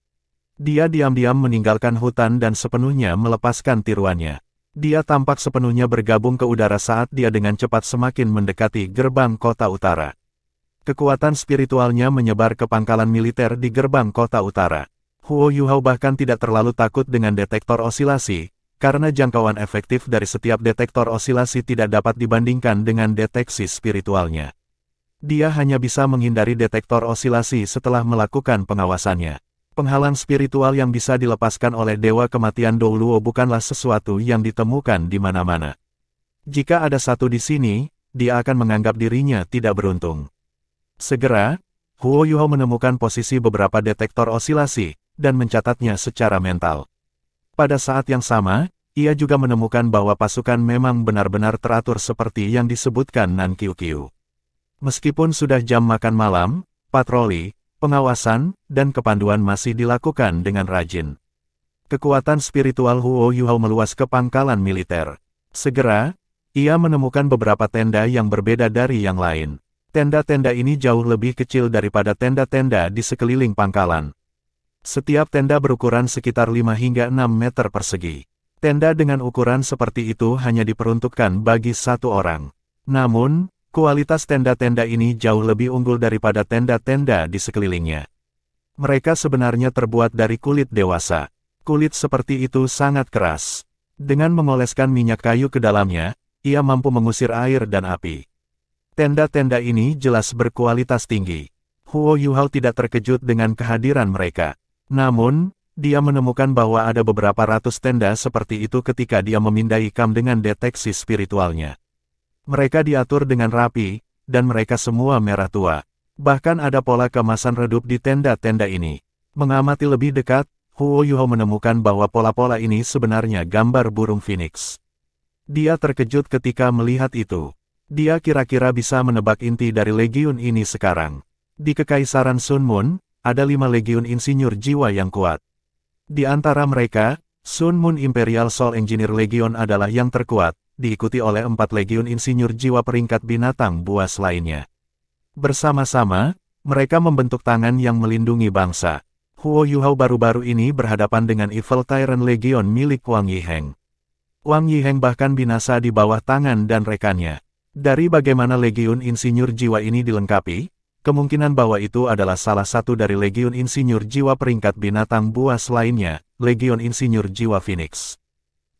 Dia diam-diam meninggalkan hutan dan sepenuhnya melepaskan tiruannya. Dia tampak sepenuhnya bergabung ke udara saat dia dengan cepat semakin mendekati gerbang kota utara. Kekuatan spiritualnya menyebar ke pangkalan militer di gerbang kota utara. Huo Yuhao bahkan tidak terlalu takut dengan detektor osilasi, karena jangkauan efektif dari setiap detektor osilasi tidak dapat dibandingkan dengan deteksi spiritualnya. Dia hanya bisa menghindari detektor osilasi setelah melakukan pengawasannya. Penghalang spiritual yang bisa dilepaskan oleh Dewa Kematian Dou Luo bukanlah sesuatu yang ditemukan di mana-mana. Jika ada satu di sini, dia akan menganggap dirinya tidak beruntung. Segera, Huo Yuhao menemukan posisi beberapa detektor osilasi, dan mencatatnya secara mental. Pada saat yang sama, ia juga menemukan bahwa pasukan memang benar-benar teratur seperti yang disebutkan Nan Qiuqiu. Meskipun sudah jam makan malam, patroli, pengawasan, dan kepanduan masih dilakukan dengan rajin. Kekuatan spiritual Huo Yuhao meluas ke pangkalan militer. Segera, ia menemukan beberapa tenda yang berbeda dari yang lain. Tenda-tenda ini jauh lebih kecil daripada tenda-tenda di sekeliling pangkalan. Setiap tenda berukuran sekitar 5 hingga 6 meter persegi. Tenda dengan ukuran seperti itu hanya diperuntukkan bagi satu orang. Namun, kualitas tenda-tenda ini jauh lebih unggul daripada tenda-tenda di sekelilingnya. Mereka sebenarnya terbuat dari kulit dewasa. Kulit seperti itu sangat keras. Dengan mengoleskan minyak kayu ke dalamnya, ia mampu mengusir air dan api. Tenda-tenda ini jelas berkualitas tinggi. Huo Yuhao tidak terkejut dengan kehadiran mereka. Namun, dia menemukan bahwa ada beberapa ratus tenda seperti itu ketika dia memindai kam dengan deteksi spiritualnya. Mereka diatur dengan rapi, dan mereka semua merah tua. Bahkan ada pola kemasan redup di tenda-tenda ini. Mengamati lebih dekat, Huo Yuhao menemukan bahwa pola-pola ini sebenarnya gambar burung phoenix. Dia terkejut ketika melihat itu. Dia kira-kira bisa menebak inti dari legiun ini sekarang. Di Kekaisaran Sun Moon, ada 5 legiun insinyur jiwa yang kuat. Di antara mereka, Sun Moon Imperial Soul Engineer Legion adalah yang terkuat, diikuti oleh 4 legiun insinyur jiwa peringkat binatang buas lainnya. Bersama-sama, mereka membentuk tangan yang melindungi bangsa. Huo Yuhao baru-baru ini berhadapan dengan Evil Tyrant Legion milik Wang Yiheng. Wang Yiheng bahkan binasa di bawah tangan dan rekannya. Dari bagaimana legiun insinyur jiwa ini dilengkapi, kemungkinan bahwa itu adalah salah satu dari legiun insinyur jiwa peringkat binatang buas lainnya, legiun insinyur jiwa Phoenix.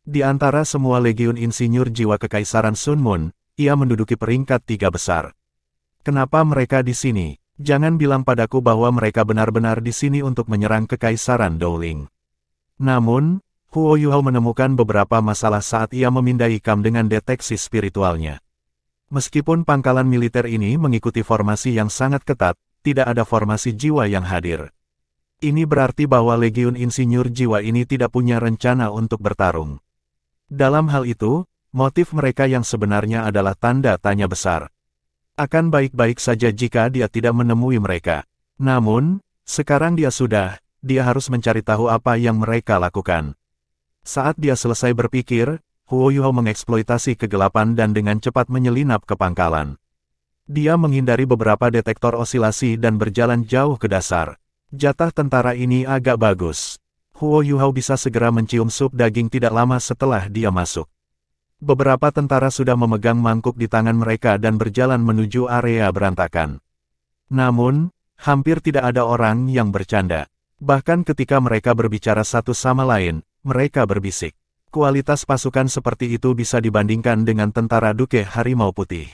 Di antara semua legiun insinyur jiwa Kekaisaran Sun Moon, ia menduduki peringkat 3 besar. Kenapa mereka di sini? Jangan bilang padaku bahwa mereka benar-benar di sini untuk menyerang Kekaisaran Dowling. Namun, Huo Yuhao menemukan beberapa masalah saat ia memindai Kam dengan deteksi spiritualnya. Meskipun pangkalan militer ini mengikuti formasi yang sangat ketat, tidak ada formasi jiwa yang hadir. Ini berarti bahwa legiun insinyur jiwa ini tidak punya rencana untuk bertarung. Dalam hal itu, motif mereka yang sebenarnya adalah tanda tanya besar. Akan baik-baik saja jika dia tidak menemui mereka. Namun, sekarang dia harus mencari tahu apa yang mereka lakukan. Saat dia selesai berpikir, Huo Yuhao mengeksploitasi kegelapan dan dengan cepat menyelinap ke pangkalan. Dia menghindari beberapa detektor osilasi dan berjalan jauh ke dasar. Jatah tentara ini agak bagus. Huo Yuhao bisa segera mencium sup daging tidak lama setelah dia masuk. Beberapa tentara sudah memegang mangkuk di tangan mereka dan berjalan menuju area berantakan. Namun, hampir tidak ada orang yang bercanda. Bahkan ketika mereka berbicara satu sama lain, mereka berbisik. Kualitas pasukan seperti itu bisa dibandingkan dengan tentara Duke Harimau Putih.